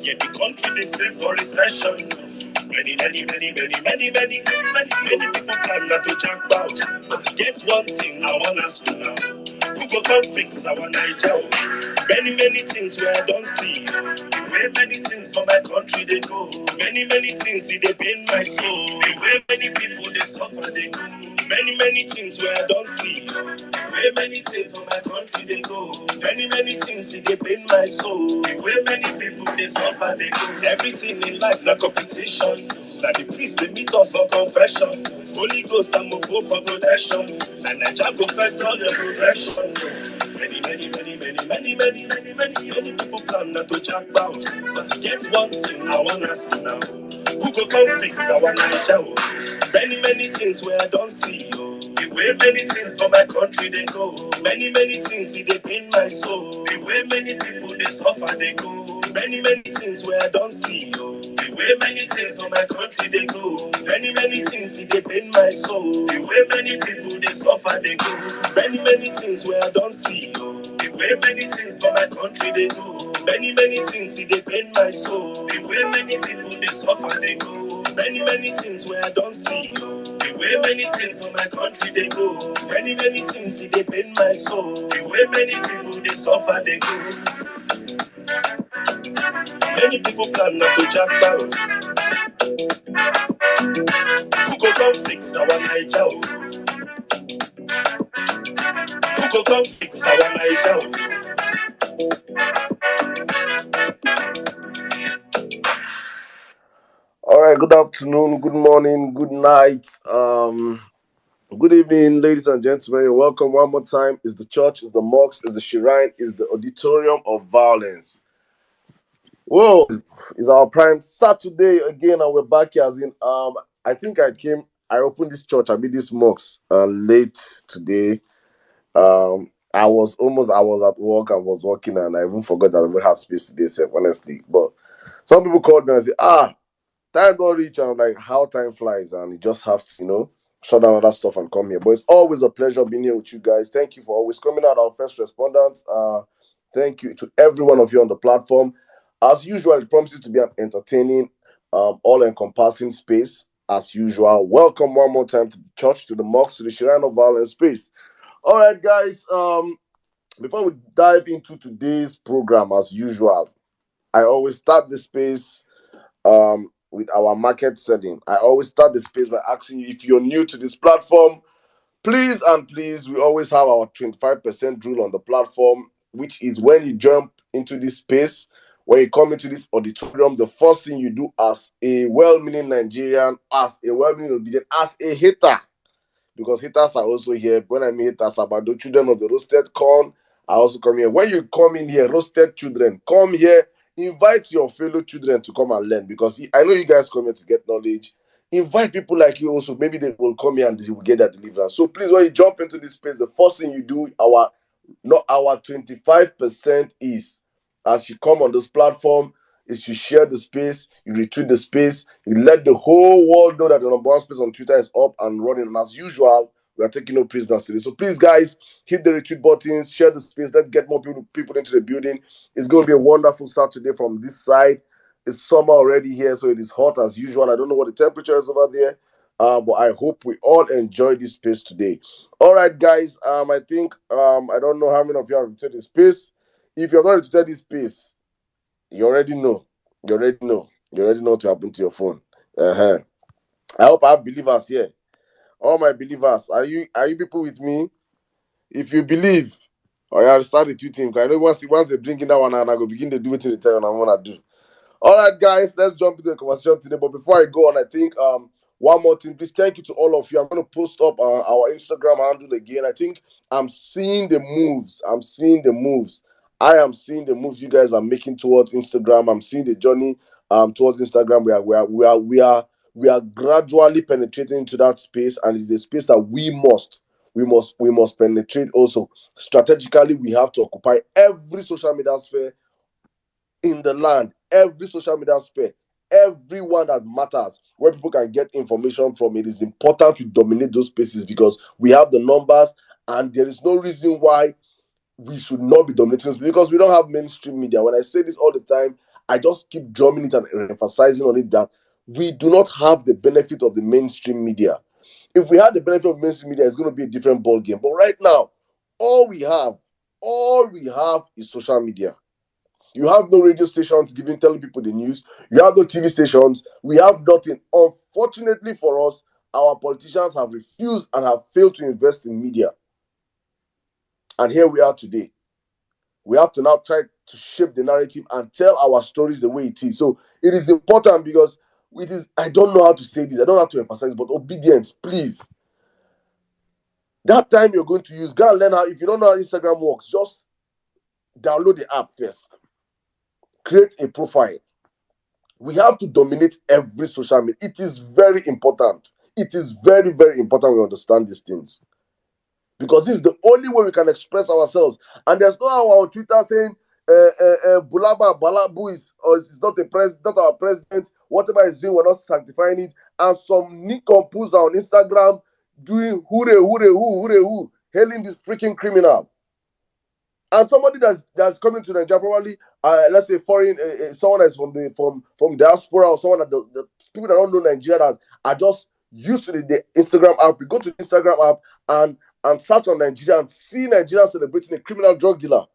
Yet the country they say for recession. Many people plan not to jack out. But to get one thing I want us to know. Who go come fix our Niger? Many things where I don't see. The way many things for my country they go. Many things see they pain my soul. The way many people they suffer they go. Many things where I don't see. The way many things for my country they go. Many things see they pain my soul. The way many people they suffer they go. Everything in life na competition. Now the priest they meet us for confession. Holy Ghost I'm a go for protection. And I just go first all the progression. Many people plan not to jack out. But to get one thing I want us to know. Who go come fix our Niger? Many things where I don't see. The way many things for my country they go. Many things see they pain my soul. The way many people they suffer they go. Many things where I don't see. The way many things for my country they go. Many things see they pain my soul. The way many people they suffer they go. Many things where I don't see. The way many things for my country they go. Many things see they pain my soul. The way many people they suffer they go. Many things where I don't see. The way many things for my country they go. Many things see they pain my soul. The way many people they suffer they go. Many people plan not to jack down. Who go come fix our Niger? Who go come fix our Niger? All right, good afternoon, good morning, good night, good evening, ladies and gentlemen. You're welcome one more time. It's the church, it's the mosque, it's the shrine, it's the auditorium of Vawulence. Whoa, it's our prime Saturday again, and we're back here. As in, I think I opened this church, this mosque late today. I was at work, I was working, and I even forgot that we had space today, honestly. But some people called me and said, time don't reach, and I'm like, how time flies, and you just have to, shut down other stuff and come here. But it's always a pleasure being here with you guys. Thank you for always coming out, our first respondents. Thank you to every one of you on the platform. As usual, it promises to be an entertaining, all-encompassing space. As usual, welcome one more time to the church, to the mosque, to the shrine of Vawulence space. All right, guys. Before we dive into today's program, as usual, I always start the space with our market setting. I always start the space by asking you, if you're new to this platform, please, we always have our 25% rule on the platform, which is when you jump into this space, when you come into this auditorium, the first thing you do as a well-meaning Nigerian, as a well-meaning obedient, as a hater, because haters are also here. When I mean haters, about the children of the roasted corn, I also come here. When you come in here, roasted children, come here. Invite your fellow children to come and learn, because I know you guys come here to get knowledge. Invite people like you also. Maybe they will come here and they will get that deliverance. So please, when you jump into this space, the first thing you do, our 25% is, as you come on this platform, is you share the space, you retweet the space, you let the whole world know that the number one space on Twitter is up and running. And as usual, we are taking no prisoners today. So please, guys, hit the retweet buttons, share the space, let's get more people into the building. It's going to be a wonderful Saturday from this side. It's summer already here, so it is hot as usual. I don't know what the temperature is over there, but I hope we all enjoy this space today. All right, guys, I think, I don't know how many of you have retweeted this space. If you're not retweeted this space, you already know. You already know what will happen to your phone. I hope I have believers here. All my believers, are you people with me? If you believe, I start retweeting. I know once they bring in that one, and I go begin to do it in the time I want to do. All right, guys, let's jump into the conversation today. But before I go on, I think one more thing, please. Thank you to all of you. I'm going to post up our Instagram handle again. I think I'm seeing the moves. I am seeing the moves you guys are making towards Instagram. I'm seeing the journey towards Instagram. We are gradually penetrating into that space, and it's a space that we must penetrate also. Strategically, we have to occupy every social media sphere in the land, every social media sphere, everyone that matters, where people can get information from. It is important to dominate those spaces because we have the numbers, and there is no reason why we should not be dominating this, because we don't have mainstream media. When I say this all the time, I just keep drumming it and emphasizing on it that we do not have the benefit of the mainstream media. If we had the benefit of mainstream media, it's going to be a different ball game. But right now, all we have is social media. You have no radio stations telling people the news. You have no TV stations. We have nothing. Unfortunately for us, our politicians have refused and have failed to invest in media. And here we are today. We have to now try to shape the narrative and tell our stories the way it is. So it is important because it is, I don't know how to say this, I don't know how to emphasize, but obedience, please. That time you're going to use, go and learn how. If you don't know how Instagram works, just download the app first. Create a profile. We have to dominate every social media. It is very important. It is very, very important we understand these things. Because this is the only way we can express ourselves. And there's no how on Twitter saying Bulaba Balabu is not our president. Whatever he's doing, we're not sanctifying it. And some nincompoops on Instagram doing hooray, hailing this freaking criminal. And somebody that's coming to Nigeria, probably let's say foreign, someone that's from diaspora, or someone that the people that don't know Nigeria that are just used to the Instagram app. We go to the Instagram app and search on Nigeria and see Nigeria celebrating a criminal drug dealer.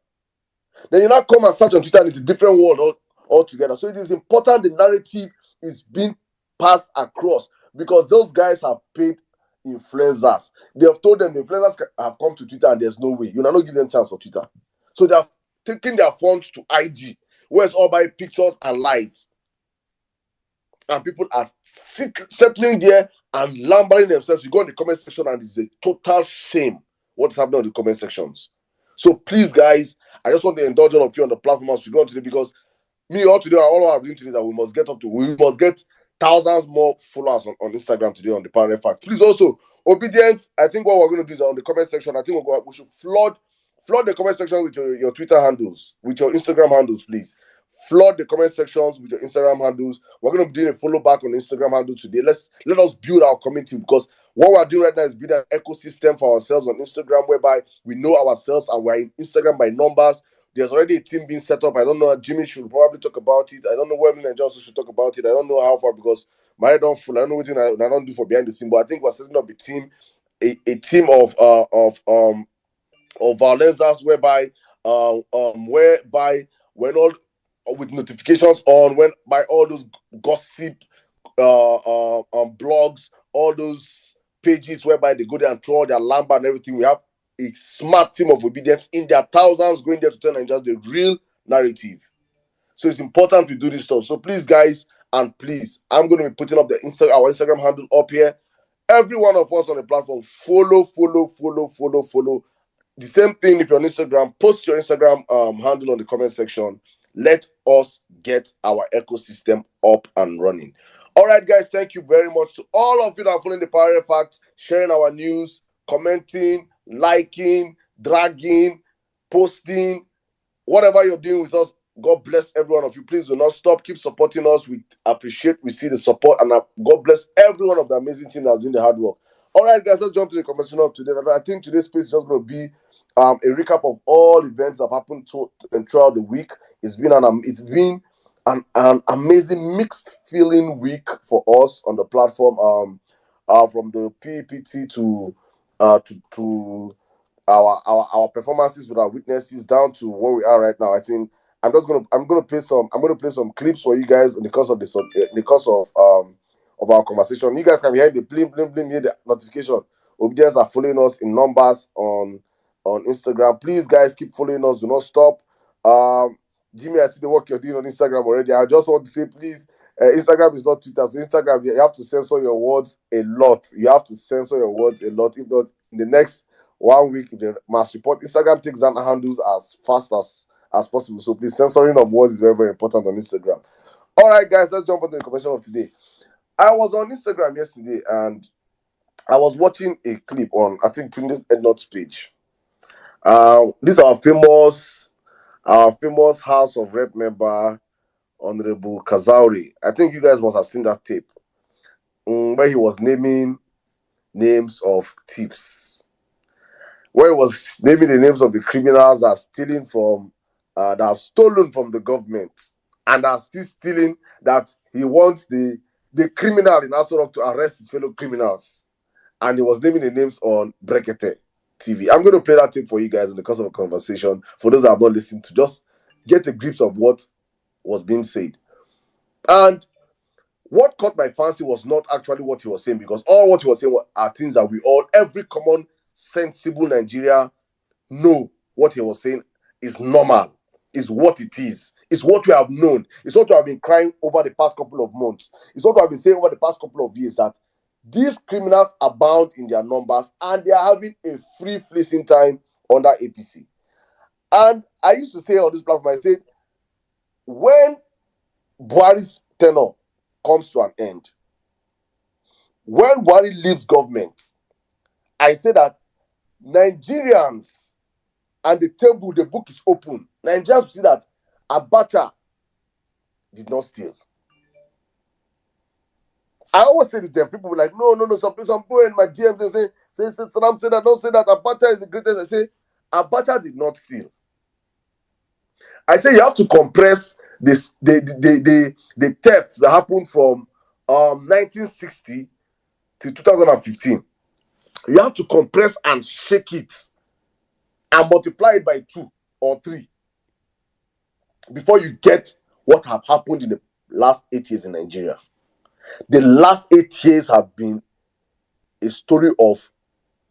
Then you now come and search on Twitter and it's a different world altogether. So it is important the narrative is being passed across because those guys have paid influencers. They have told them the influencers have come to Twitter and there's no way. You will not give them chance for Twitter. So they have taken their funds to IG, where it's all by pictures and lies. And people are settling there and lambering themselves. You go in the comment section and it's a total shame what's happening in the comment sections. So please, guys, I just want to indulge all of you on the platform as we go on today because all I'm doing today is that we must get thousands more followers on Instagram today on the Power Fact. Please also, obedience. I think what we're going to do is on the comment section, I think we should flood the comment section with your Twitter handles, with your Instagram handles, please. Flood the comment sections with your Instagram handles. We're going to be doing a follow back on Instagram handles today. Let us build our community because what we're doing right now is building an ecosystem for ourselves on Instagram whereby we know ourselves and we're in Instagram by numbers. There's already a team being set up. I don't know. Jimmy should probably talk about it. I don't know where and Johnson should talk about it. I don't know how far because my head don't full. I don't know what I don't do for behind the scene. But I think we're setting up a team of Vawulence, whereby when all with notifications on, when by all those gossip blogs, all those pages whereby they go there and throw their lamba and everything. We have a smart team of obedience in their thousands going there to tell Nigerians the real narrative. So it's important to do this stuff. So please, guys, and please, I'm going to be putting up our Instagram handle up here. Every one of us on the platform, follow. The same thing if you're on Instagram, post your Instagram handle on the comment section. Let us get our ecosystem up and running. All right, guys, thank you very much to all of you that are following the Power Facts, sharing our news, commenting, liking, dragging, posting, whatever you're doing with us. God bless every one of you. Please do not stop. Keep supporting us. We see the support, and God bless every one of the amazing team that's doing the hard work. All right, guys, let's jump to the conversation of today. I think today's space is just going to be a recap of all events that have happened throughout the week. It's been an amazing mixed feeling week for us on the platform. From the PEPT to our performances with our witnesses down to where we are right now. I think I'm gonna play some clips for you guys in the course of our conversation. You guys can hear the blim hear the notification. Obedience are following us in numbers on Instagram. Please, guys, keep following us. Do not stop. Jimmy, I see the work you're doing on Instagram already. I just want to say, please, Instagram is not Twitter. So Instagram, you have to censor your words a lot. You have to censor your words a lot. If not, in the next 1 week, if they must report, Instagram takes down handles as fast as possible. So please, censoring of words is very, very important on Instagram. All right, guys, let's jump into the conversation of today. I was on Instagram yesterday and I was watching a clip on, I think, Tunde's Ednot's page. This is our famous House of Rep member, Honorable Kazauri. I think you guys must have seen that tape where he was naming names of thieves, where he was naming the names of the criminals that are stealing that have stolen from the government and are still stealing, that he wants the criminal in Asari to arrest his fellow criminals. And he was naming the names on Brekete TV. I'm going to play that tape for you guys in the course of a conversation. For those that have not listened, to just get a glimpse of what was being said. And what caught my fancy was not actually what he was saying, because all what he was saying are things that every common, sensible Nigeria know. What he was saying is normal, is what it is. It's what we have known. It's what we have been crying over the past couple of months. It's what we have been saying over the past couple of years, that these criminals abound in their numbers and they are having a free fleecing time under APC. And I used to say on this platform, I said, when Buhari's tenure comes to an end, when Buhari leaves government, I say that Nigerians and the book is open. Nigerians will see that Abacha did not steal. I always say to them, people were like, no. Some people in my DMs, they say Saddam said that, don't say that Abacha is the greatest. I say, Abacha did not steal. I say you have to compress this the thefts that happened from 1960 to 2015. You have to compress and shake it and multiply it by 2 or 3 before you get what have happened in the last 8 years in Nigeria. The last 8 years have been a story of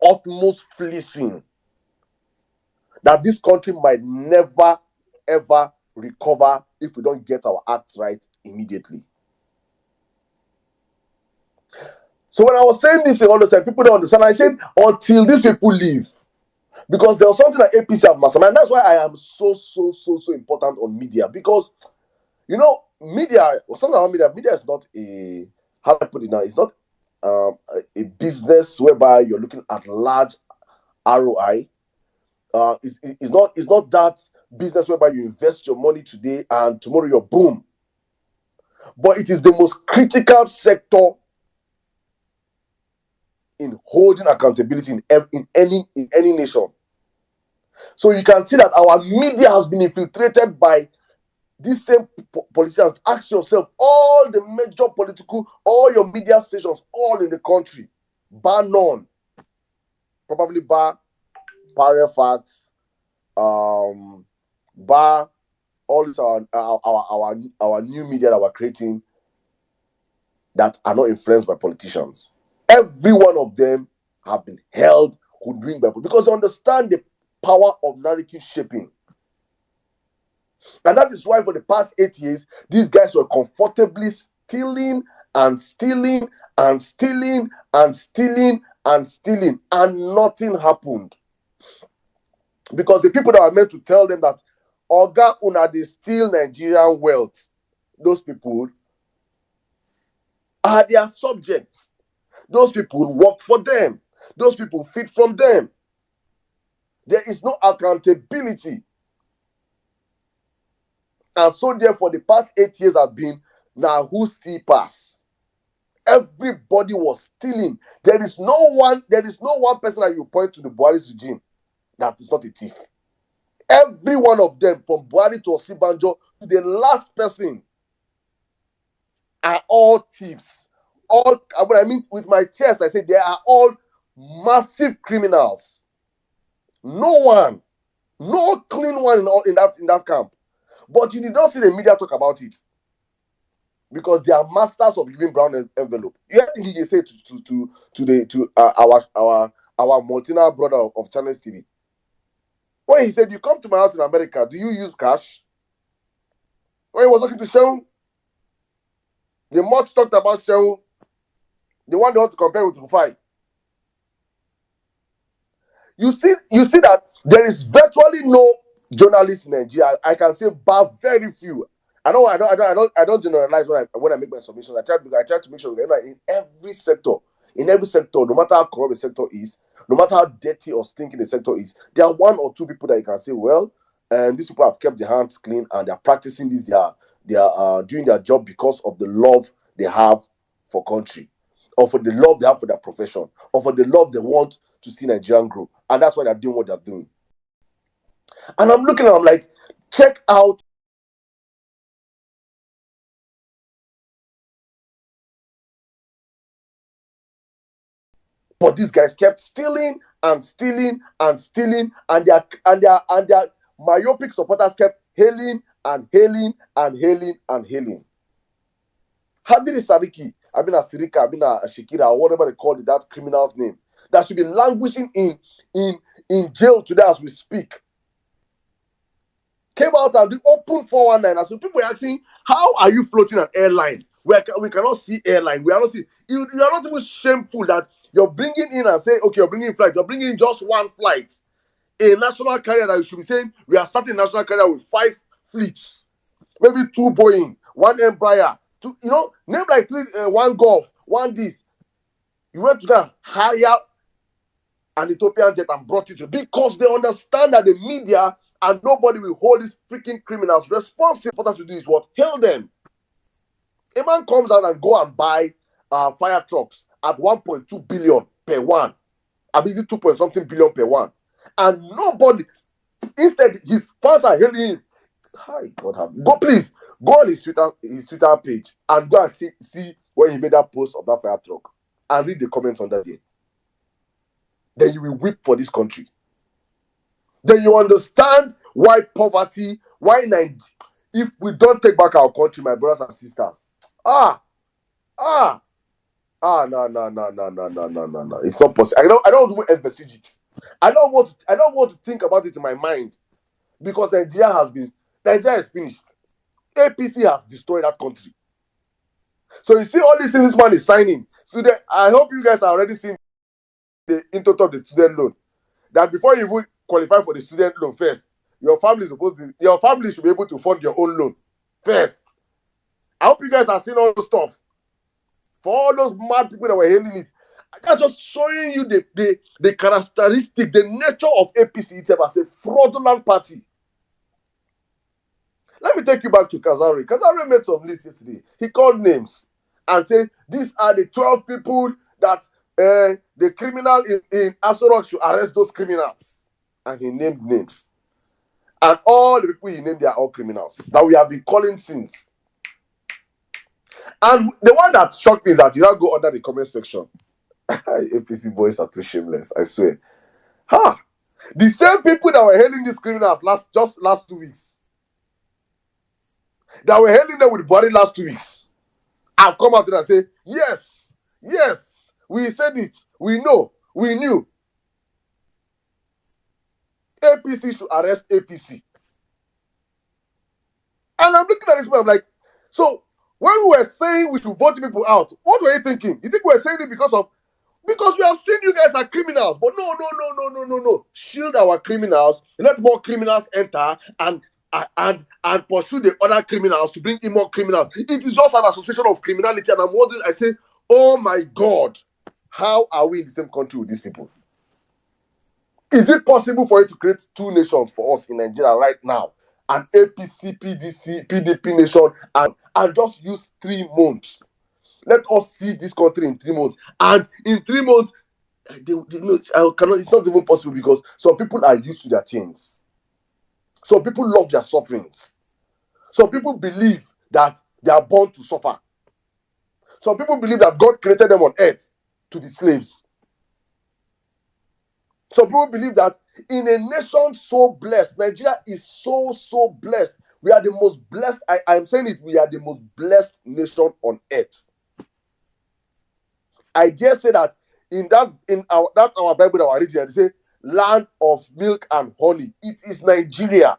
utmost fleecing that this country might never ever recover if we don't get our acts right immediately. So when I was saying this all the time, people don't understand. I said, until these people leave, because there was something that APC have mastermind. And that's why I am so important on media, because media, something about media is not a, how do I put it now, it's not a business whereby you're looking at large ROI. It's not that business whereby you invest your money today and tomorrow you're boom. But it is the most critical sector in holding accountability in any nation. So you can see that our media has been infiltrated by these same politicians. Ask yourself, all the major all your media stations, all in the country, bar none, probably bar Facts, bar all this our new media that we're creating that are not influenced by politicians. Every one of them have been held hoodwinked by people because they understand the power of narrative shaping. And that is why for the past 8 years, these guys were comfortably stealing and stealing and stealing and stealing and stealing, and nothing happened. Because the people that are meant to tell them that Oga una dey steal Nigerian wealth, those people are their subjects. Those people work for them. Those people feed from them. There is no accountability. And so therefore the past 8 years have been, now who steal pass? Everybody was stealing. There is no one person that you point to the Buhari's regime that is not a thief. Every one of them, from Buhari to Osibanjo to the last person, are all thieves. What I mean with my chest, I say they are all massive criminals. No clean one in that camp. But you did not see the media talk about it because they are masters of giving brown envelope. You have to say to our multinational brother of Channels TV, when he said, "You come to my house in America, do you use cash?" When he was talking to Shehu, the much talked about Shehu, the one they want to compare with Rufai. You see that there is virtually no journalist in Nigeria. I can say bar very few. I don't generalize when I make my submissions. I try to make sure that in every sector, no matter how corrupt the sector is, no matter how dirty or stinking the sector is, there are 1 or 2 people that you can say, well, and these people have kept their hands clean and they're practicing this. They are doing their job because of the love they have for country, or for the love they have for their profession, or for the love they want to see Nigerian grow, and that's why they're doing what they're doing. And I'm looking at them like, check out But these guys kept stealing and stealing and stealing, and their myopic supporters kept hailing and hailing and hailing and hailing. Hadiri Sariki, Sirika, Shikira, or whatever they call it, that criminal's name, that should be languishing in jail today as we speak, came out and did open 419. And so people were asking, how are you floating an airline? We cannot see airline. We are not see. You are not even shameful that you're bringing in and say, okay, you're bringing in flight. You're bringing in just one flight. A national carrier that you should be saying, we are starting a national carrier with 5 fleets. Maybe 2 Boeing, 1 Embraer, 2, name like 3, 1 Gulf, 1 this. You went to go and hire an Ethiopian jet and brought it to, because they understand that the media and nobody will hold these freaking criminals responsible. What has to do is what? Hail them. A man comes out and go and buy fire trucks at 1.2 billion per one. I mean, 2 point something billion per one. And nobody, instead, his fans are hailing him. Hi, God have go, please go on his Twitter page and go and see where he made that post of that fire truck and read the comments under there. Then you will weep for this country. Then you understand why poverty, why Nigeria, if we don't take back our country, my brothers and sisters, no. It's not possible. I don't want to envisage it. I don't want to think about it in my mind, because Nigeria is finished. APC has destroyed that country. So you see all these things this man is signing. So I hope you guys are already seeing the intro of the student loan. That before you even qualify for the student loan first, your family should be able to fund your own loan first. I hope you guys are seeing all those stuff. For all those mad people that were hailing it, I'm just showing you the characteristic, the nature of APC itself as a fraudulent party. Let me take you back to Kazari. Kazari made some list yesterday. He called names and said, these are the 12 people that the criminal in Asari should arrest those criminals. And he named names. And all the people he named, they are all criminals that we have been calling since. And the one that shocked me is that you now go under the comment section. APC boys are too shameless, I swear. The same people that were hailing these criminals last 2 weeks, that were hailing them with body last 2 weeks, I've come out and say, yes, we said it, we know, we knew. APC should arrest APC. And I'm looking at this, I'm like, so when we were saying we should vote people out, what were you thinking? You think we were saying it because we have seen you guys are criminals? But no. Shield our criminals, let more criminals enter and pursue the other criminals to bring in more criminals. It is just an association of criminality, and I'm wondering, I say, oh my God, how are we in the same country with these people? Is it possible for you to create 2 nations for us in Nigeria right now? An APC, PDP nation, and just use 3 months. Let us see this country in 3 months. And in 3 months, it's not even possible, because some people are used to their chains. Some people love their sufferings. Some people believe that they are born to suffer. Some people believe that God created them on earth to be slaves. Some people believe that in a nation so blessed, Nigeria is so blessed. We are the most blessed. I'm saying it, we are the most blessed nation on earth. I dare say that in our Bible, our region, they say land of milk and honey. It is Nigeria.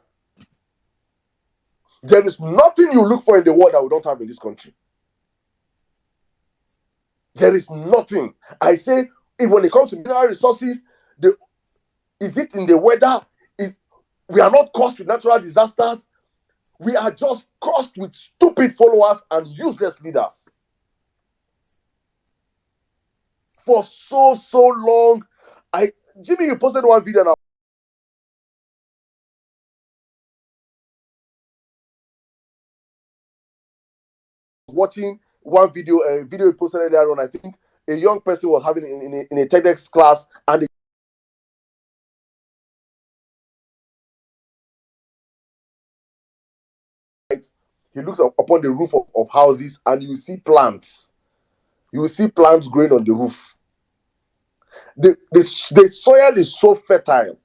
There is nothing you look for in the world that we don't have in this country. There is nothing. I say, when it comes to mineral resources, is it in the weather? We are not cursed with natural disasters. We are just cursed with stupid followers and useless leaders. For so long, Jimmy, you posted one video now. Watching one video, a video you posted earlier on. I think a young person was having in a TEDx class, and he looks upon the roof of houses, and you see plants. You see plants growing on the roof. The soil is so fertile,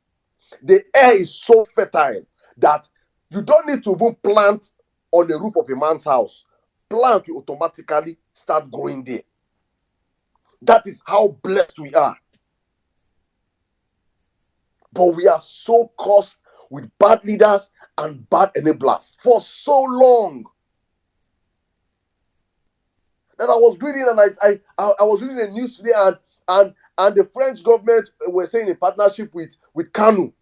the air is so fertile that you don't need to even plant on the roof of a man's house. Plant will automatically start growing there. That is how blessed we are. But we are so cursed with bad leaders and bad enablers for so long. And I was reading, and I was reading the news today, and the French government were saying in partnership with Kanu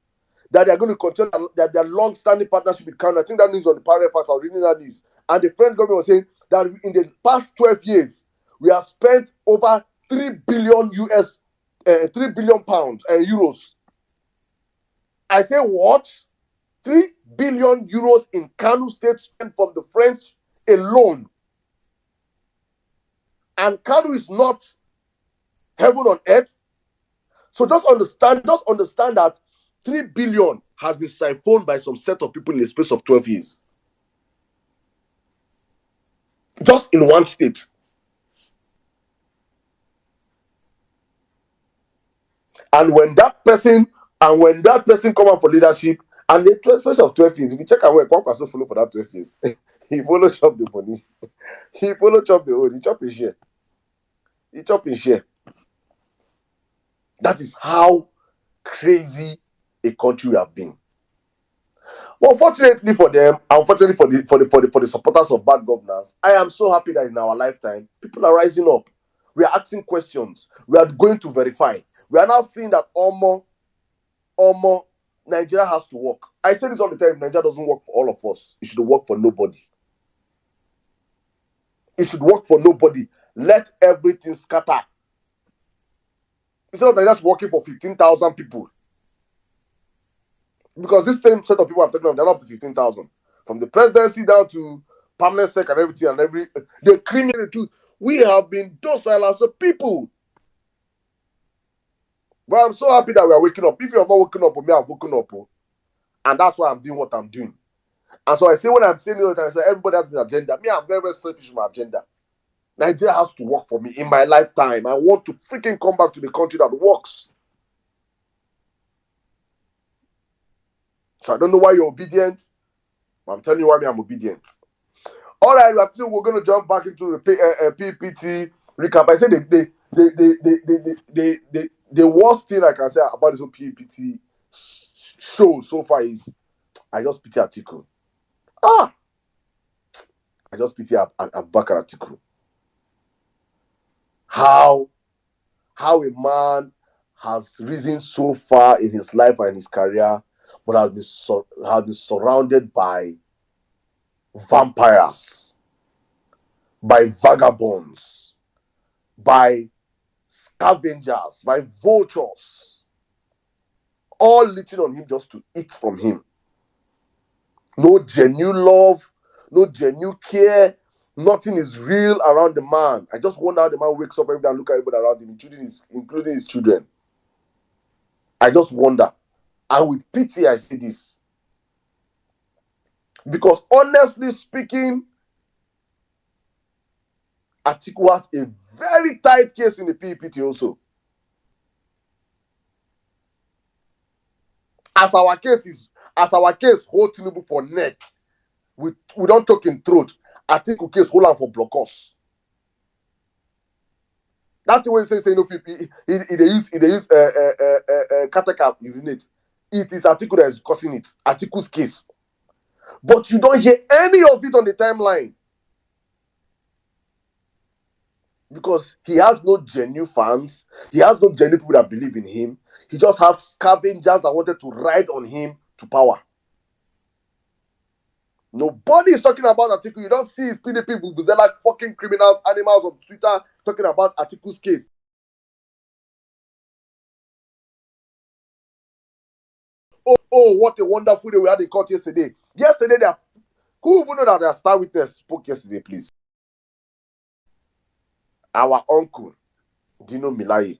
that they are going to continue their long-standing partnership with Kanu. I think that news on the Parallel Facts. I was reading that news, and the French government was saying that in the past 12 years we have spent over 3 billion pounds and euros. I say what? 3 billion euros in Kanu State spent from the French alone. And Kanu is not heaven on earth. So just understand that 3 billion has been siphoned by some set of people in the space of 12 years. Just in one state. And when that person come out for leadership, and the space of 12 years, if you check out where Kwankwaso follow for that 12 years, he follow chop the money. He follow chop the old. He chop his share. He chop his share. That is how crazy a country we have been. Well, fortunately for them, unfortunately for the supporters of bad governance, I am so happy that in our lifetime, people are rising up. We are asking questions. We are going to verify. We are now seeing that Nigeria has to work. I say this all the time. Nigeria doesn't work for all of us. It should work for nobody. It should work for nobody. Let everything scatter. Instead of Nigeria working for 15,000 people. Because this same set of people I'm talking about, they're not up to 15,000. From the presidency down to permanent sec and everything and the criminal truth. We have been docile as a people. But I'm so happy that we are waking up. If you have not woken up, me, I've woken up. And that's why I'm doing what I'm doing. And so I say when I'm saying it all the time, I say everybody has an agenda. Me, I'm very, very selfish with my agenda. Nigeria has to work for me in my lifetime. I want to freaking come back to the country that works. So I don't know why you're obedient, but I'm telling you why I'm obedient. All right, we're going to jump back into the PEPT recap. I said the worst thing I can say about this whole PEPT show so far is I just pity Atiku. I just pity Abubakar Atiku. How a man has risen so far in his life and his career, but has been surrounded by vampires, by vagabonds, by scavengers, by vultures, all leeching on him just to eat from him. No genuine love, no genuine care, nothing is real around the man. I just wonder how the man wakes up every day and look at everybody around him, including his children. I just wonder. And with pity, I say this. Because honestly speaking, Atiku has a very tight case in the PEPT also. As our case hold Tinubu for neck, we don't talk in throat. Atiku case hold on for blockers. That's the way you say no PP. They use catechab urinate. It is Atiku that is causing it. Atiku's case. But you don't hear any of it on the timeline. Because he has no genuine fans. He has no genuine people that believe in him. He just has scavengers that wanted to ride on him to power. Nobody is talking about Atiku. You don't see his PDP vuvuzela fucking criminals, animals on Twitter talking about Atiku's case. Oh, what a wonderful day we had in court yesterday. Who even know that their star witness spoke yesterday, please? Our uncle, Dino Milaye.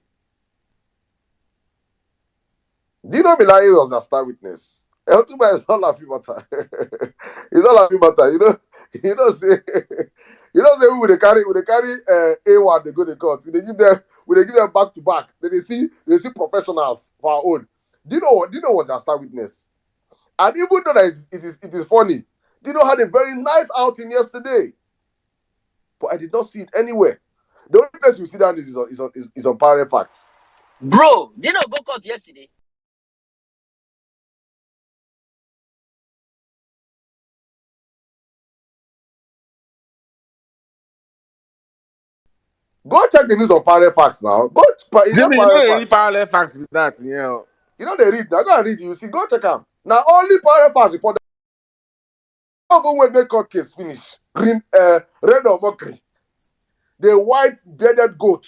Dino Milaye was a star witness. Eltuma is not laughing matter. It's not laughing matter. Say we carry A1, they go to court. They give them when they give them back to back, then they see professionals for our own. Do you know what's their star witness? And even though that it is funny, Dino had a very nice outing yesterday, but I did not see it anywhere. The only place you see that is on Parallel Facts. Bro, Dino go court yesterday. Go check the news on Parallel Facts now. Jimmy, you know any Parallel Facts with that, yeah. You know they read. Now go and read. You see, go check them. Now only Parallel Facts report. Even when the court case finish, red or mockery, the white bearded goat,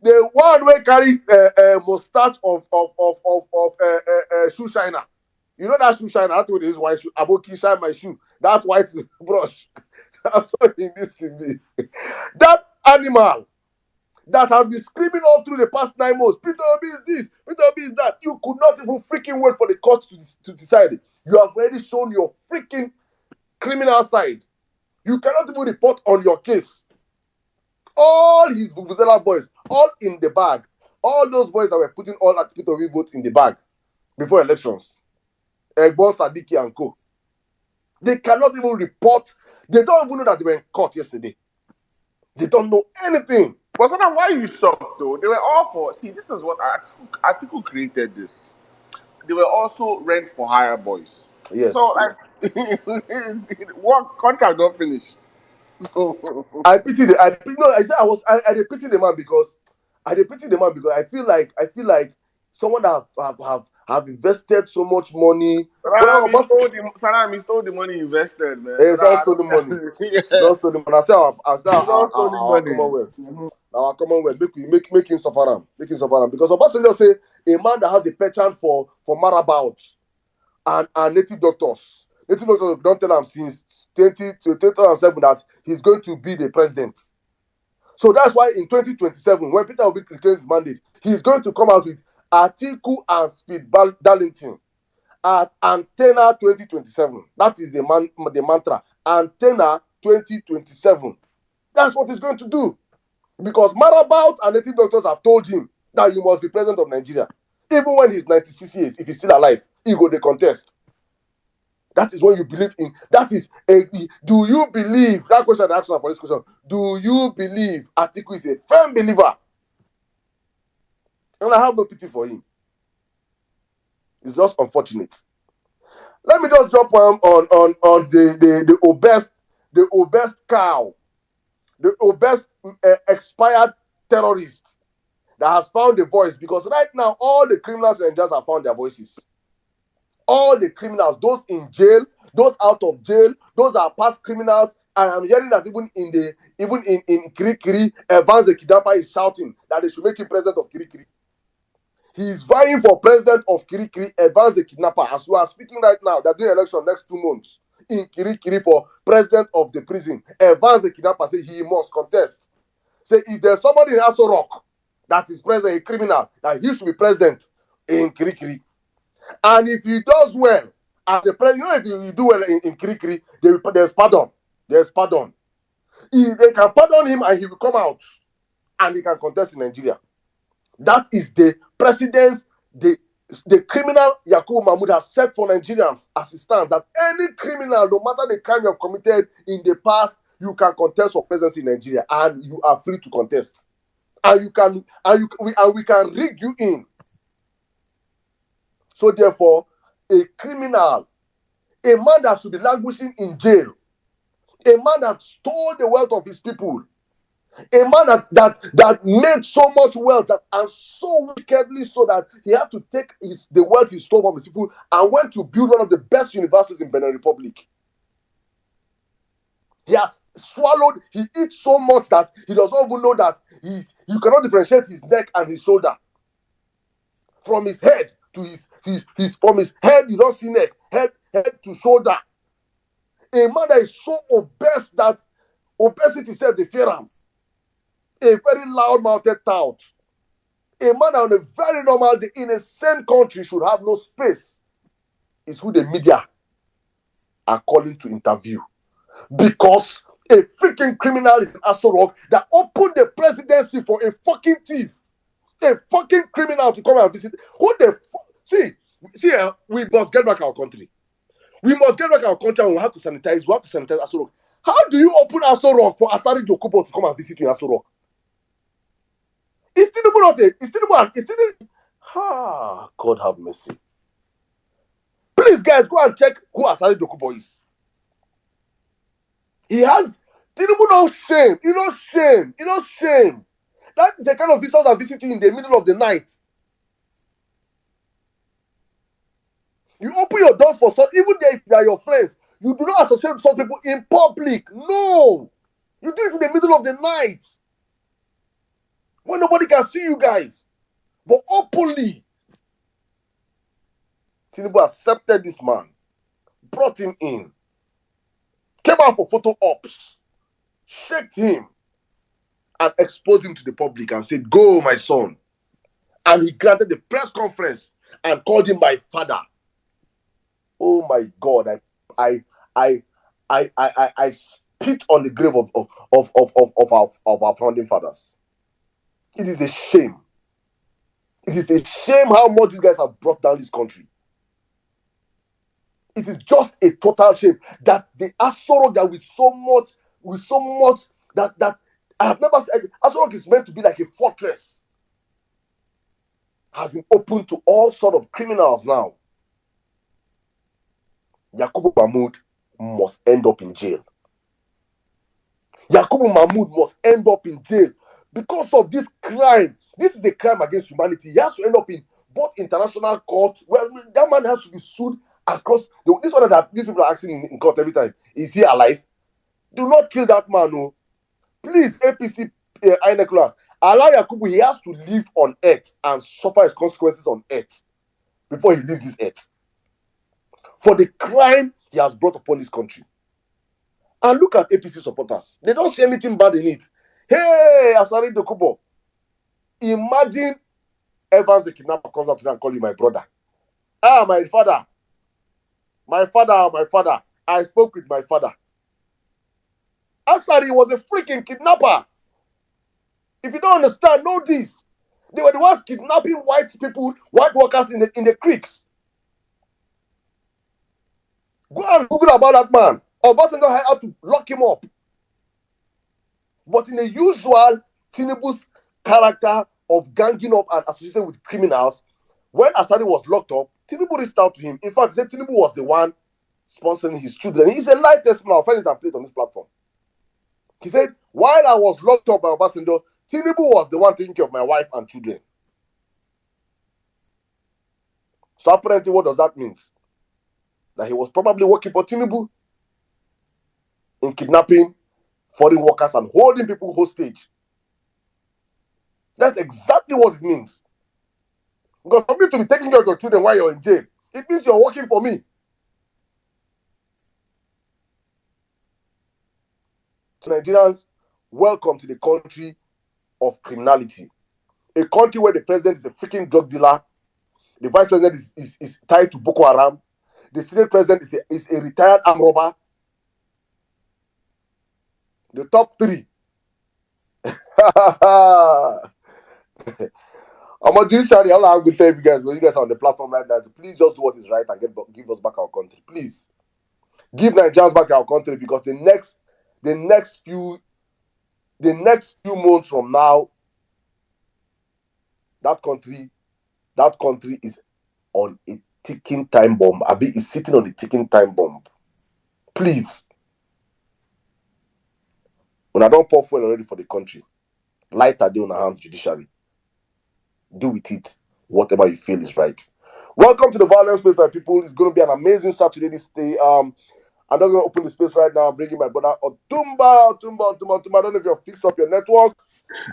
the one wey carry mustache of shoe shiner. You know that shoe shiner? That's what it is. White shoe. Aboki shine my shoe. That white brush. That's what it is to me. That animal that has been screaming all through the past 9 months. Peter Obi is this. Peter Obi is that. You could not even freaking wait for the court to decide it. You have already shown your freaking criminal side. You cannot even report on your case. All his Vuvuzela boys, all in the bag. All those boys that were putting all at Peter Obi votes in the bag before elections. Egbon Sadiki and co. They cannot even report. They don't even know that they were in court yesterday. They don't know anything. But sometimes why are you shocked though? They were all for, see, this is what Article created this. They were also rent for hire boys. Yes. So like what contract don't finish. I pity I pity the man because I feel like someone that have invested so much money. Salam, stole the money invested, man. It's all stolen money. Yeah. Not stolen money. I say our money. Commonwealth. Our Commonwealth make him suffer him. Make him suffer him. Because Obasanjo say a man that has a penchant for marabouts and native doctors. Native doctors don't tell him since 2007 that he's going to be the president. So that's why in 2027, when Peter Obi reclaims his mandate, he's going to come out with Atiku and Speed Darlington at Antenna 2027. That is the mantra. Antenna 2027. That's what he's going to do. Because Marabout and native doctors have told him that you must be president of Nigeria. Even when he's 96 years, if he's still alive, he go the contest. That is when you believe in. That is do you believe? That question I asked for this question. Do you believe Atiku is a firm believer? And I have no pity for him. It's just unfortunate. Let me just drop on the obese cow, the obese expired terrorist that has found a voice, because right now all the criminals and judges have found their voices. All the criminals, those in jail, those out of jail, those are past criminals. And I'm hearing that even in Kirikiri, Evans the kidnapper is shouting that they should make him president of Kirikiri. He is vying for president of Kirikiri, Evans the kidnapper. As we are speaking right now, they're doing election next 2 months in Kirikiri for president of the prison. Evans the kidnapper say he must contest. Say if there's somebody in Aso Rock that is president, a criminal, that he should be president in Kirikiri. And if he does well as the president, if you do well in Kirikiri, there's pardon. There's pardon. They can pardon him and he will come out and he can contest in Nigeria. That is the precedence the criminal Yakubu Mahmoud has set for Nigerians as it stands, that any criminal, no matter the crime you have committed in the past, you can contest for presidency in Nigeria and you are free to contest. And we can rig you in. So therefore, a criminal, a man that should be languishing in jail, a man that stole the wealth of his people, a man that made so much wealth and so wickedly so that he had to take the wealth he stole from his people and went to build one of the best universities in Benin Republic. He has swallowed, he eats so much that he does not even know that you cannot differentiate his neck and his shoulder. From his head to his from his head, you don't see neck, head to shoulder. A man that is so obese that obesity said they fear him. A very loud-mouthed tout. A man that on a very normal day in a same country should have no space is who the media are calling to interview. Because A freaking criminal is an Aso Rock that opened the presidency for a fucking thief. A fucking criminal to come and visit. Who the fuck? See, we must get back our country. We must get back our country and we have to sanitize. We have to sanitize Aso Rock. How do you open Aso Rock for Asari Dokubo to come and visit you in Aso Rock? Is Tinubu not a... Is Tinubu... God have mercy. Please, guys, go and check who Asari Dokubo is. He has... Tinubu no shame. You know shame. You know shame. That is the kind of visitors that visit you in the middle of the night. You open your doors for some, even if they are your friends. You do not associate with some people in public. No. You do it in the middle of the night. When nobody can see you guys. But openly. Tinubu accepted this man. Brought him in. Came out for photo ops. Shaked him. And exposed him to the public and said, "Go, my son." And he granted the press conference and called him my father. Oh my God! I spit on the grave of our founding fathers. It is a shame. It is a shame how much these guys have brought down this country. It is just a total shame that the Aso Rock that with so much that I have never said. Aso Rock is meant to be like a fortress. Has been open to all sort of criminals now. Yakubu Mahmoud must end up in jail. Yakubu Mahmoud must end up in jail because of this crime. This is a crime against humanity. He has to end up in both international court. Well, that man has to be sued across. This one that these people are asking in court every time. Is he alive? Do not kill that man, no. Please, APC, INEC, allow Yakubu. He has to live on earth and suffer his consequences on earth before he leaves this earth. For the crime he has brought upon this country. And look at APC supporters. They don't see anything bad in it. Hey, Asari Dokubo. Imagine Evans the kidnapper comes up to you and calls you my brother. Ah, my father. My father. I spoke with my father. Asari was a freaking kidnapper. If you don't understand, know this. They were the ones kidnapping white people, white workers in the creeks. Go and Google about that man. Obasanjo had to lock him up. But in the usual Tinubu's character of ganging up and associating with criminals, when Asari was locked up, Tinubu reached out to him. In fact, he said Tinubu was the one sponsoring his children. He's a live testimony. I'll find it and play it on this platform. He said, while I was locked up by Obasanjo, Tinubu was the one taking care of my wife and children. So apparently, what does that mean? That he was probably working for Tinubu in kidnapping foreign workers and holding people hostage. That's exactly what it means. Because for me to be taking care of your children while you're in jail, it means you're working for me. So Nigerians, welcome to the country of criminality. A country where the president is a freaking drug dealer, the vice president is tied to Boko Haram, the senate president is a retired armed robber. The top three. I'm a judiciary. All I'm going to tell you guys, when you guys are on the platform right now, please just do what is right and give us back our country. Please. Give Nigerians back our country, because the next few months from now, that country is on a ticking time bomb. Abi is sitting on a ticking time bomb. Please. When I don't pour fuel already for the country, light a day on our hands, judiciary. Do with it whatever you feel is right. Welcome to the Vawulence Space, my people. It's going to be an amazing Saturday this day. I'm just going to open the space right now. I'm bringing my brother Otumba. I don't know if you'll fix up your network.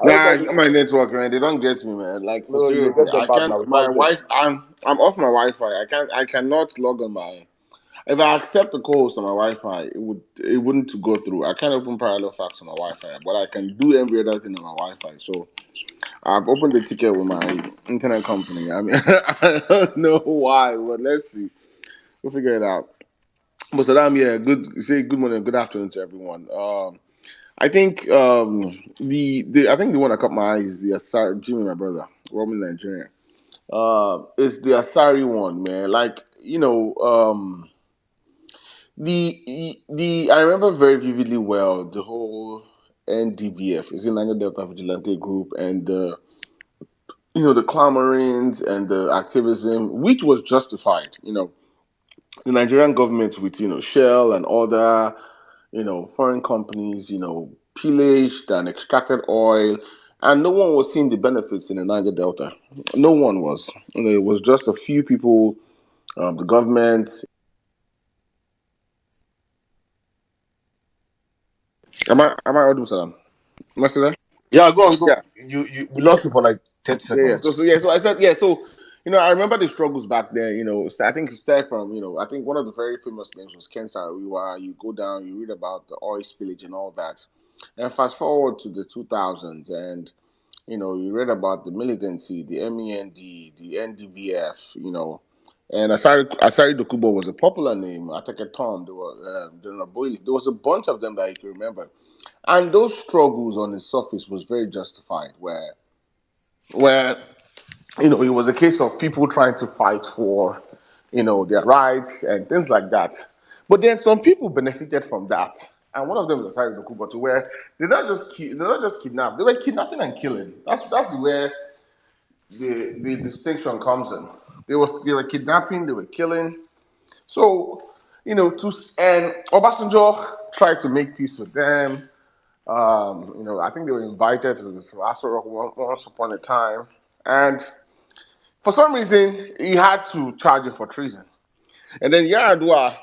Nah, it's not my network, man. They don't get me, man. Like, No, you seriously, get them I back can't. now. My wife, I'm off my Wi-Fi. I cannot log on my. If I accept the co-host on my Wi-Fi, it wouldn't go through. I can't open parallel fax on my Wi-Fi, but I can do every other thing on my Wi-Fi. So I've opened the ticket with my internet company. I mean, I don't know why, but let's see. We'll figure it out. But Saddam, yeah, good morning, good afternoon to everyone. I think the I think the one that caught my eye is the Asari. Jimmy, my brother, Roman Nigerian. It's the Asari one, man. Like the I remember very vividly well the whole NDVF, is in Niger Delta Vigilante Group, and the clamorings and the activism, which was justified. The Nigerian government with Shell and other foreign companies, pillaged and extracted oil, and no one was seeing the benefits in the Niger Delta. No one was. It was just a few people, the government. Am I audible, Salam? Am I still there? Yeah, go on, go. Yeah. You we lost you for like 30 Yeah. So, seconds. so yeah. So I said yeah. So I remember the struggles back then. I think it started from I think one of the very famous names was Ken Saro-Wiwa. You go down, you read about the oil spillage and all that, and fast forward to the 2000s, and you read about the militancy, the MEND, the NDVF, and Asari Dokubo was a popular name. Atake Tom, there was General Boyle. There was a bunch of them that you can remember, and those struggles on the surface was very justified. Where it was a case of people trying to fight for their rights and things like that. But then some people benefited from that, and one of them was Asari Dokubo, to where they're not just kidnapped; they were kidnapping and killing. That's where the distinction comes in. They were kidnapping, they were killing. So, and Obasanjo tried to make peace with them. I think they were invited to this Asari once upon a time, and for some reason he had to charge him for treason. And then Yaradua,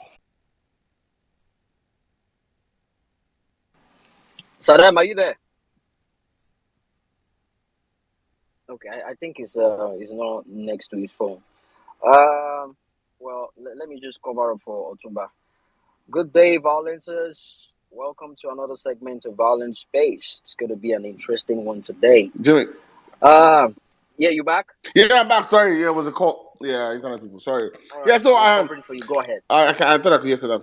Saddam, are you there? Okay, I think he's not next to his phone. Well, let me just cover up for Otumba. Good day, Vawulences. Welcome to another segment of Violence Space. It's going to be an interesting one today. Jimmy. Yeah, you back? Yeah, I'm back. Sorry, yeah, it was a call. Yeah, internet people. Sorry. All right, Yeah, so I was covering for you. Go ahead. I thought I could yesterday.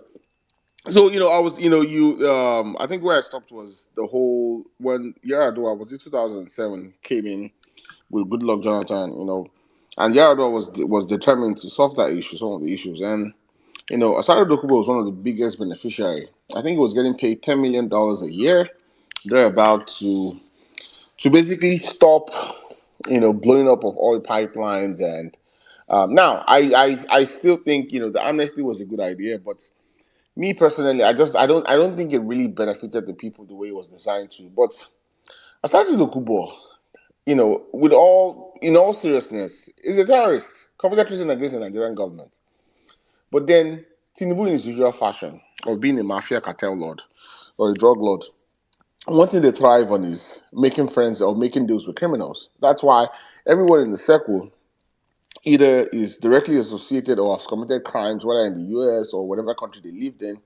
So I was I think where I stopped was the whole when Yaradua was it 2007 came in with Goodluck Jonathan, and Yaradua was determined to solve that issue, some of the issues, and Asari Dokubo was one of the biggest beneficiary. I think he was getting paid $10 million a year. They're about to basically stop blowing up of oil pipelines, and now I still think the amnesty was a good idea, but me personally, I don't think it really benefited the people the way it was designed to. But Asante Dokubo, with all seriousness, is a terrorist, convicted treason against the Nigerian government. But then Tinubu, in his usual fashion of being a mafia cartel lord or a drug lord, one thing they thrive on is making friends or making deals with criminals. That's why everyone in the circle either is directly associated or has committed crimes, whether in the US or whatever country they lived in,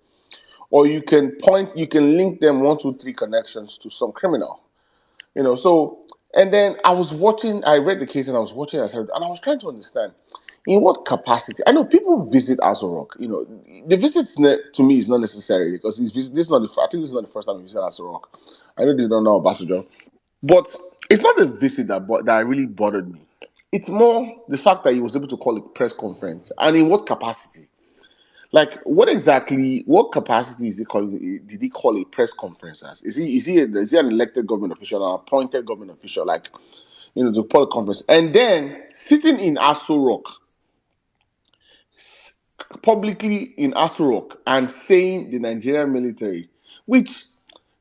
or you can link them 1, 2, 3 connections to some criminal. So and then I read the case and I was watching and I was trying to understand in what capacity. I know people visit Aso Rock. The visit to me is not necessary because this is not I think this is not the first time he visited Aso Rock. I know this is not now Obasanjo, but it's not the visit that really bothered me. It's more the fact that he was able to call a press conference, and in what capacity. Like, what capacity is he calling? Did he call a press conference as? Is he an elected government official or appointed government official? Like, to call a conference and then sitting in Aso Rock, publicly in Aso Rock, and saying the Nigerian military, which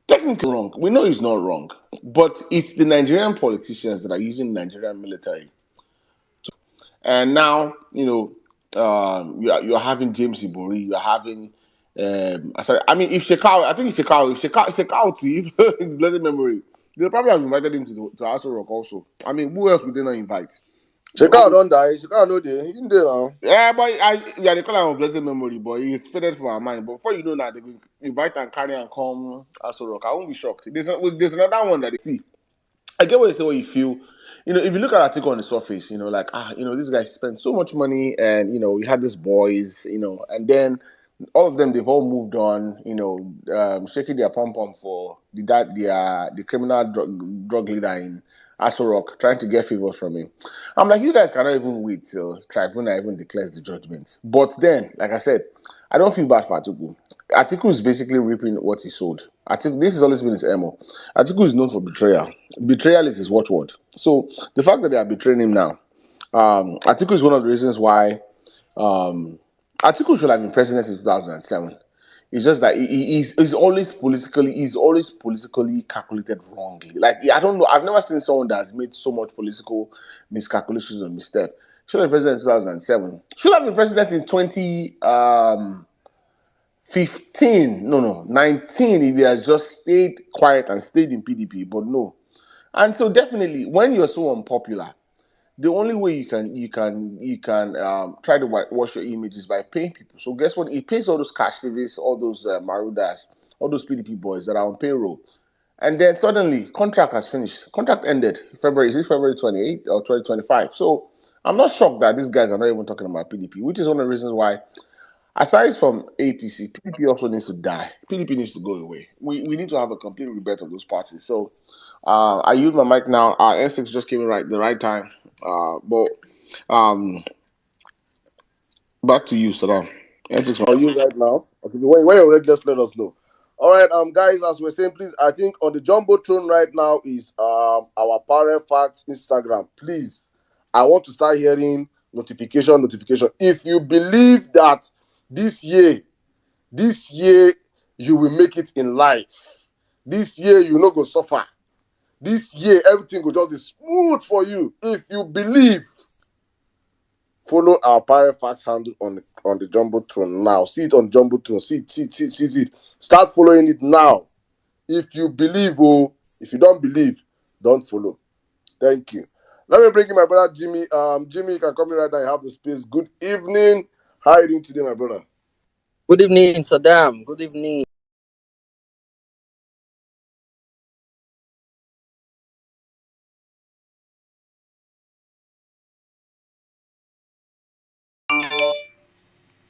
technically wrong. We know it's not wrong, but it's the Nigerian politicians that are using the Nigerian military. And now, you're having James Ibori, you're having sorry, I mean, if Shekau, I think it's Shekau, if Shekau to blessed memory, they'll probably have invited him to Aso Rock also. I mean, who else would they not invite? Check out don't die. Check out no day. He in there now. Yeah, but they call him blessed memory, but he's faded from our mind. But before you know that, they will invite and carry and come Aso Rock. I won't be shocked. There's another one that they see. I get what you say, what you feel. If you look at article on the surface, like, this guy spent so much money and, he had these boys, and then all of them, they've all moved on, shaking their pom pom for the criminal drug leader in Aso Rock, trying to get favors from him. I'm like, you guys cannot even wait till tribunal even declares the judgment. But then, like I said, I don't feel bad for Atiku. Atiku is basically reaping what he sowed. Atiku, this has always been his MO. Atiku is known for betrayal. Betrayal is his watchword. So the fact that they are betraying him now, Atiku is one of the reasons why Atiku should have been president in 2007. It's just that he's always politically calculated wrongly. Like, I don't know. I've never seen someone that has made so much political miscalculations or misstep. Should have been president in 2007. Should have been president in 2015. No, 19. If he has just stayed quiet and stayed in PDP, but no. And so definitely, when you're so unpopular, the only way you can try to wash your image is by paying people. So guess what? It pays all those cash service, all those marudas, all those PDP boys that are on payroll. And then suddenly, contract has finished. Contract ended February. Is it February 28th or 2025? So I'm not shocked that these guys are not even talking about PDP, which is one of the reasons why, aside from APC, PDP also needs to die. PDP needs to go away. We need to have a complete rebirth of those parties. So I use my mic now. N6 just came in the right time. But back to you, Saddam. N6. Are you right now? Okay, when you're ready, just let us know. All right, guys, as we're saying, please, I think on the jumbotron right now is our parent facts Instagram. Please, I want to start hearing notification. If you believe that this year you will make it in life, this year you no go suffer, this year everything will just be smooth for you. If you believe, follow our Pirate Facts handle on the Jumbotron now. See it on Jumbotron. See it. Start following it now. If you believe, if you don't believe, don't follow. Thank you. Let me bring in my brother Jimmy. Jimmy, you can come in right now. You have the space. Good evening. How are you doing today, my brother? Good evening, Saddam. Good evening.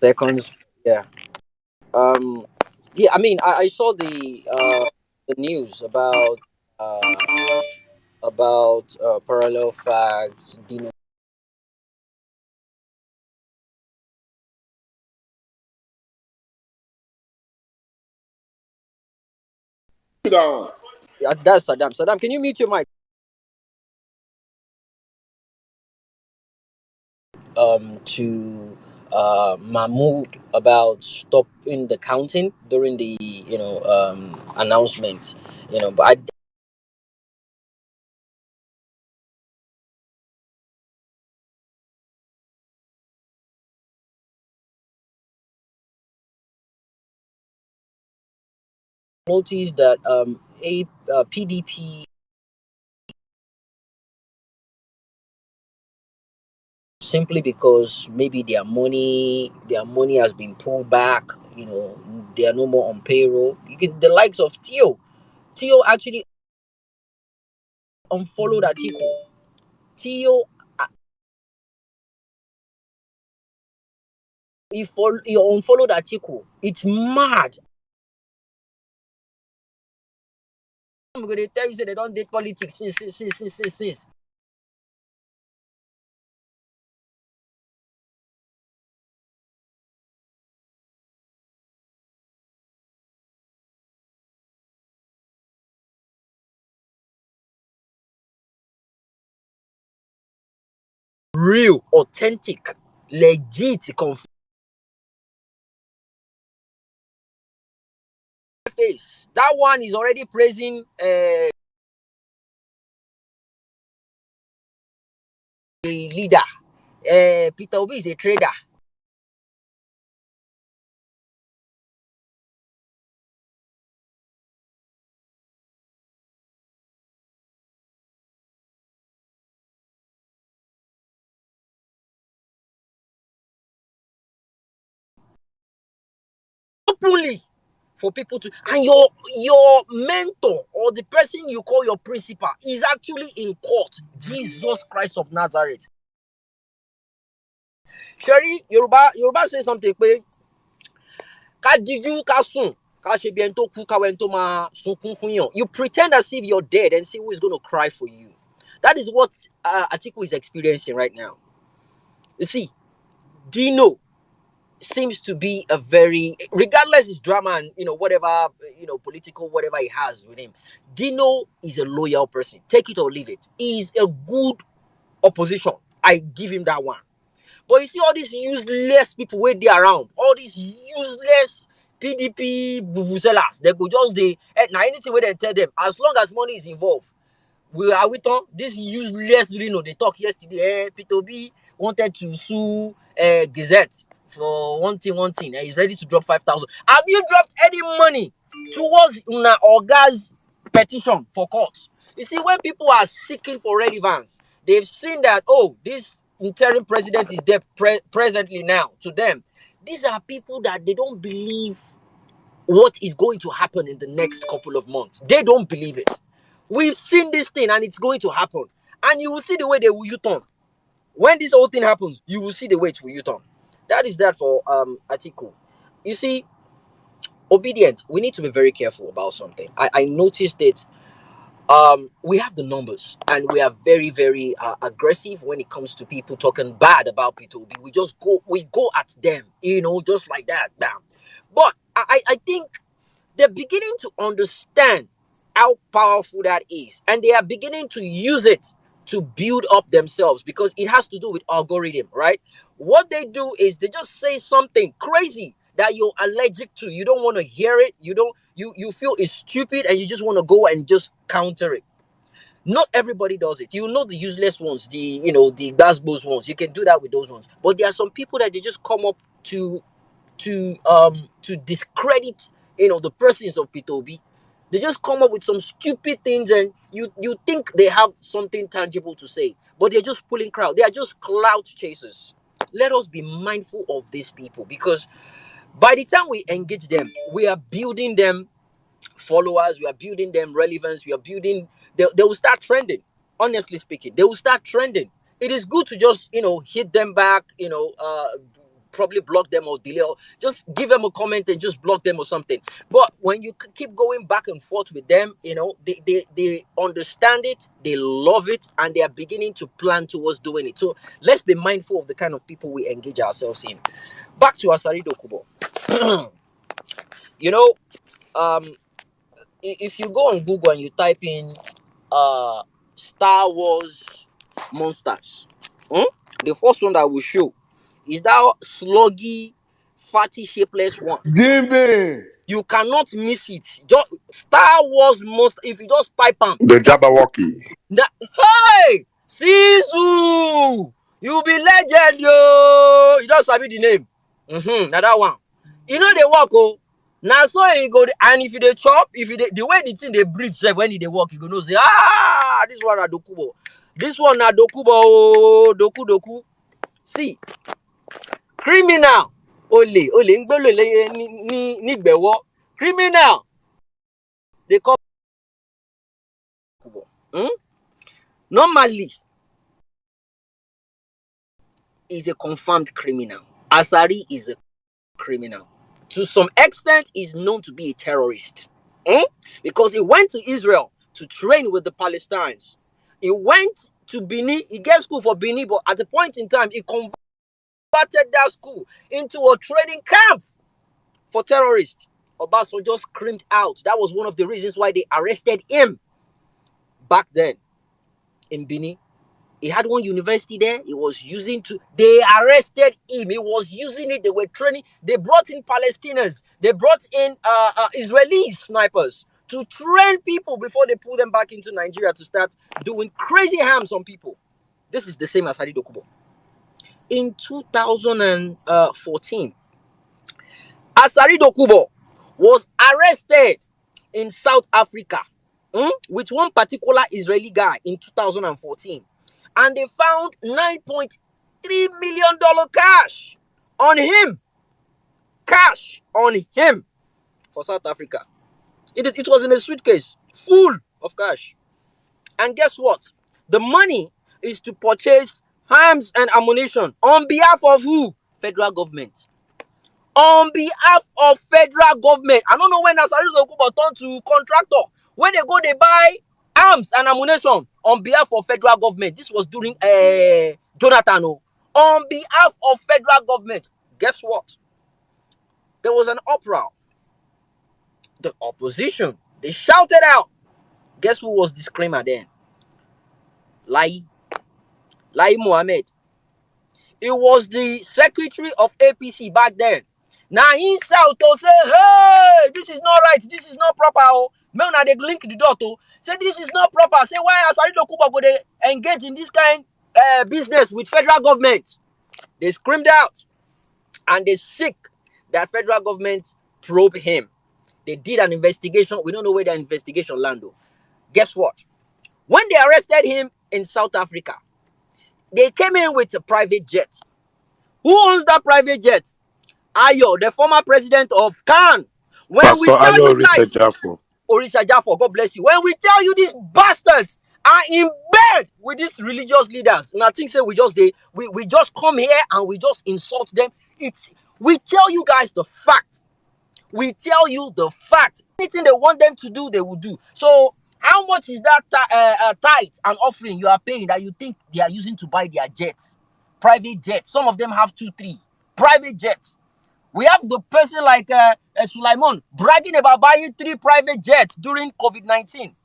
Seconds. Yeah. Yeah. I mean, I saw the news about parallel facts. That one. Yeah, that's Saddam. Saddam, can you mute your mic? To Mahmoud about stopping the counting during the announcement. But I noticed that PDP simply because maybe their money has been pulled back. They are no more on payroll. You can the likes of Tio actually unfollowed Atiku. Tio he unfollowed Atiku. It's mad. I'm gonna tell you say they don't date politics since. Real, authentic, legit, face. That one is already praising the leader. Peter Obi is a trader. Openly for people to, and your mentor or the person you call your principal is actually in court. Jesus Christ of Nazareth. Sherry, Yoruba say something. You pretend as if you're dead and see who is going to cry for you. That is what Atiku is experiencing right now. You see, Dino seems to be a very, regardless his drama and whatever, political whatever he has with him, Dino is a loyal person. Take it or leave it. He's a good opposition. I give him that one. But you see all these useless people where they around, all these useless PDP vuvuzelas, they go just now anything where they tell them, as long as money is involved, we are with on this useless, they talk yesterday. P2B wanted to sue Gazette for one thing, and he's ready to drop 5,000. Have you dropped any money towards Una Oga's petition for court? You see, when people are seeking for relevance, they've seen that, oh, this interim president is there presently now. To them, these are people that they don't believe what is going to happen in the next couple of months. They don't believe it. We've seen this thing and it's going to happen. And you will see the way they will U-turn. When this whole thing happens, you will see the way it will U-turn. That is that for Atiku. You see, obedient, we need to be very careful about something. I noticed it. We have the numbers and we are very, very aggressive when it comes to people talking bad about P2B. We go at them, just like that. Bam. But I think they're beginning to understand how powerful that is, and they are beginning to use it to build up themselves, because it has to do with algorithm, right? What they do is they just say something crazy that you're allergic to. You don't want to hear it. You feel it's stupid and you just want to go and just counter it. Not everybody does it. You know the useless ones, the Basbos ones. You can do that with those ones. But there are some people that they just come up to discredit the persons of P2B. They just come up with some stupid things, and you think they have something tangible to say, but they're just pulling crowd. They are just clout chasers. Let us be mindful of these people, because by the time we engage them, we are building them followers, we are building them relevance, we are building, they will start trending. Honestly speaking, they will start trending. It is good to just hit them back, probably block them or delay, or just give them a comment and just block them or something. But when you keep going back and forth with them, they understand it, they love it, and they are beginning to plan towards doing it. So let's be mindful of the kind of people we engage ourselves in. Back to Asari Dokubo. If you go on Google and you type in Star Wars monsters, the first one that will show is that sluggy, fatty, shapeless one. Jimmy! You cannot miss it. Just Star Wars monster. If you just type on The Jabberwocky. hey, Sisu, you be legend, yo. You don't sabi the name. Now that one. They walk, oh. Now so you go, and if you dey chop, the way the thing they breathe, when they walk, you go know say, this one na Dokubo. This one na Dokubo, oh, Doku. See, criminal, ole ngbolo ni gbewo. Criminal, they call Dokubo. Normally, is a confirmed criminal. Asari is a criminal. To some extent, is known to be a terrorist. Because he went to Israel to train with the Palestinians. He went to Benin. He gave school for Benin, but at a point in time, he converted that school into a training camp for terrorists. Obasanjo screamed out. That was one of the reasons why they arrested him back then in Benin. He had one university there. He was using they arrested him. He was using it. They were training. They brought in Palestinians. They brought in Israeli snipers to train people before they pull them back into Nigeria to start doing crazy harms on people. This is the same as Asari Dokubo. In 2014, Asari Dokubo was arrested in South Africa with one particular Israeli guy in 2014. And they found $9.3 million cash on him. Cash on him for South Africa. It was in a suitcase full of cash. And guess what? The money is to purchase arms and ammunition on behalf of who? Federal government. on behalf of federal government. I don't know when Asari Dokubo turned to contractor. When they go, they buy arms and ammunition on behalf of federal government. This was during Jonathan. Oh. On behalf of federal government. Guess what? There was an uproar. The opposition, they shouted out. Guess who was the screamer then? Lai Mohammed. It was the secretary of APC back then. Now he shout to say, hey, this is not right, this is not proper. Oh. Now they link the dot to say this is not proper. Say why Asari Dokubo go they engage in this kind business with federal government. They screamed out and they seek that federal government probe him. They did an investigation. We don't know where the investigation landed. Guess what? When they arrested him in South Africa, they came in with a private jet. Who owns that private jet? Ayo, the former president of Khan. When Pastor we tell Ayo you guys, Jafo. Orisha Jafo, God bless you. When we tell you these bastards are in bed with these religious leaders, and I think say we just come here and we just insult them. We tell you guys the fact. We tell you the fact. Anything they want them to do, they will do. So how much is that tithe and offering you are paying that you think they are using to buy their jets? Private jets. Some of them have 2, 3 private jets. We have the person like Sulaiman bragging about buying 3 private jets during COVID-19.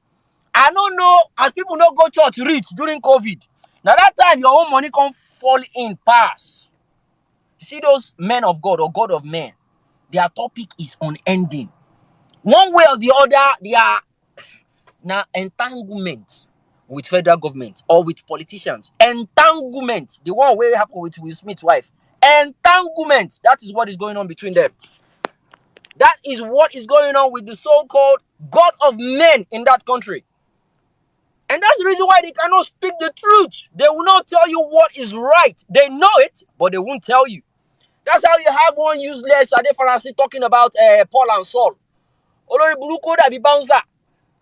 I don't know, as people don't go church rich during COVID. Now that time your own money can fall in pass. You see those men of God or God of men, their topic is unending. One way or the other, they are now entanglement with federal government or with politicians. Entanglement. The one way happened with Will Smith's wife. Entanglement. That is what is going on between them. That is what is going on with the so-called God of men in that country. And that's the reason why they cannot speak the truth. They will not tell you what is right. They know it, but they won't tell you. That's how you have one useless Ade Faransi talking about Paul and Saul. Olori Buruko Dabi Bouncer.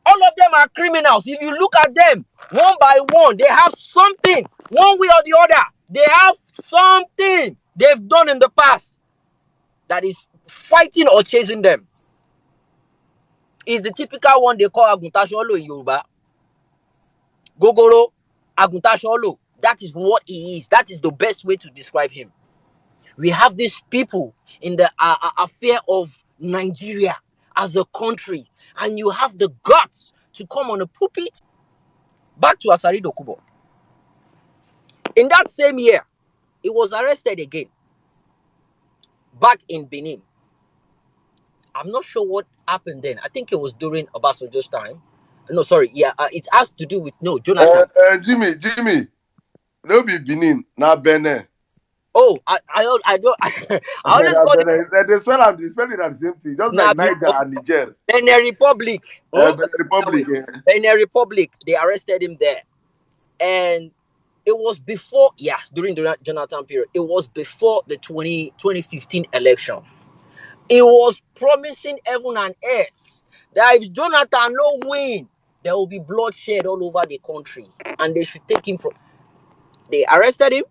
All of them are criminals. If you look at them one by one, they have something, one way or the other. They have something they've done in the past that is fighting or chasing them. It's the typical one they call Aguntasholo in Yoruba. Gogoro, Aguntasholo. That is what he is. That is the best way to describe him. We have these people in the affair of Nigeria as a country, and you have the guts to come on a pulpit. Back to Asari Dokubo. In that same year, he was arrested again. Back in Benin. I'm not sure what happened then. I think it was during Obasanjo's time. No, sorry. Yeah, it has to do with Jonathan. Jimmy, no be Benin, na Benin. Oh, I don't. I always call it. They spell it the same thing, just like Niger and Niger. Benin Republic. Benin Republic. Benin Republic. They arrested him there, and it was before. Yes, during the Jonathan period. It was before the 2015 election. It was promising heaven and earth that if Jonathan no win, there will be bloodshed all over the country, and they should take him from. They arrested him.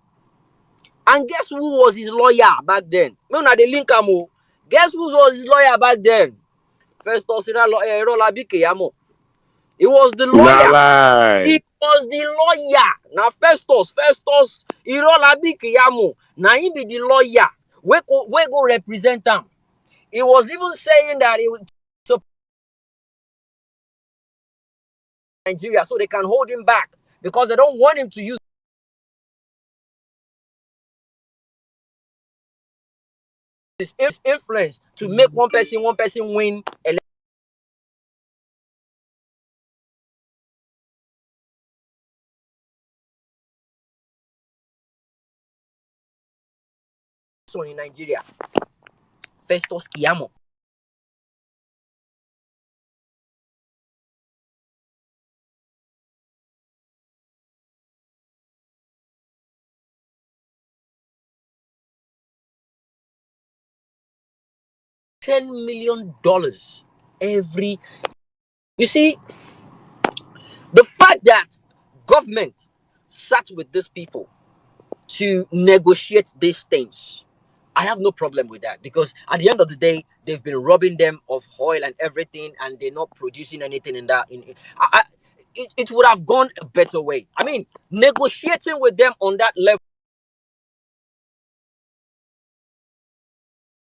And guess who was his lawyer back then? No, na the link amo. Guess who was his lawyer back then? Festus Irolabi Keyamo. He was the lawyer. He was the lawyer. Now Festus Irolabi Keyamo. Now he be the lawyer. We go represent him. He was even saying that he was to Nigeria so they can hold him back because they don't want him to use his influence to make one person win election in Nigeria. Festus Keyamo. $10 million every. You see, the fact that government sat with these people to negotiate these things I have no problem with that because at the end of the day, they've been robbing them of oil and everything, and they're not producing anything in that. It would have gone a better way. I mean, negotiating with them on that level,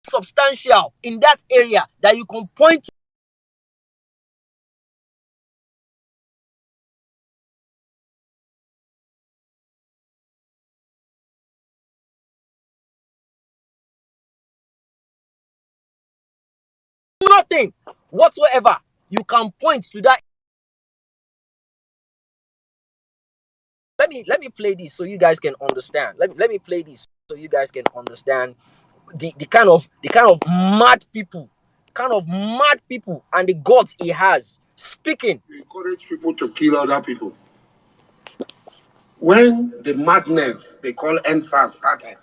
substantial in that area that you can point to nothing whatsoever. You can point to that. Let me play this so you guys can understand. Let me play this so you guys can understand the kind of mad people and the gods he has speaking. You encourage people to kill other people. When the madness they call NSAS started,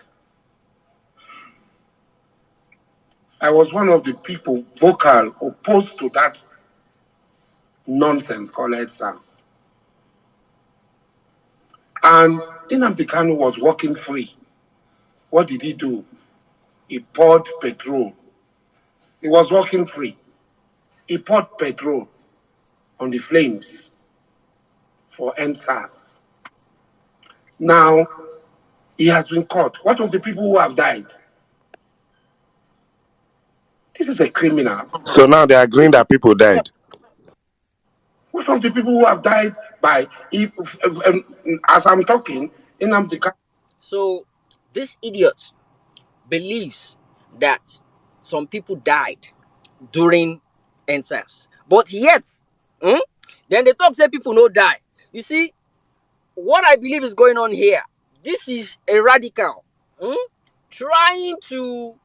I was one of the people vocal opposed to that nonsense called NSAS. And Nnamdi Kanu was walking free. What did he do? He poured petrol. He was walking free. He poured petrol on the flames for NSAS. Now, he has been caught. What of the people who have died? This is a criminal. So now they're agreeing that people died. What of the people who have died by, as I'm talking, Nnamdi Kanu? So this idiot believes that some people died during NSAS, but yet, then they talk say people no die. You see, what I believe is going on here. This is a radical trying to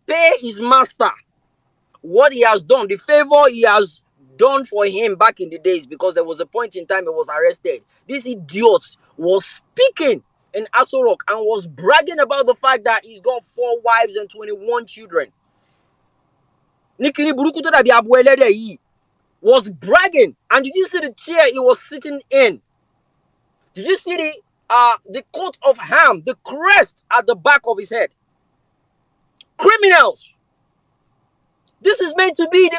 pay his master what he has done, the favor he has done for him back in the days, because there was a point in time he was arrested. This idiot was speaking in Asari and was bragging about the fact that he's got 4 wives and 21 children. Nikini Burukuto Dabi Abuelede was bragging. And did you see the chair he was sitting in? Did you see the coat of ham, the crest at the back of his head? Criminals. This is meant to be the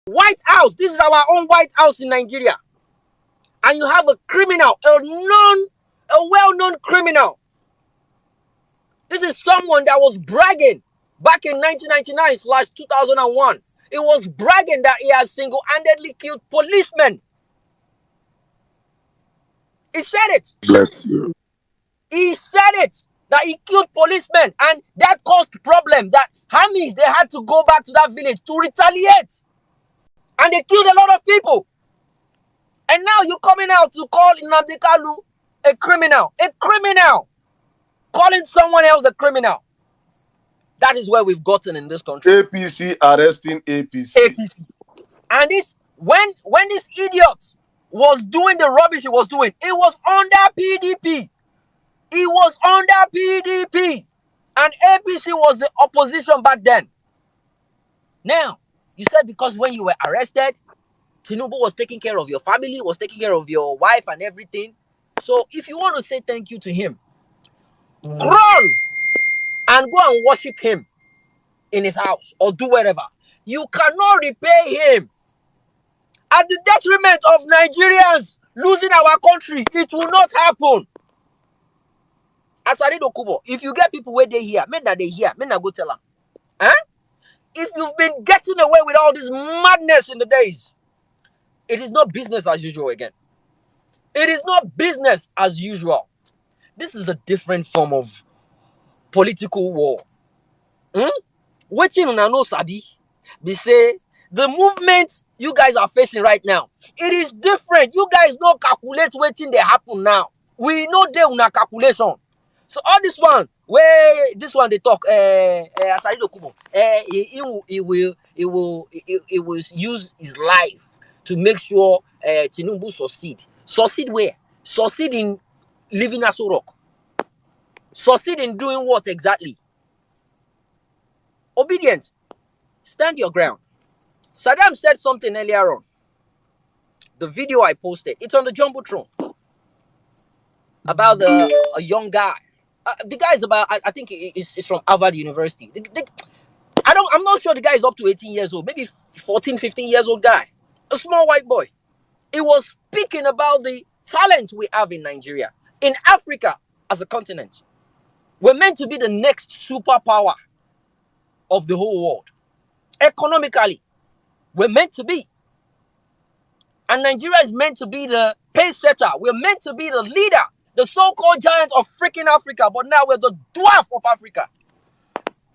White House. This is our own White House in Nigeria. And you have a criminal, a well-known criminal. This is someone that was bragging back in 1999/2001. He was bragging that he has single-handedly killed policemen. He said it. Bless you. He said it, that he killed policemen, and that caused problem. That Hamis, they had to go back to that village to retaliate. And they killed a lot of people. And now you're coming out to call Nnamdi Kanu a criminal. A criminal. Calling someone else a criminal. That is where we've gotten in this country. APC arresting APC. APC. And this, when this idiot was doing the rubbish he was doing, it was under PDP. It was under PDP. And APC was the opposition back then. Now, you said because when you were arrested, Tinubu was taking care of your family, was taking care of your wife and everything. So if you want to say thank you to him, crawl and go and worship him in his house or do whatever. You cannot repay him at the detriment of Nigerians losing our country. It will not happen. Asari Dokubo, if you get people where they hear, men that they hear, men that go tell them. Huh? If you've been getting away with all this madness in the days, it is not business as usual again. It is not business as usual. This is a different form of political war. Waiting on no sabi. They say the movement you guys are facing right now, it is different. You guys don't calculate waiting they happen now. We know they una calculation. So all this one, where this one they talk, Asari Dokubo, he will use his life to make sure Tinubu succeed. Succeed where? Succeed in living Aso Rock. Succeed in doing what exactly? Obedient. Stand your ground. Saddam said something earlier on. The video I posted, it's on the Jumbotron. about a young guy. The guy is about, I think it's from Harvard University. I'm not sure the guy is up to 18 years old, maybe 14, 15 years old guy. A small white boy. It was speaking about the talent we have in Nigeria, in Africa as a continent. We're meant to be the next superpower of the whole world. Economically, we're meant to be. And Nigeria is meant to be the pace setter. We're meant to be the leader, the so-called giant of freaking Africa. But now we're the dwarf of Africa.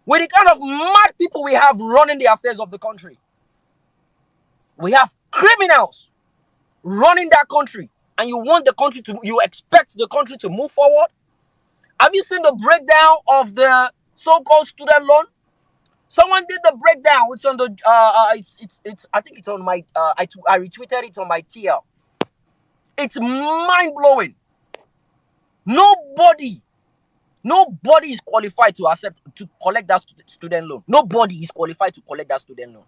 With the kind of mad people we have running the affairs of the country. We have criminals running that country. And you expect the country to move forward? Have you seen the breakdown of the so-called student loan? Someone did the breakdown. It's on the it's I think it's on my I retweeted it on my TL. It's mind-blowing. Nobody is qualified to collect that student loan. Nobody is qualified to collect that student loan.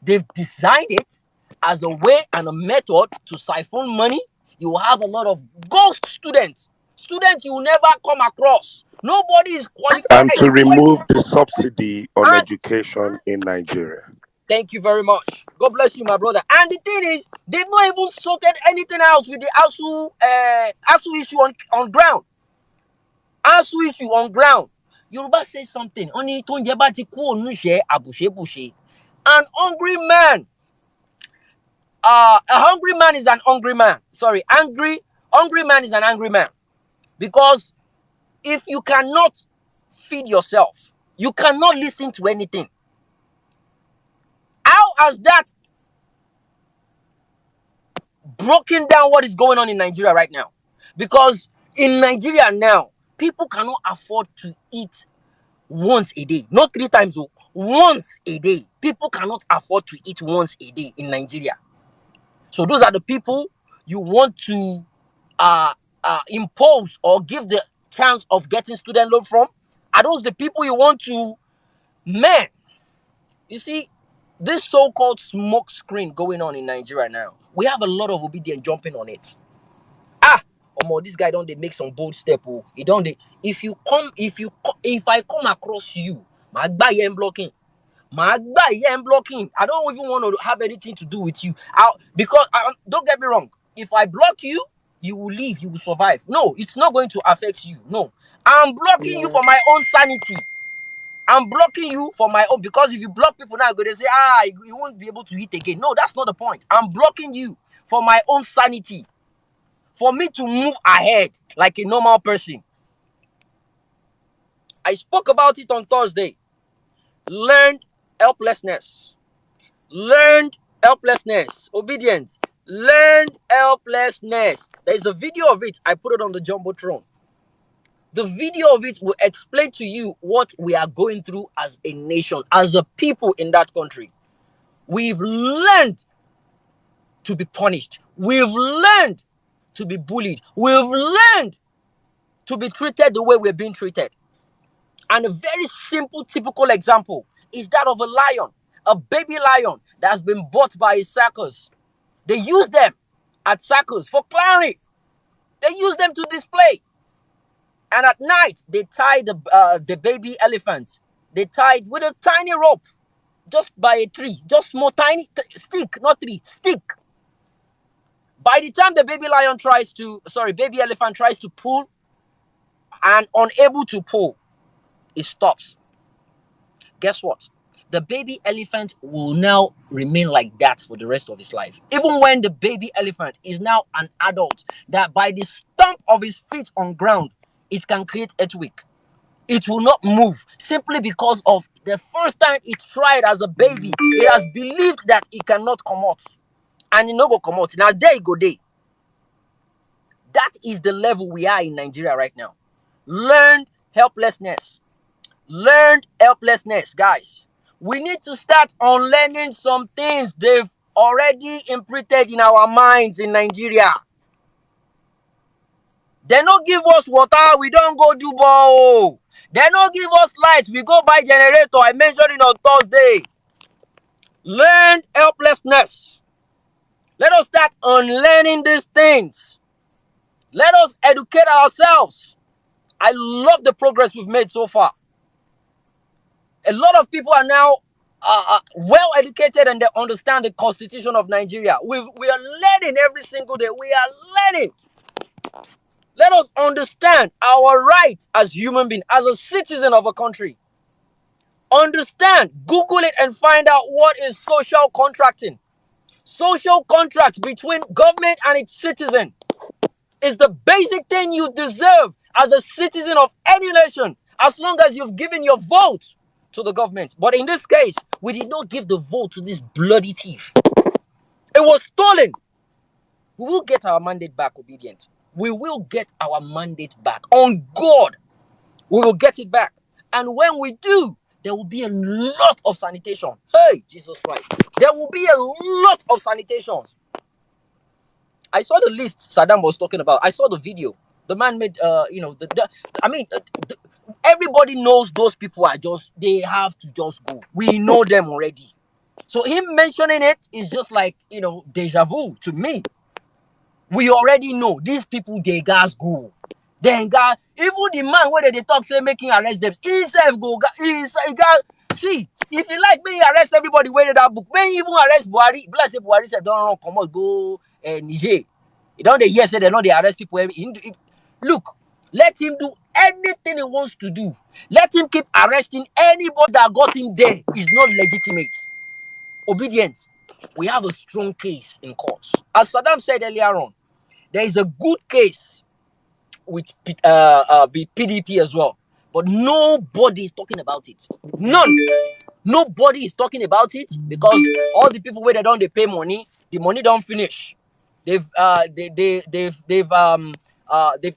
They've designed it as a way and a method to siphon money. You have a lot of ghost students you will never come across. Nobody is qualified. And to remove the subsidy on education in Nigeria. Thank you very much. God bless you, my brother. And the thing is, they've not even sorted anything out with the ASU issue on ground. ASU issue on ground. Yoruba says something. An hungry man. A hungry man is an hungry man. Sorry, hungry man is an angry man. Because if you cannot feed yourself, you cannot listen to anything. How has that broken down what is going on in Nigeria right now? Because in Nigeria now, people cannot afford to eat once a day. Not 3 times, once a day. People cannot afford to eat once a day in Nigeria. So those are the people you want to impose or give the chance of getting student loan from. Are those the people you want to? Man, you see, this so-called smoke screen going on in Nigeria now, we have a lot of obedience jumping on it. This guy don't they make some bold step. He don't they, if I come across you, my guy am blocking. I don't even want to have anything to do with you. Because don't get me wrong. If I block you, you will leave, you will survive. No, it's not going to affect you. No, I'm blocking you for my own sanity. I'm blocking you for my own, because if you block people now, they say, you won't be able to eat again. No, that's not the point. I'm blocking you for my own sanity, for me to move ahead like a normal person. I spoke about it on Thursday. Learned helplessness. Obedience. Learned helplessness. There's a video of it. I put it on the Jumbotron. The video of it will explain to you what we are going through as a nation, as a people in that country. We've learned to be punished. We've learned to be bullied. We've learned to be treated the way we're being treated. And a very simple, typical example is that of a lion, a baby lion that has been bought by a circus. They use them at circus for clowning. They use them to display. And at night, they tie the baby elephant. They tied with a tiny rope, just by a tree, just small tiny stick, not tree, stick. By the time the baby elephant tries to pull and unable to pull, it stops. Guess what? The baby elephant will now remain like that for the rest of his life. Even when the baby elephant is now an adult, that by the stump of his feet on ground, it can create earthquake. It will not move simply because of the first time it tried as a baby, it has believed that it cannot come out. And it no go come out. Now there you go there. That is the level we are in Nigeria right now. Learned helplessness. Learned helplessness, guys. We need to start unlearning some things they've already imprinted in our minds in Nigeria. They don't give us water, we don't go do ball. They don't give us light, we go buy generator. I mentioned it on Thursday. Learned helplessness. Let us start unlearning these things. Let us educate ourselves. I love the progress we've made so far. A lot of people are now well educated and they understand the constitution of Nigeria. We are learning every single day. We are learning. Let us understand our rights as human beings, as a citizen of a country. Understand, Google it and find out what is social contracting. Social contract between government and its citizen is the basic thing you deserve as a citizen of any nation, as long as you've given your vote to the government. But in this case, we did not give the vote to this bloody thief. It was stolen. We will get our mandate back, obedient. We will get our mandate back. On God, we will get it back. And when we do, there will be a lot of sanitation. Hey, Jesus Christ. There will be a lot of sanitations. I saw the list Saddam was talking about. I saw the video. The man made, everybody knows those people are just, they have to just go. We know them already. So him mentioning it is just like, deja vu to me. We already know these people, they guys go. Then God, even the man where they talk say making arrest them, he himself go. He got see. If you like me, arrest everybody. Where that book? When even arrest Buhari, bless say Buhari said don't run, come on, go Niger. You don't they hear say they know they arrest people. Look, let him do anything he wants to do. Let him keep arresting anybody that got him there. Is not legitimate. Obedience. We have a strong case in court. As Saddam said earlier on, there is a good case with PDP as well. But nobody is talking about it. None. Nobody is talking about it because all the people where they don't they pay money, the money don't finish. They've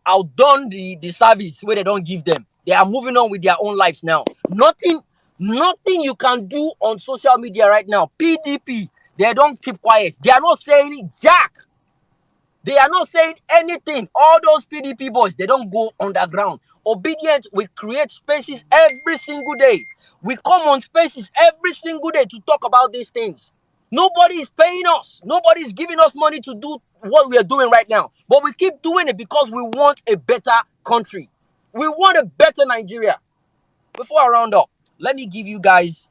outdone the service where they don't give them. They are moving on with their own lives now. Nothing you can do on social media right now. PDP, they don't keep quiet. They are not saying it, jack. They are not saying anything. All those PDP boys, they don't go underground. Obedient, we create spaces every single day. We come on spaces every single day to talk about these things. Nobody is paying us. Nobody is giving us money to do what we are doing right now. But we keep doing it because we want a better country. We want a better Nigeria. Before I round up, let me give you guys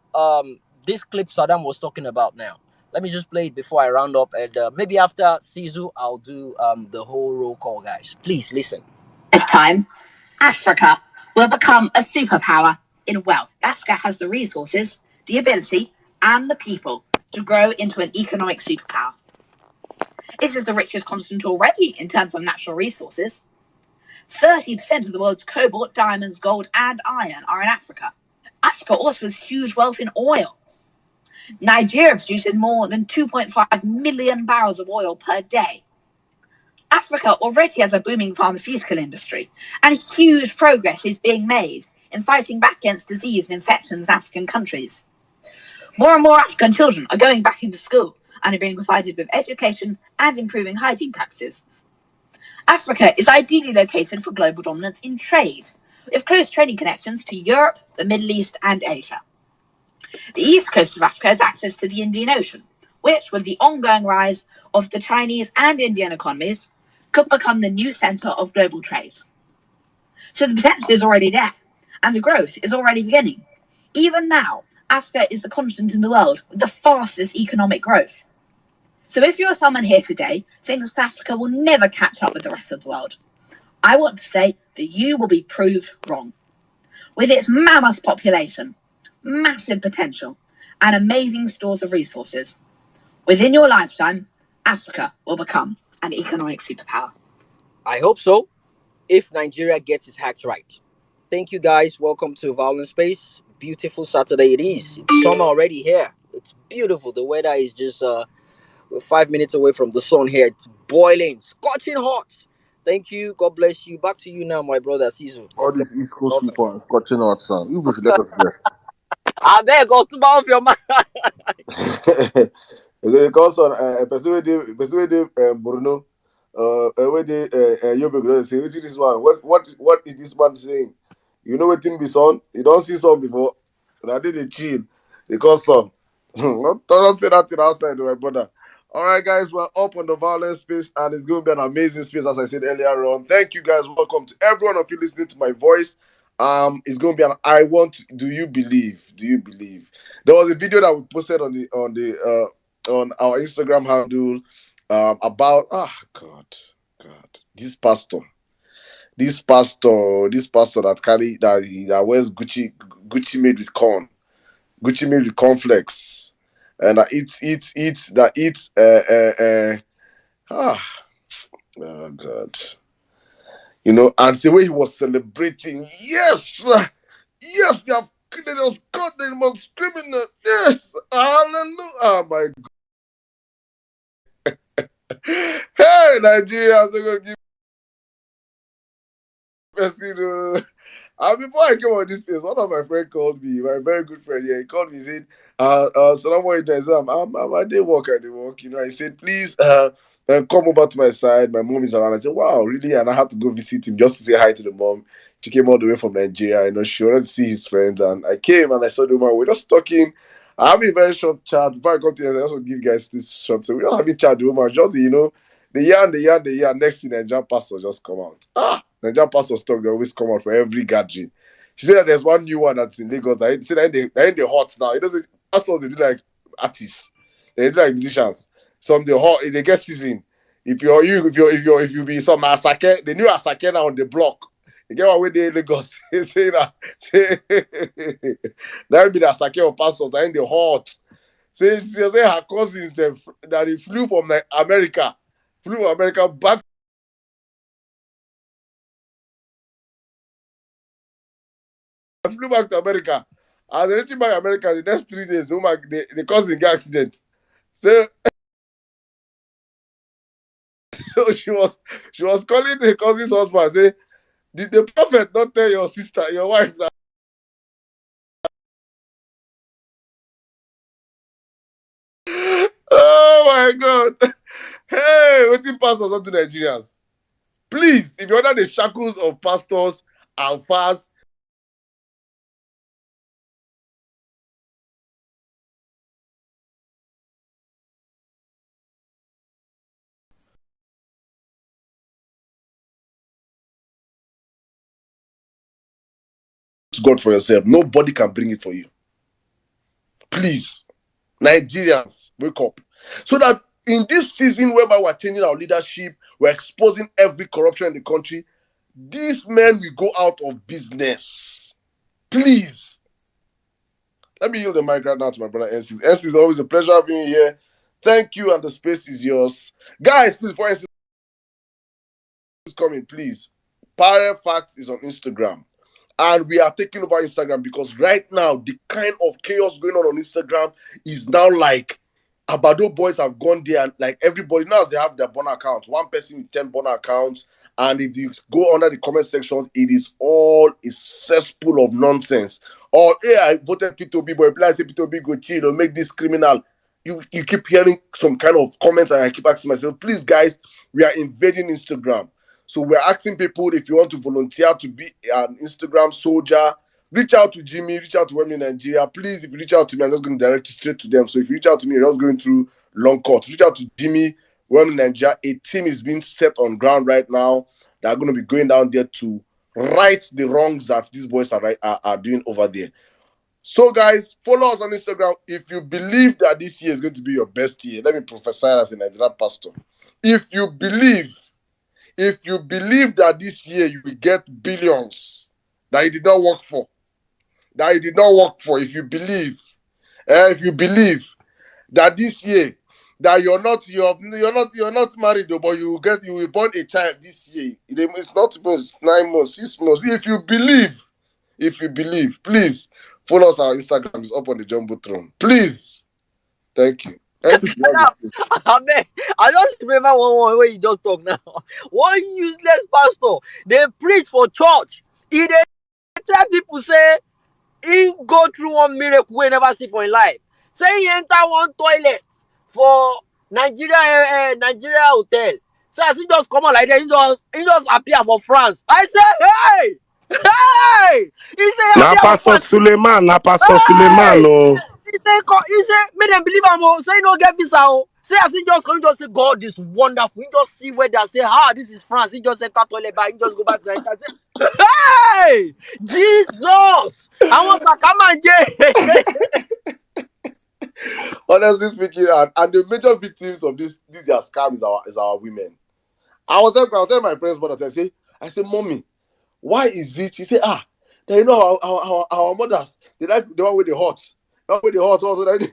this clip Saddam was talking about now. Let me just play it before I round up, and maybe after Sizu, I'll do the whole roll call, guys. Please listen. This time, Africa will become a superpower in wealth. Africa has the resources, the ability, and the people to grow into an economic superpower. It is the richest continent already in terms of natural resources. 30% of the world's cobalt, diamonds, gold, and iron are in Africa. Africa also has huge wealth in oil. Nigeria produces more than 2.5 million barrels of oil per day. Africa already has a booming pharmaceutical industry, and huge progress is being made in fighting back against disease and infections in African countries. More and more African children are going back into school and are being provided with education and improving hygiene practices. Africa is ideally located for global dominance in trade, with close trading connections to Europe, the Middle East, and Asia. The east coast of Africa has access to the Indian Ocean, which, with the ongoing rise of the Chinese and Indian economies, could become the new centre of global trade. So the potential is already there, and the growth is already beginning. Even now, Africa is the continent in the world with the fastest economic growth. So if you're someone here today who thinks that Africa will never catch up with the rest of the world, I want to say that you will be proved wrong. With its mammoth population, massive potential, and amazing stores of resources, within your lifetime, Africa will become an economic superpower. I hope so, if Nigeria gets its act right. Thank you, guys. Welcome to Vawulence Space. Beautiful Saturday it is. It's summer already here. It's beautiful. The weather is just we're 5 minutes away from the sun here. It's boiling, scorching hot. Thank you. God bless you. Back to you now, my brother Caesar. All these East Coast people are scorching hot sun. You should let us rest. I beg, go to off your mind. Because on person wey dey Bruno, wey dey Yobe say wetin this one? What is this man saying? You know wetin be son? You don't see son before. Na dey chill. They call son. Don't say that thing outside, my brother. All right, guys, we're up on the violence space, and it's going to be an amazing space, as I said earlier on. Thank you, guys. Welcome to every one of you listening to my voice. It's going to be an do you believe? Do you believe? There was a video that we posted on our Instagram handle about God, this pastor that wears Gucci made with cornflakes, and that eats oh God, and the way he was celebrating, yes, they have just caught the most criminal, yes, hallelujah, oh my God. Hey, Nigerians, they're gonna give us, before I came on this place, one of my friends called me, my very good friend. Yeah, he called me. He said, so I'm going to I'm I did work. He said, please, come over to my side. My mom is around. I said, wow, really? And I had to go visit him just to say hi to the mom. She came all the way from Nigeria. She wanted to see his friends, and I came and I saw the woman. We're just talking. I have a very short chat. Before I come to you, I also give you guys this short. So we're not having chat. The woman just, the yarn. Next thing, Nigerian pastor just come out. Nigerian pastors talk, they always come out for every gathering. She said that there's one new one that's in Lagos. She said they're in the hot now. It doesn't pastors, they do like artists. They do like musicians. Some they hot, they get season. If you be some Asake, the new Asake now on the block. You get one way they in Lagos. They say that that would be the Asake of pastors that in the hot. She say her cousins that he flew from America back. I flew back to America. As I reached back America, the next 3 days, the cousin got accident. So, so she was calling the cousin's husband, say, did the prophet not tell your sister, your wife that? Oh my God. Hey, waiting pastors onto Nigerians. Please, if you're under the shackles of pastors and fast, to God for yourself. Nobody can bring it for you. Please, Nigerians, wake up. So that in this season whereby we're changing our leadership, we're exposing every corruption in the country, these men will go out of business. Please. Let me yield the mic right now to my brother NC. NC, is always a pleasure having you here. Thank you, and the space is yours. Guys, please, before NC is coming, please. Parallel Facts is on Instagram. And we are taking over Instagram because right now, the kind of chaos going on Instagram is now like Abado boys have gone there, and like everybody now they have their burner accounts. One person with 10 burner accounts. And if you go under the comment sections, it is all a cesspool of nonsense. Or, hey, I voted P2B, but I say P2B go chill or make this criminal. You keep hearing some kind of comments, and I keep asking myself, please, guys, we are invading Instagram. So we're asking people if you want to volunteer to be an Instagram soldier, reach out to Jimmy, reach out to Women in Nigeria. Please, if you reach out to me, I'm just going to direct you straight to them. So if you reach out to me, you're just going through long cuts. Reach out to Jimmy, Women in Nigeria. A team is being set on ground right now that are going to be going down there to right the wrongs that these boys are doing over there. So, guys, follow us on Instagram. If you believe that this year is going to be your best year, let me prophesy as a Nigerian pastor. If you believe that this year you will get billions that you did not work for, if you believe that this year that you're not married though, but you will born a child this year. It's not even 9 months, 6 months. If you believe, please follow us. Our Instagram is up on the Jumbotron. Please, thank you. I don't remember one way you just talk now. One useless pastor, they preach for church. He dey tell people say he go through one miracle we never see for his life. Say he enter one toilet for Nigeria hotel. So as he just come out like that, he just appear for France. I say, hey, he say Na appear for Pastor France. Suleiman, Hey, oh. he say make them believe am. Say he no get visa. Say as he just come, he just say God is wonderful. He just see where they say, this is France. He just enter toilet, but he just go back to Nigeria and say, hey, Jesus, I want to come and Honestly speaking, and the major victims of this their scam is our women. I was telling my friend's mother, I say, mommy, why is it? She said, then you know our mothers, they like the one with the hot. Not with the hot also, they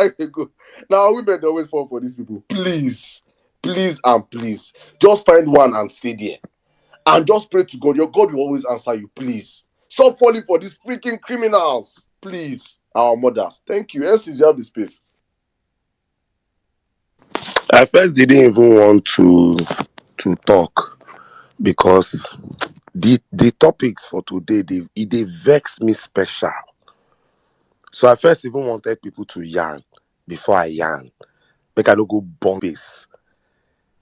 like the good. Now women they always fall for these people. Please, please and please. Just find one and stay there. And just pray to God. Your God will always answer you. Please. Stop falling for these freaking criminals. Please. Our mothers. Thank you. Yes, you have the space. I first didn't even want to talk because the topics for today they vex me special. So I first even wanted people to yarn before I yarn. Make I no go bomb face.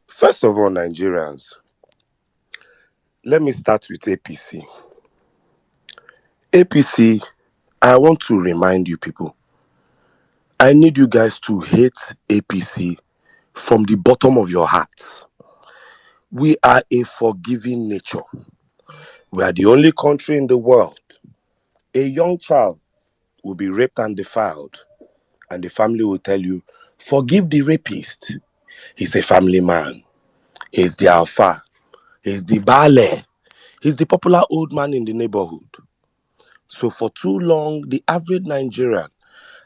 First of all, Nigerians, let me start with APC. APC, I want to remind you people. I need you guys to hate APC from the bottom of your hearts. We are a forgiving nature. We are the only country in the world. A young child will be raped and defiled, and the family will tell you, forgive the rapist. He's a family man. He's the alpha. He's the bale. He's the popular old man in the neighborhood. So for too long, the average Nigerian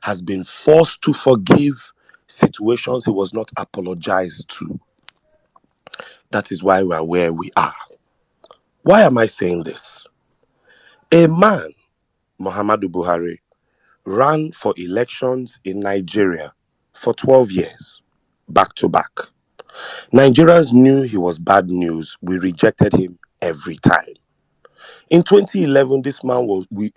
has been forced to forgive situations he was not apologized to. That is why we are where we are. Why am I saying this? A man, Muhammadu Buhari, ran for elections in Nigeria for 12 years, back to back. Nigerians knew he was bad news. We rejected him every time. In 2011, this man was we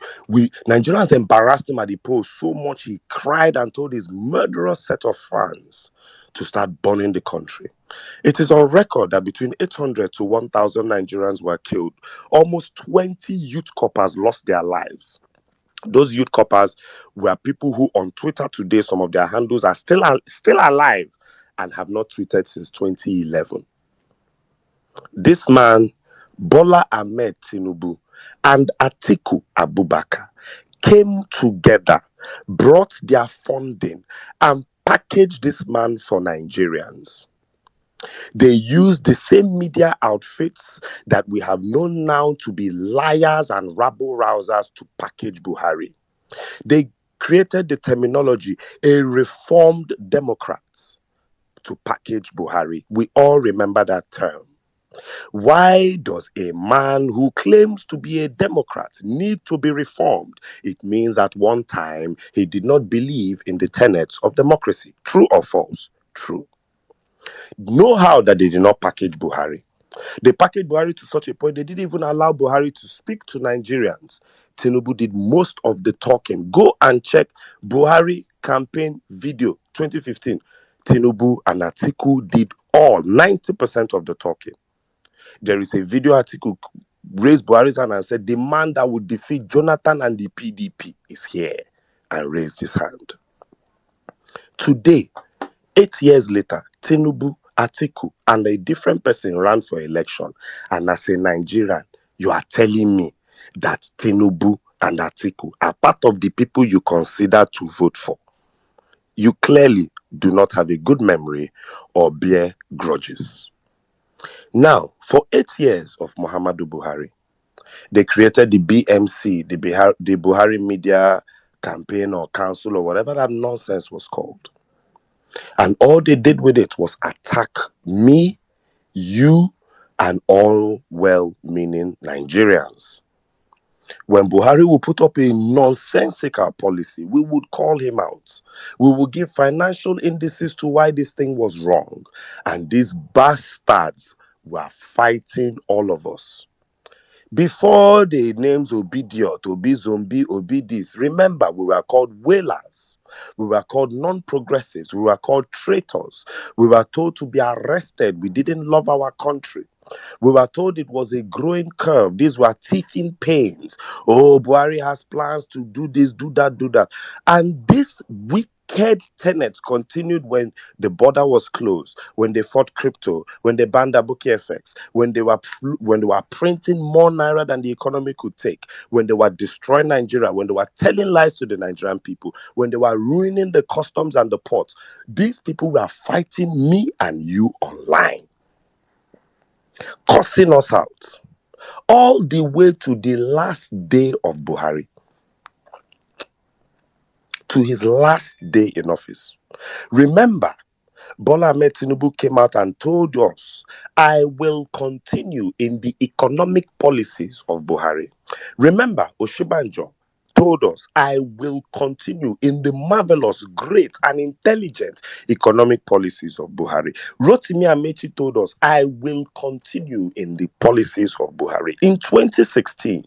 Nigerians embarrassed him at the polls so much he cried and told his murderous set of fans to start burning the country. It is on record that between 800 to 1,000 Nigerians were killed. Almost 20 youth coppers lost their lives. Those youth coppers were people who on Twitter today, some of their handles are still alive and have not tweeted since 2011. This man, Bola Ahmed Tinubu, and Atiku Abubakar came together, brought their funding, and packaged this man for Nigerians. They used the same media outfits that we have known now to be liars and rabble-rousers to package Buhari. They created the terminology, a reformed Democrat, to package Buhari. We all remember that term. Why does a man who claims to be a Democrat need to be reformed? It means at one time he did not believe in the tenets of democracy. True or false? True. Know how that they did not package Buhari. They packaged Buhari to such a point they didn't even allow Buhari to speak to Nigerians. Tinubu did most of the talking. Go and check Buhari campaign video 2015. Tinubu and Atiku did all 90% of the talking. There is a video Atiku raised Buhari's hand and said, the man that would defeat Jonathan and the PDP is here, and raised his hand. Today, 8 years later, Tinubu, Atiku, and a different person ran for election. And as a Nigerian, you are telling me that Tinubu and Atiku are part of the people you consider to vote for. You clearly do not have a good memory or bear grudges. Now, for 8 years of Muhammadu Buhari, they created the BMC, the Buhari Media Campaign or Council or whatever that nonsense was called. And all they did with it was attack me, you, and all well-meaning Nigerians. When Buhari will put up a nonsensical policy, we would call him out. We will give financial indices to why this thing was wrong. And these bastards were fighting all of us. Before the names Obidiot, Obi Zombie, Obi this, remember we were called whalers. We were called non-progressives. We were called traitors. We were told to be arrested. We didn't love our country. We were told it was a growing curve. These were teething pains. Oh, Buhari has plans to do this, do that, do that. And this wicked tenets continued when the border was closed, when they fought crypto, when they banned Abuki FX, when they were printing more naira than the economy could take, when they were destroying Nigeria, when they were telling lies to the Nigerian people, when they were ruining the customs and the ports. These people were fighting me and you online, cursing us out, all the way to the last day of Buhari, to his last day in office. Remember, Bola Ahmed Tinubu came out and told us, I will continue in the economic policies of Buhari. Remember, Oshibanjo told us, I will continue in the marvelous, great, and intelligent economic policies of Buhari. Rotimi Amechi told us, I will continue in the policies of Buhari. In 2016,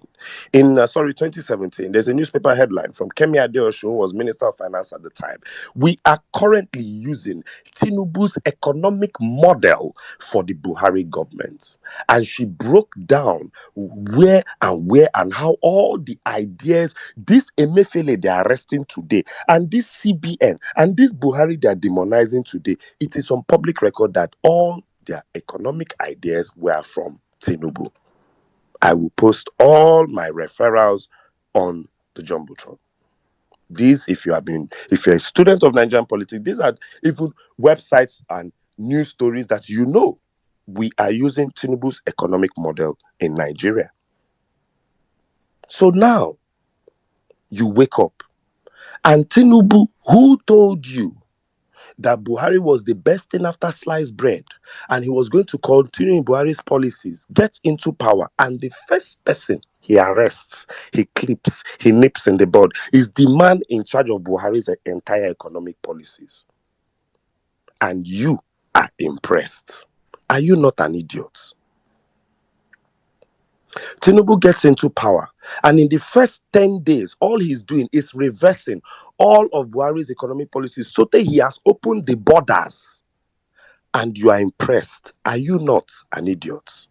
2017, there's a newspaper headline from Kemi Adeosun, who was Minister of Finance at the time. We are currently using Tinubu's economic model for the Buhari government. And she broke down where and how all the ideas, this Emefiele they are arresting today, and this CBN, and this Buhari they are demonizing today, it is on public record that all their economic ideas were from Tinubu. I will post all my referrals on the Jumbotron. These, if you're a student of Nigerian politics, these are even websites and news stories that you know. We are using Tinubu's economic model in Nigeria. So now you wake up, and Tinubu, who told you that Buhari was the best thing after sliced bread and he was going to continue in Buhari's policies, gets into power, and the first person he arrests, he clips, he nips in the bud is the man in charge of Buhari's entire economic policies. And you are impressed. Are you not an idiot? Tinubu gets into power, and in the first 10 days, all he's doing is reversing all of Buhari's economic policies so that he has opened the borders. And you are impressed. Are you not an idiot?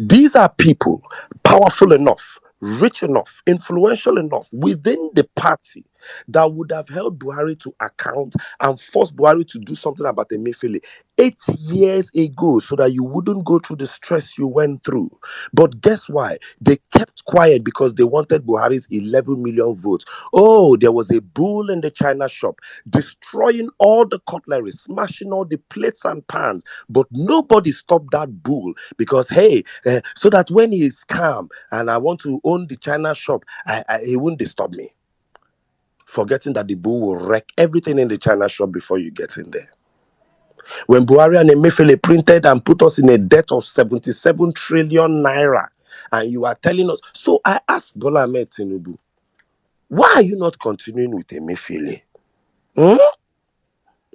These are people powerful enough, rich enough, influential enough within the party that would have held Buhari to account and forced Buhari to do something about the Emefiele 8 years ago so that you wouldn't go through the stress you went through. But guess why? They kept quiet because they wanted Buhari's 11 million votes. Oh, there was a bull in the China shop destroying all the cutlery, smashing all the plates and pans, but nobody stopped that bull because, hey, so that when he is calm and I want to own the China shop, he won't disturb me. Forgetting that the bull will wreck everything in the China shop before you get in there. When Buhari and Emefiele printed and put us in a debt of 77 trillion naira, and you are telling us, so I asked Bola Ahmed Tinubu, why are you not continuing with Emefiele?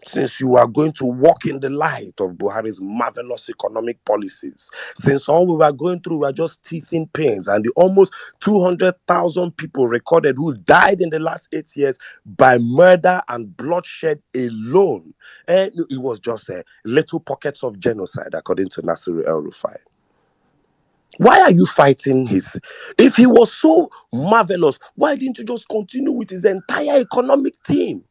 Since you are going to walk in the light of Buhari's marvelous economic policies, since all we were going through were just teething pains, and the almost 200,000 people recorded who died in the last 8 years by murder and bloodshed alone, and it was just little pockets of genocide, according to Nasir El-Rufai. Why are you fighting if he was so marvelous, why didn't you just continue with his entire economic team?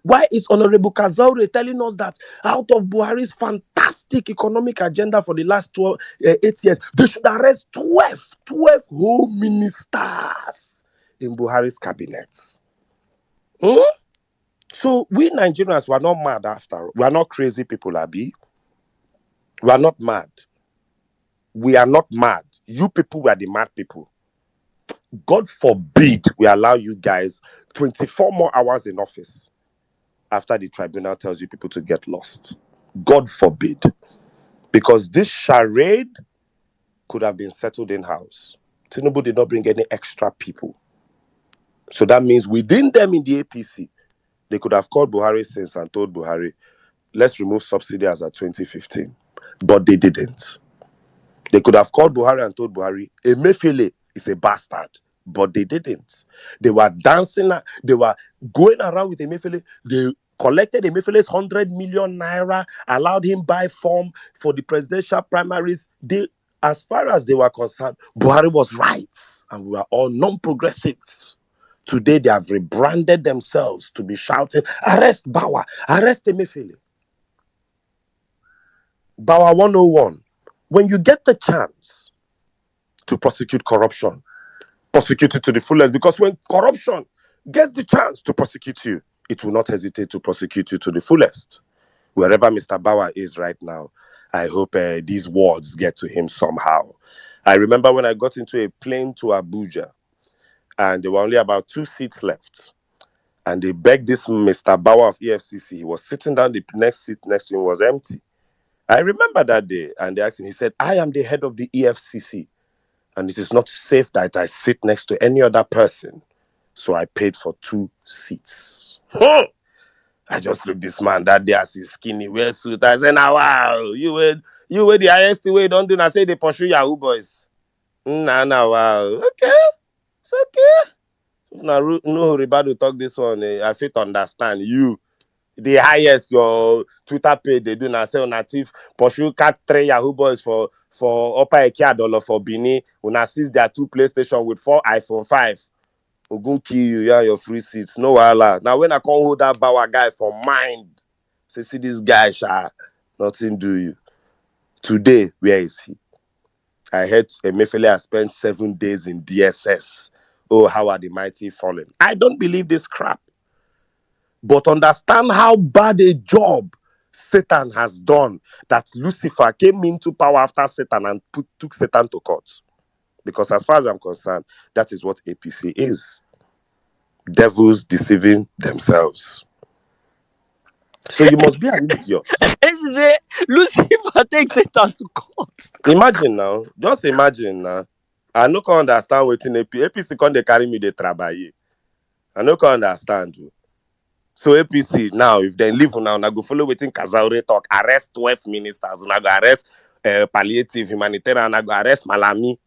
Why is Honorable Kazaure telling us that out of Buhari's fantastic economic agenda for the last 8 years, they should arrest 12 home ministers in Buhari's cabinet? So we Nigerians were not mad after all. We are not crazy people, Abi. We are not mad. We are not mad. You people were the mad people. God forbid we allow you guys 24 more hours in office after the tribunal tells you people to get lost. God forbid. Because this charade could have been settled in-house. Tinubu did not bring any extra people. So that means within them in the APC, they could have called Buhari since and told Buhari, let's remove subsidy as at 2015. But they didn't. They could have called Buhari and told Buhari, Emefiele is a bastard. but they didn't. They were dancing, they were going around with Emefiele. They collected Emefele's 100 million naira, allowed him buy form for the presidential primaries. They, as far as they were concerned, Buhari was right, and we were all non-progressives. Today, they have rebranded themselves to be shouting, arrest Bawa, arrest Emefiele. Bawa 101, when you get the chance to prosecute corruption, prosecute it to the fullest, because when corruption gets the chance to prosecute you, it will not hesitate to prosecute you to the fullest. Wherever Mr. Bawa is right now, I hope these words get to him somehow. I remember when I got into a plane to Abuja, and there were only about 2 seats left. And they begged this Mr. Bawa of EFCC. He was sitting down, the next seat next to him was empty. I remember that day, and they asked him, he said, I am the head of the EFCC, and it is not safe that I sit next to any other person. So I paid for 2 seats. I just looked this man that day as his skinny wear suit. I said, now wow, you were the highest way, don't do. I say they pursue Yahoo boys. Nah, wow. Okay, it's okay. If no Ribadu talk this one, I fit understand you. The highest your Twitter page they do now say native pursue cat 3 Yahoo boys for Upper Ekiadolo for Bini. Una seize their 2 PlayStation with 4 iPhone 5. We'll go kill you, yeah, your free seats. No wala. Now when I come hold that Bawa guy for mind, say see this guy, nothing do you. Today, where is he? I heard Emefiele has spent 7 days in DSS. Oh, how are the mighty fallen? I don't believe this crap. But understand how bad a job Satan has done, that Lucifer came into power after Satan and took Satan to court. Because as far as I'm concerned, that is what APC is. Devils deceiving themselves. So you must be an idiot. Lucifer takes Satan to court. Imagine now. Just imagine now. I no can understand what in APC can they carry me the trabaye. I no can understand you. So APC now, if they leave now, I go follow waiting Kazaure talk, arrest 12 ministers, I go arrest palliative humanitarian, I go arrest Malami.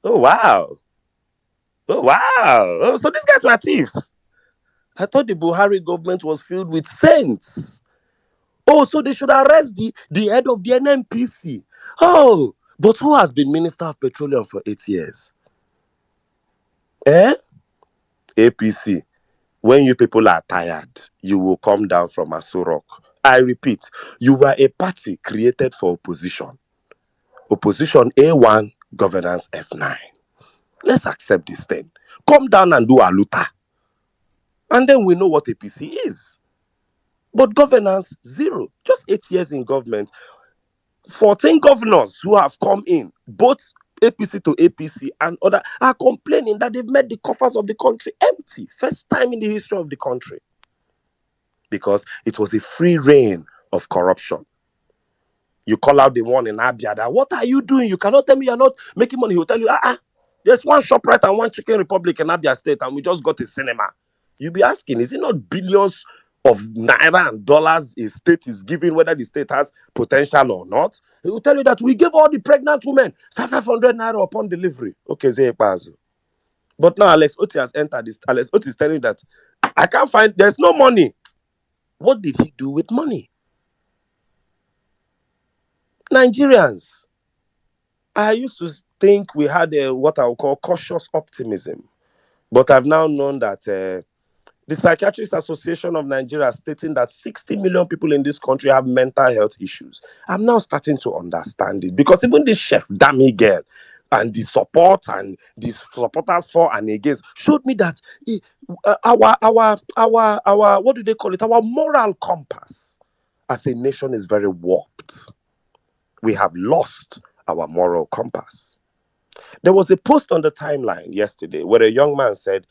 Oh wow. Oh, so these guys were thieves. I thought the Buhari government was filled with saints. Oh, so they should arrest the head of the NNPC. Oh, but who has been Minister of Petroleum for 8 years? APC. When you people are tired, you will come down from Asurok. I repeat, you were a party created for opposition. Opposition A1, governance F9. Let's accept this thing. Come down and do Aluta. And then we know what APC is. But governance, 0. Just 8 years in government. 14 governors who have come in, both APC to APC and other, are complaining that they've made the coffers of the country empty. First time in the history of the country. Because it was a free reign of corruption. You call out the one in Abia that, what are you doing? You cannot tell me you're not making money. He'll tell you, there's one ShopRite and one Chicken Republic in Abia State, and we just got a cinema. You'll be asking, is it not billions of naira and dollars a state is giving, whether the state has potential or not? He will tell you that we give all the pregnant women 500 naira upon delivery. Okay, but now Alex Oti has entered this. Alex Oti is telling you that I can't find, there's no money. What did he do with money? Nigerians, I used to think we had what I would call cautious optimism, but I've now known that the Psychiatrists Association of Nigeria stating that 60 million people in this country have mental health issues. I'm now starting to understand it, because even this chef Dami girl and the support and the supporters for and against showed me that our what do they call it? Our moral compass as a nation is very warped. We have lost our moral compass. There was a post on the timeline yesterday where a young man said,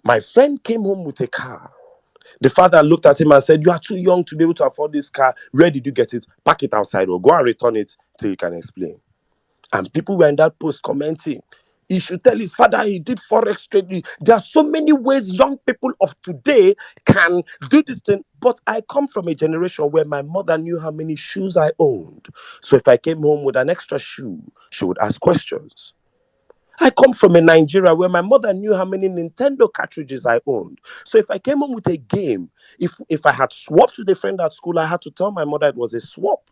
my friend came home with a car. The father looked at him and said, you are too young to be able to afford this car. Where did you get it? Pack it outside or go and return it till you can explain. And people were in that post commenting, he should tell his father he did forex trading. There are so many ways young people of today can do this thing. But I come from a generation where my mother knew how many shoes I owned. So if I came home with an extra shoe, she would ask questions. I come from a Nigeria where my mother knew how many Nintendo cartridges I owned. So if I came home with a game, if I had swapped with a friend at school, I had to tell my mother it was a swap.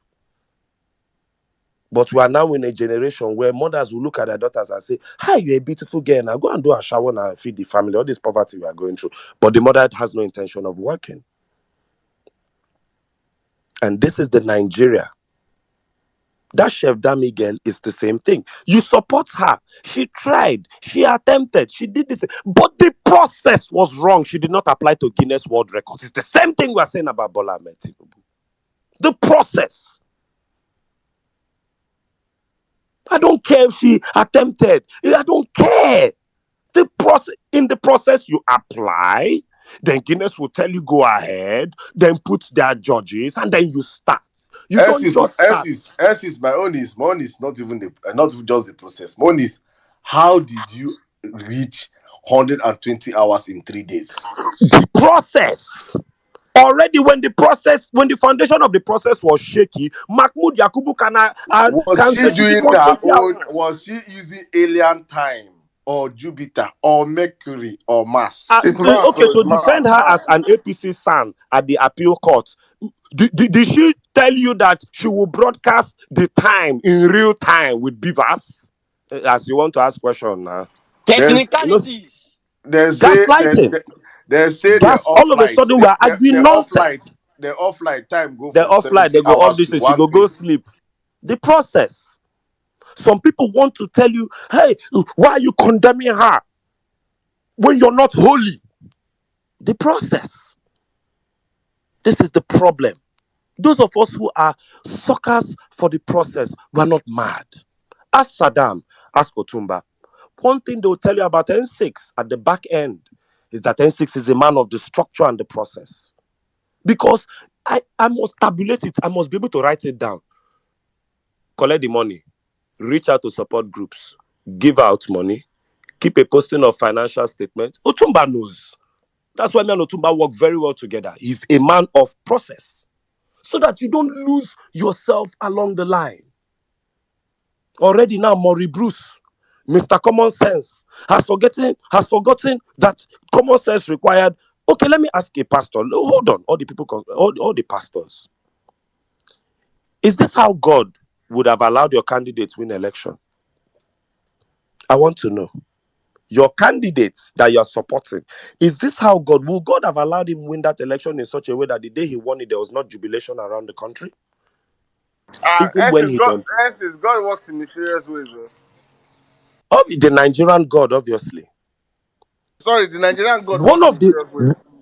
But we are now in a generation where mothers will look at their daughters and say, "Hi, you're a beautiful girl. Now go and do a shower and feed the family." All this poverty we are going through. But the mother has no intention of working. And this is the Nigeria. That Chef Dami girl is the same thing. You support her. She tried. She attempted. She did this. But the process was wrong. She did not apply to Guinness World Records. It's the same thing we are saying about Bola Ahmed Tinubu. The process. I don't care if she attempted. I don't care. The process. In the process, you apply. Then Guinness will tell you go ahead. Then put their judges, and then you start. You don't just start. My own is not even not just the process. My own is, how did you reach 120 hours in 3 days? The process. Already when the foundation of the process was shaky, Mahmoud Yakubu can say she did 120 hours. Was she using alien time or Jupiter or Mercury or Mars? It's Mars, Okay, so to it's defend Mars. her as an APC son at the appeal court, did she tell you that she will broadcast the time in real time with beavers? As you want to ask question now. Technicalities. Gaslighting. They say they're Gas, off all of a light. sudden we are arguing nonsense. They're off light. Time go They're from off light, 70 they go off hours this to and she go 120. sleep. The process. Some people want to tell you, hey, why are you condemning her when you're not holy? The process. This is the problem. Those of us who are suckers for the process, we are not mad. Ask Saddam, ask Otumba. One thing they will tell you about N6 at the back end is that N6 is a man of the structure and the process. Because I must tabulate it. I must be able to write it down. Collect the money. Reach out to support groups. Give out money. Keep a posting of financial statements. Otumba knows. That's why me and Otumba work very well together. He's a man of process. So that you don't lose yourself along the line. Already now, Maury Bruce, Mr. Common Sense, has forgotten that common sense required. Okay, let me ask a pastor. Hold on, all the pastors. Is this how God would have allowed your candidate to win election? I want to know. Your candidates that you are supporting, is this how will God have allowed him win that election in such a way that the day he won it, there was not jubilation around the country? Even when he's on God works in mysterious ways, bro. the Nigerian God, obviously. Sorry, the Nigerian God One works in of mysterious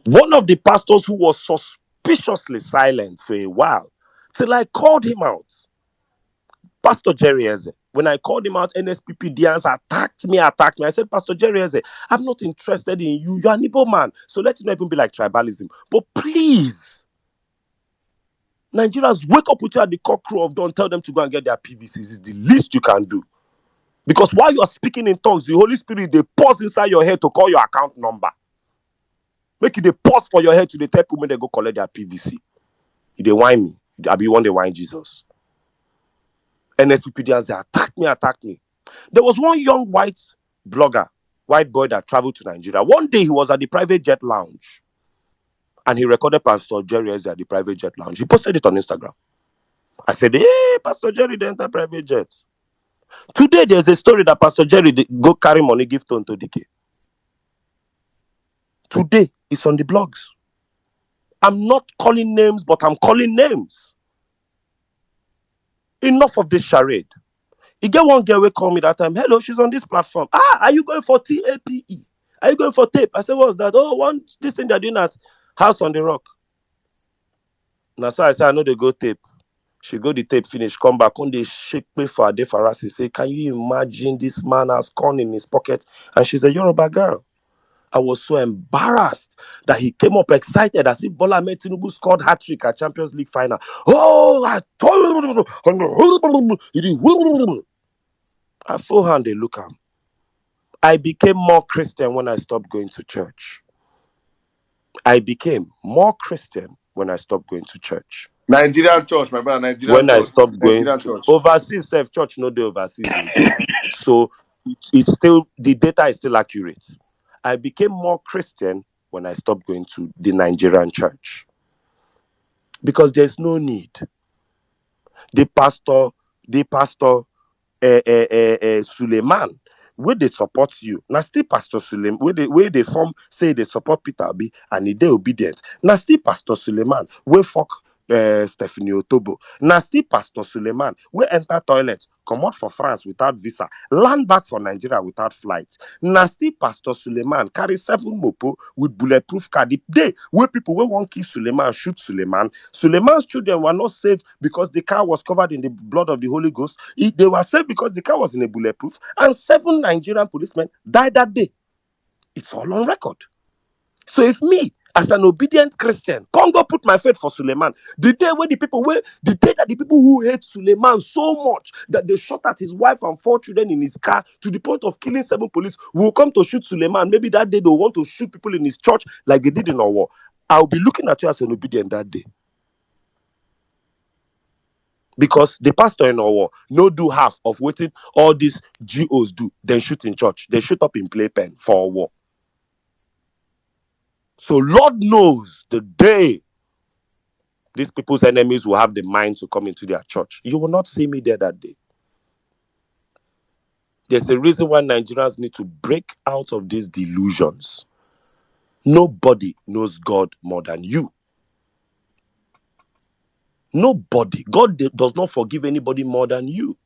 ways. the pastors who was suspiciously silent for a while till I called him out, Pastor Jerry Eze. When I called him out, NSPPDians attacked me. I said, Pastor Jerry Eze, I'm not interested in you. You're an Igbo man. So let it not even be like tribalism. But please, Nigerians, wake up with you at the cock crow of dawn. Tell them to go and get their PVCs. It's the least you can do. Because while you are speaking in tongues, the Holy Spirit, they pause inside your head to call your account number. Make it a pause for your head to the tell people when they go collect their PVC. If they whine me, I be one they whine Jesus. NSPPDians, they attack me. There was one young white boy that traveled to Nigeria. One day he was at the private jet lounge and he recorded Pastor Jerry Eze at the private jet lounge. He posted it on Instagram. I said, hey, Pastor Jerry, they enter private jet. Today, there's a story that Pastor Jerry go carry money, give to Dike. Today, it's on the blogs. I'm not calling names, but I'm calling names. Enough of this charade. You get one girl who called me that time. Hello, she's on this platform. Are you going for TAPE? Are you going for tape? I said, what's that? Oh, this thing they're doing at House on the Rock. Now, so I said, I know they go tape. She go the tape, finish, come back. On they shake me for Ade Farasi. Say, can you imagine this man has corn in his pocket? And she's a Yoruba girl. I was so embarrassed that he came up excited as if Bola Ahmed Tinubu scored hat-trick at Champions League final. Oh, I told you. I full hand they look at him. I became more Christian when I stopped going to church. I became more Christian when I stopped going to church. Nigerian church, my brother. When I stopped going Nigerian church. overseas, self church, no, the overseas. So it's still, the data is still accurate. I became more Christian when I stopped going to the Nigerian church because there's no need. The pastor Suleiman, where they support you. Now still Pastor Suleiman, where they form say they support Peter Obi and they obedient. Now still Pastor Suleiman, where fuck Stephanie Otobo. Now still Pastor Suleiman, where enter toilet, come out for France without visa, land back for Nigeria without flight. Now still Pastor Suleiman carry 7 mopo with bulletproof car. The day where people will want kill Suleiman, shoot Suleiman. Suleiman's children were not saved because the car was covered in the blood of the Holy Ghost. They were saved because the car was in a bulletproof, and 7 Nigerian policemen died that day. It's all on record. So if me, as an obedient Christian, can't go put my faith for Suleiman, the day that the people who hate Suleiman so much that they shot at his wife and 4 children in his car to the point of killing 7 police will come to shoot Suleiman. Maybe that day they'll want to shoot people in his church like they did in our war. I'll be looking at you as an obedient that day. Because the pastor in our war no do half of what all these GOs do. They shoot in church. They shoot up in playpen for a war. So Lord knows the day these people's enemies will have the mind to come into their church. You will not see me there that day. There's a reason why Nigerians need to break out of these delusions. Nobody knows God more than you. Nobody. God does not forgive anybody more than you.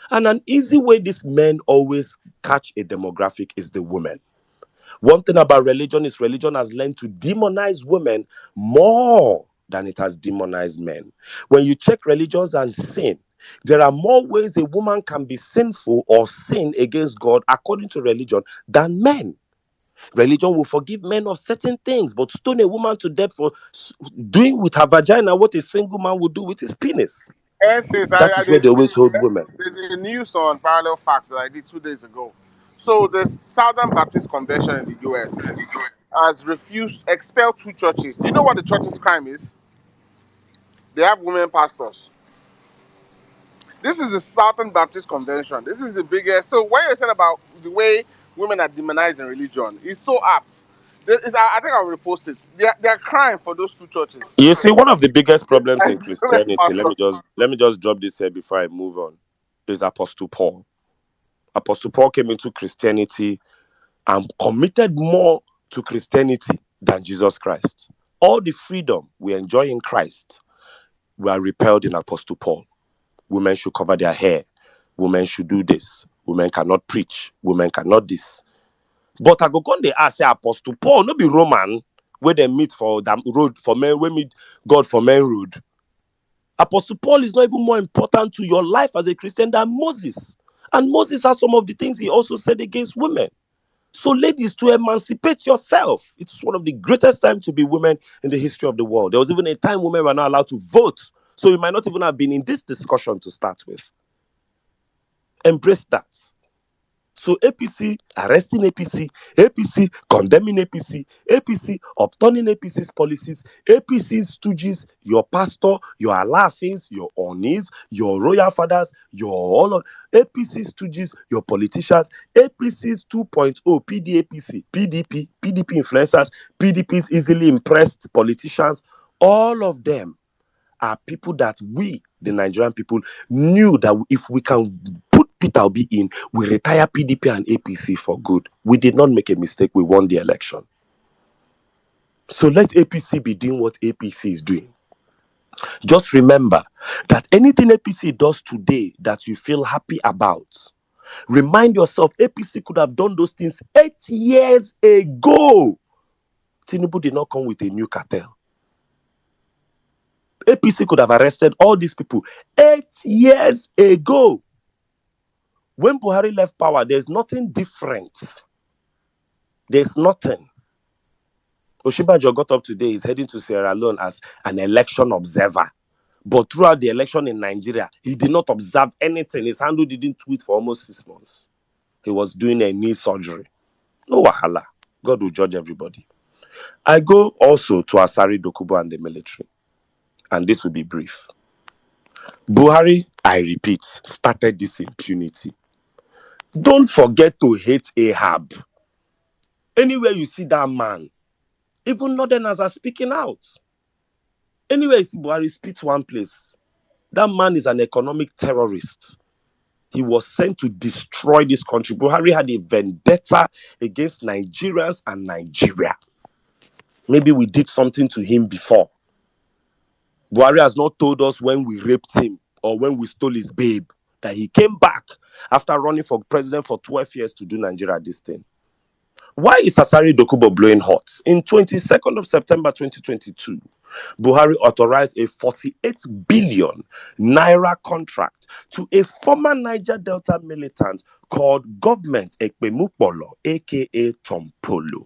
And an easy way these men always catch a demographic is the women. One thing about religion is religion has learned to demonize women more than it has demonized men. When you check religions and sin, there are more ways a woman can be sinful or sin against God according to religion than men. Religion will forgive men of certain things, but stone a woman to death for doing with her vagina what a single man would do with his penis. That is where they always hold women. There's a news on Parallel Facts that I did 2 days ago. So the Southern Baptist Convention in the US has expelled 2 churches. Do you know what the church's crime is? They have women pastors. This is the Southern Baptist Convention. This is the biggest. So what you're saying about the way women are demonized in religion is so apt. I think I'll repost it. They're crying for those 2 churches. You see, one of the biggest problems in Women Christianity, pastors. let me just drop this here before I move on, is Apostle Paul. Apostle Paul came into Christianity and committed more to Christianity than Jesus Christ. All the freedom we enjoy in Christ were repelled in Apostle Paul. Women should cover their hair. Women should do this. Women cannot preach. Women cannot this. But I go on they ask Apostle Paul, no be Roman, where they meet for that road for men, we meet God for men road. Apostle Paul is not even more important to your life as a Christian than Moses. And Moses has some of the things he also said against women. So ladies, to emancipate yourself. It's one of the greatest times to be women in the history of the world. There was even a time women were not allowed to vote. So you might not even have been in this discussion to start with. Embrace that. So APC, arresting APC, APC, condemning APC, APC, upturning APC's policies, APC's stooges, your pastor, your Alafins, your Onis, your royal fathers, your all of APC stooges, your politicians, APC's 2.0, PDAPC, PDP, PDP influencers, PDP's easily impressed politicians, all of them are people that we, the Nigerian people, knew that if we can put Peter Obi in, we retire PDP and APC for good. We did not make a mistake. We won the election. So let APC be doing what APC is doing. Just remember that anything APC does today that you feel happy about, remind yourself APC could have done those things 8 years ago. Tinubu did not come with a new cartel. APC could have arrested all these people 8 years ago. When Buhari left power, there's nothing different. There's nothing. Osinbajo got up today, he's heading to Sierra Leone as an election observer. But throughout the election in Nigeria, he did not observe anything. His handle didn't tweet for almost 6 months. He was doing a knee surgery. No wahala. God will judge everybody. I go also to Asari, Dokubo, and the military. And this will be brief. Buhari, I repeat, started this impunity. Don't forget to hate Ahab. Anywhere you see that man, even Northerners are speaking out. Anywhere you see Buhari spits one place, that man is an economic terrorist. He was sent to destroy this country. Buhari had a vendetta against Nigerians and Nigeria. Maybe we did something to him before. Buhari has not told us when we raped him or when we stole his babe that he came back after running for president for 12 years to do Nigeria this thing. Why is Asari Dokubo blowing hot? In 22nd of September 2022, Buhari authorized a 48 billion naira contract to a former Niger Delta militant called Government Ekpemukpolo, aka Tompolo.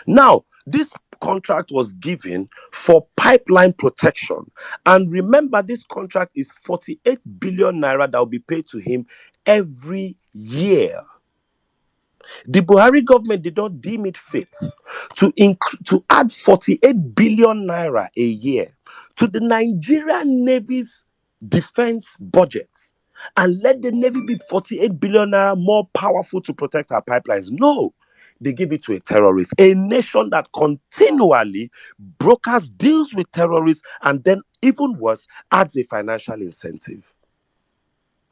Now, this contract was given for pipeline protection. And remember, this contract is 48 billion naira that will be paid to him every year. The Buhari government did not deem it fit to add 48 billion naira a year to the Nigerian Navy's defense budget and let the Navy be 48 billion naira more powerful to protect our pipelines. No, they give it to a terrorist, a nation that continually brokers deals with terrorists and then, even worse, adds a financial incentive.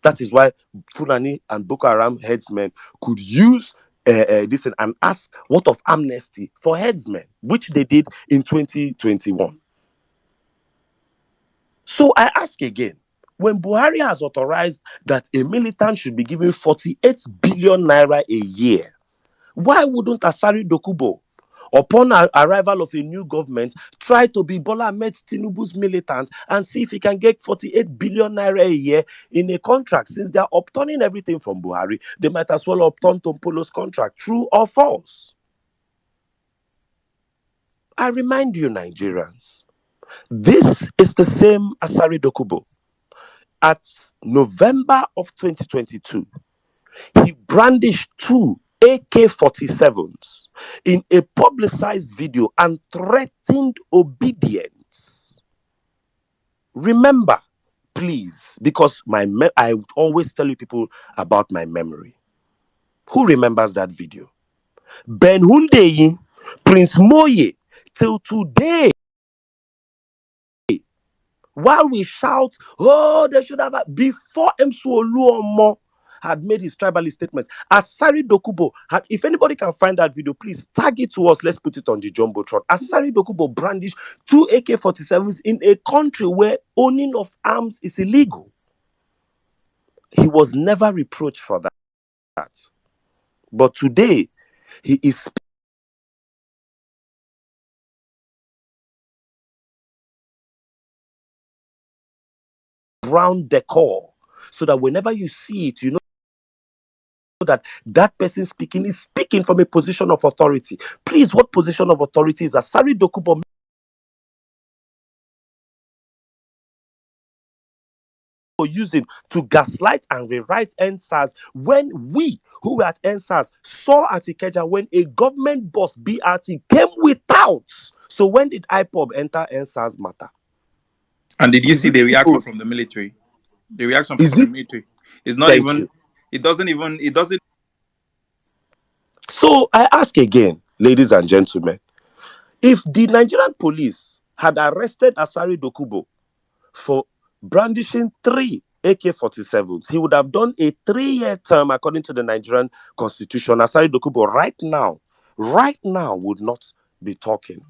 That is why Fulani and Boko Haram headsmen could use this and ask what of amnesty for headsmen, which they did in 2021. So I ask again, when Buhari has authorized that a militant should be given 48 billion naira a year, why wouldn't Asari Dokubo, upon arrival of a new government, try to be Bola Ahmed Tinubu's militant and see if he can get 48 billion naira a year in a contract? Since they are upturning everything from Buhari, they might as well upturn Tompolo's contract. True or false? I remind you, Nigerians, this is the same Asari Dokubo. At November of 2022, he brandished two AK-47s in a publicized video and threatened obedience. Remember, please, because I always tell you people about my memory. Who remembers that video? Ben Hundeyi, Prince Moye, till today, while we shout, oh, they should have, before Msu Oluomo had made his tribalist statements, Asari Dokubo had, if anybody can find that video, please tag it to us. Let's put it on the Jumbotron. Asari Dokubo brandished two AK-47s in a country where owning of arms is illegal. He was never reproached for that. But today, he is brown decor, so that whenever you see it, you know that that person speaking is speaking from a position of authority. Please, what position of authority is Asari Dokubo using to gaslight and rewrite NSAS when we who were at NSAS saw at Ikeja when a government boss BRT came without? So when did IPOB enter NSAS matter? And did you see the reaction from the military? The reaction from the military is not even. It doesn't. So I ask again, ladies and gentlemen, if the Nigerian police had arrested Asari Dokubo for brandishing 3 AK-47s, he would have done a 3-year term according to the Nigerian constitution. Asari Dokubo right now would not be talking.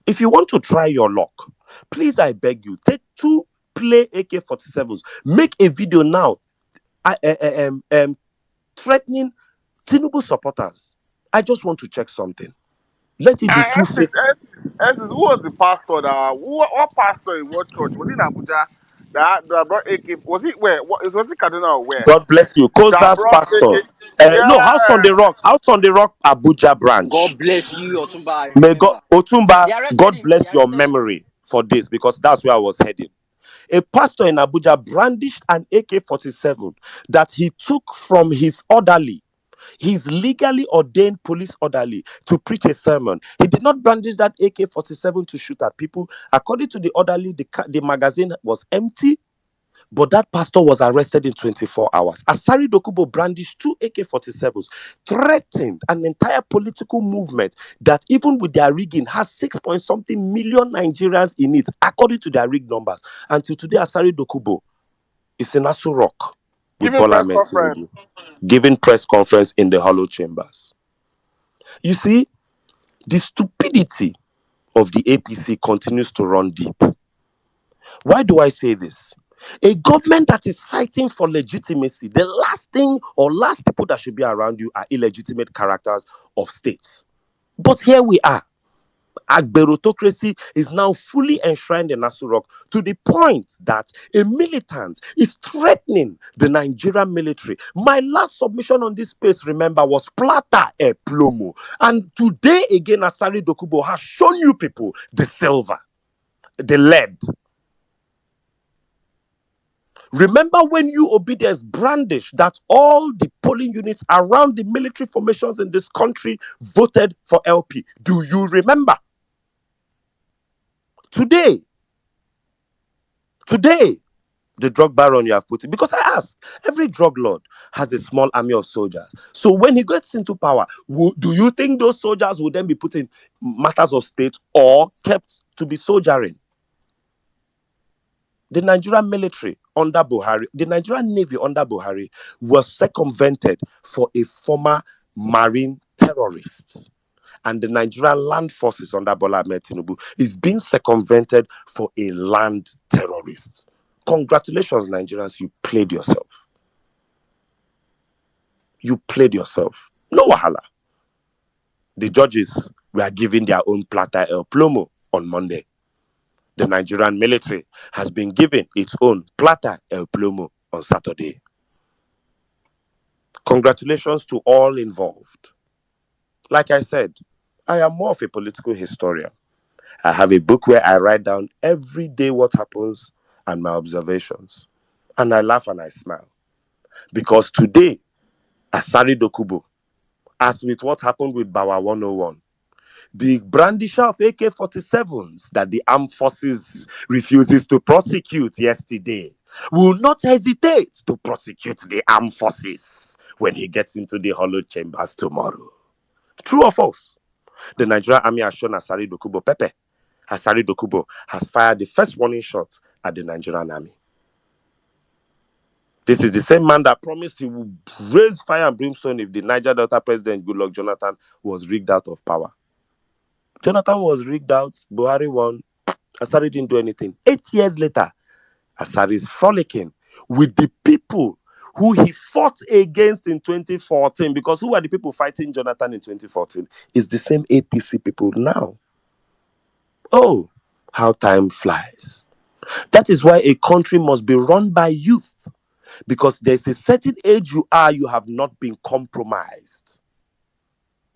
If you want to try your luck, please, I beg you, take 2 play AK-47s, make a video now threatening Tinubu supporters. I just want to check something. Let it be 2 fake. Who was the pastor what pastor in what church? Was it in Abuja? That brought AK? Was it where? Was it Kaduna or where? God bless you. That Koza's brought pastor. AK? Yeah. No, House on the Rock, Abuja branch. God bless you, Otumba. May God, Otumba, They arrested God him. bless They your arrested him. memory for this, because that's where I was heading. A pastor in Abuja brandished an AK-47 that he took from his orderly, his legally ordained police orderly, to preach a sermon. He did not brandish that AK-47 to shoot at people. According to the orderly, the magazine was empty. But that pastor was arrested in 24 hours. Asari Dokubo brandished 2 AK-47s, threatened an entire political movement that even with their rigging has 6 point something million Nigerians in it, according to their rig numbers. Until today, Asari Dokubo is in Aso Rock with Giving Bola press Ahmed conference. Tinubu, giving press conference in the hollow chambers. You see, the stupidity of the APC continues to run deep. Why do I say this? A government that is fighting for legitimacy, the last thing or last people that should be around you are illegitimate characters of states. But here we are. Agberotocracy is now fully enshrined in Aso Rock to the point that a militant is threatening the Nigerian military. My last submission on this space, remember, was Plata e Plomo. And today again, Asari Dokubo has shown you people the silver, the lead. Remember when you obedience brandished that all the polling units around the military formations in this country voted for LP? Do you remember? Today, the drug baron you have put in, because I ask, every drug lord has a small army of soldiers. So when he gets into power, do you think those soldiers will then be put in matters of state or kept to be soldiering? The Nigerian military under Buhari, the Nigerian Navy under Buhari was circumvented for a former marine terrorist. And the Nigerian land forces under Bola Ahmed Tinubu is being circumvented for a land terrorist. Congratulations, Nigerians, you played yourself. You played yourself. No wahala. The judges were given their own plata el plomo on Monday. The Nigerian military has been given its own plata el plomo on Saturday. Congratulations to all involved. Like I said, I am more of a political historian. I have a book where I write down every day what happens and my observations. And I laugh and I smile. Because today, Asari Dokubo, as with what happened with Bawa 101, the brandisher of AK-47s that the armed forces refuses to prosecute yesterday will not hesitate to prosecute the armed forces when he gets into the hollow chambers tomorrow. True or false? The Nigerian army has shown Asari Dokubo Pepe. Asari Dokubo has fired the first warning shot at the Nigerian army. This is the same man that promised he would raise fire and brimstone if the Niger Delta president, Goodluck Jonathan, was rigged out of power. Jonathan was rigged out, Buhari won, Asari didn't do anything. 8 years later, Asari is frolicking with the people who he fought against in 2014. Because who were the people fighting Jonathan in 2014? It's the same APC people now. Oh, how time flies. That is why a country must be run by youth. Because there's a certain age you are, you have not been compromised.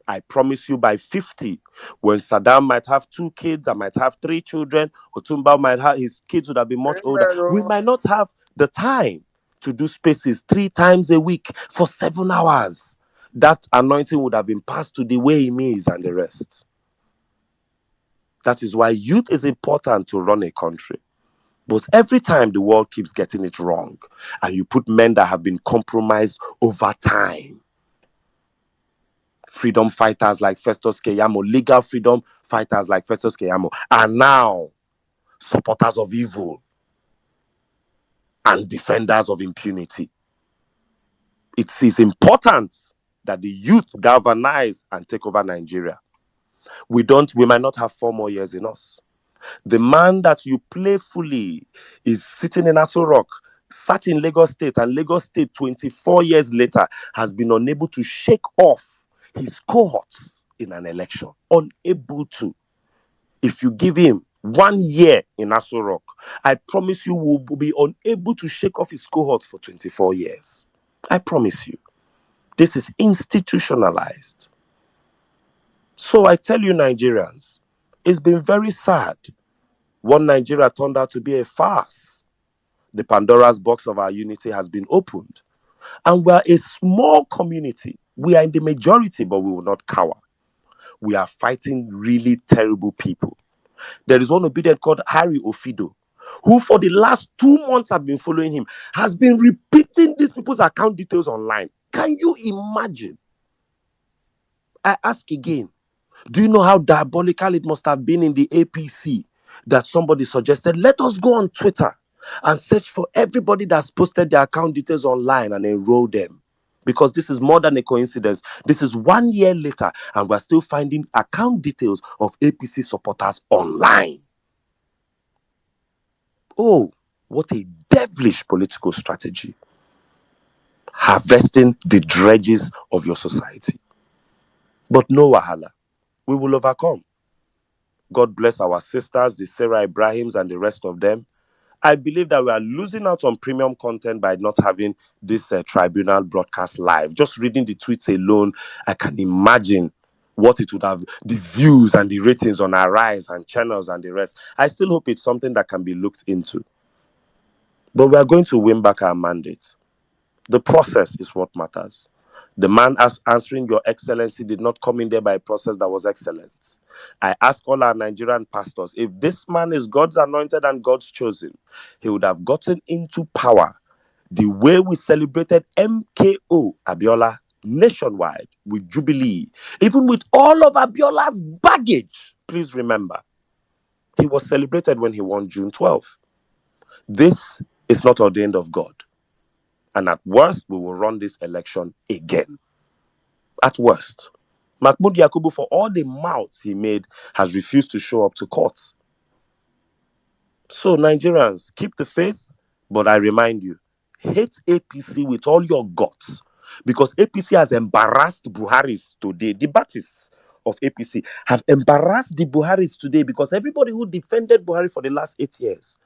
I promise you by 50, when Saddam might have 2 kids, I might have 3 children, Otumba might have, his kids would have been much older. We might not have the time to do spaces 3 times a week for 7 hours. That anointing would have been passed to the way is and the rest. That is why youth is important to run a country. But every time the world keeps getting it wrong, and you put men that have been compromised over time, freedom fighters like Festus Keyamo, legal freedom fighters like Festus Keyamo, are now supporters of evil and defenders of impunity. It is important that the youth galvanize and take over Nigeria. We might not have 4 more years in us. The man that you playfully is sitting in Aso Rock, sat in Lagos State, and Lagos State 24 years later has been unable to shake off his cohorts in an election. Unable to. If you give him 1 year in Aso Rock, I promise you will be unable to shake off his cohorts for 24 years. I promise you. This is institutionalized. So I tell you, Nigerians, it's been very sad. One Nigeria turned out to be a farce. The Pandora's box of our unity has been opened. And we are a small community. We are in the majority, but we will not cower. We are fighting really terrible people. There is one obedient called Harry Ofido, who for the last 2 months have been following him, has been repeating these people's account details online. Can you imagine? I ask again, do you know how diabolical it must have been in the APC that somebody suggested, let us go on Twitter and search for everybody that's posted their account details online and enroll them? Because this is more than a coincidence. This is 1 year later, and we're still finding account details of APC supporters online. Oh, what a devilish political strategy. Harvesting the dredges of your society. But no wahala. We will overcome. God bless our sisters, the Sarah Ibrahims and the rest of them. I believe that we are losing out on premium content by not having this tribunal broadcast live. Just reading the tweets alone, I can imagine what it would have, the views and the ratings on our Rise and channels and the rest. I still hope it's something that can be looked into. But we are going to win back our mandate. The process is what matters. The man as answering your excellency did not come in there by a process that was excellent. I ask all our Nigerian pastors, if this man is God's anointed and God's chosen, he would have gotten into power the way we celebrated MKO Abiola nationwide with Jubilee, even with all of Abiola's baggage. Please remember, he was celebrated when he won June 12th. This is not ordained of God. And at worst, we will run this election again. At worst. Mahmoud Yakubu, for all the mouths he made, has refused to show up to court. So, Nigerians, keep the faith, but I remind you, hate APC with all your guts, because APC has embarrassed Buharis today. The Baptists of APC have embarrassed the Buharis today, because everybody who defended Buhari for the last 8 years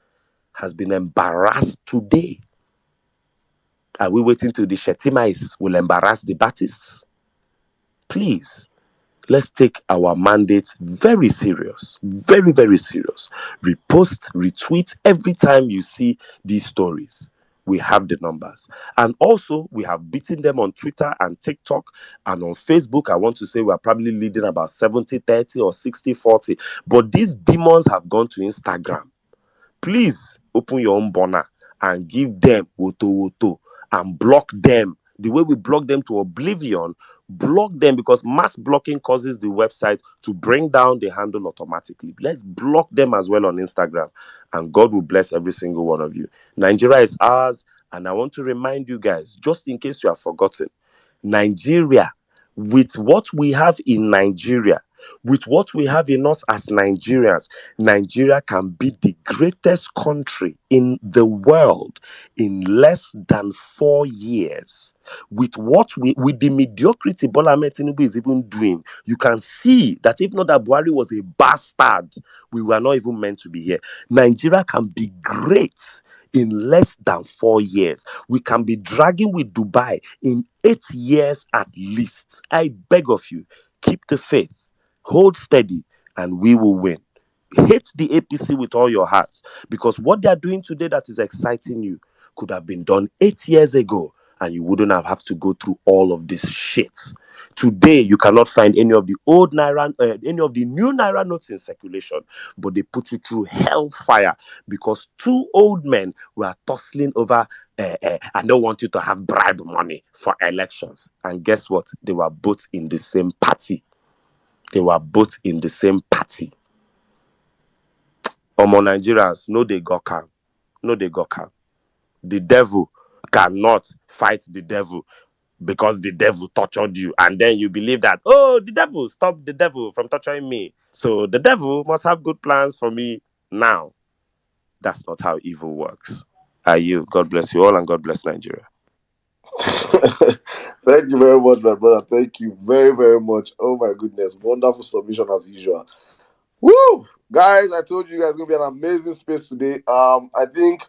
has been embarrassed today. Are we waiting till the Shetimais will embarrass the Baptists? Please, let's take our mandates very serious. Very, very serious. Repost, retweet every time you see these stories. We have the numbers. And also, we have beaten them on Twitter and TikTok and on Facebook. I want to say we're probably leading about 70-30 or 60-40. But these demons have gone to Instagram. Please open your own banner and give them woto and block them. The way we block them to oblivion, block them, because mass blocking causes the website to bring down the handle automatically. Let's block them as well on Instagram, and God will bless every single one of you. Nigeria is ours, and I want to remind you guys, just in case you have forgotten, Nigeria, with what we have in Nigeria, with what we have in us as Nigerians, Nigeria can be the greatest country in the world in less than 4 years. With with the mediocrity Bola Ahmed Tinubu is even doing, you can see that if not that Buhari was a bastard, we were not even meant to be here. Nigeria can be great in less than 4 years. We can be dragging with Dubai in 8 years at least. I beg of you, keep the faith, hold steady, and we will win. Hate the APC with all your heart, because what they are doing today that is exciting you could have been done 8 years ago, and you wouldn't have to go through all of this shit. Today, you cannot find any of the old Naira, any of the new Naira notes in circulation, but they put you through hellfire because 2 old men were tussling over, I don't want you to have bribe money for elections. And guess what? They were both in the same party. They were both in the same party. Omo Nigerians, no they go calm. No they go calm. The devil cannot fight the devil because the devil tortured you, and then you believe that, oh, the devil, stop the devil from torturing me, so the devil must have good plans for me now. That's not how evil works. Are you? God bless you all, and God bless Nigeria. Thank you very much, my brother. Thank you very, very much. Oh my goodness. Wonderful submission as usual. Woo! Guys, I told you guys it's gonna be an amazing space today. I think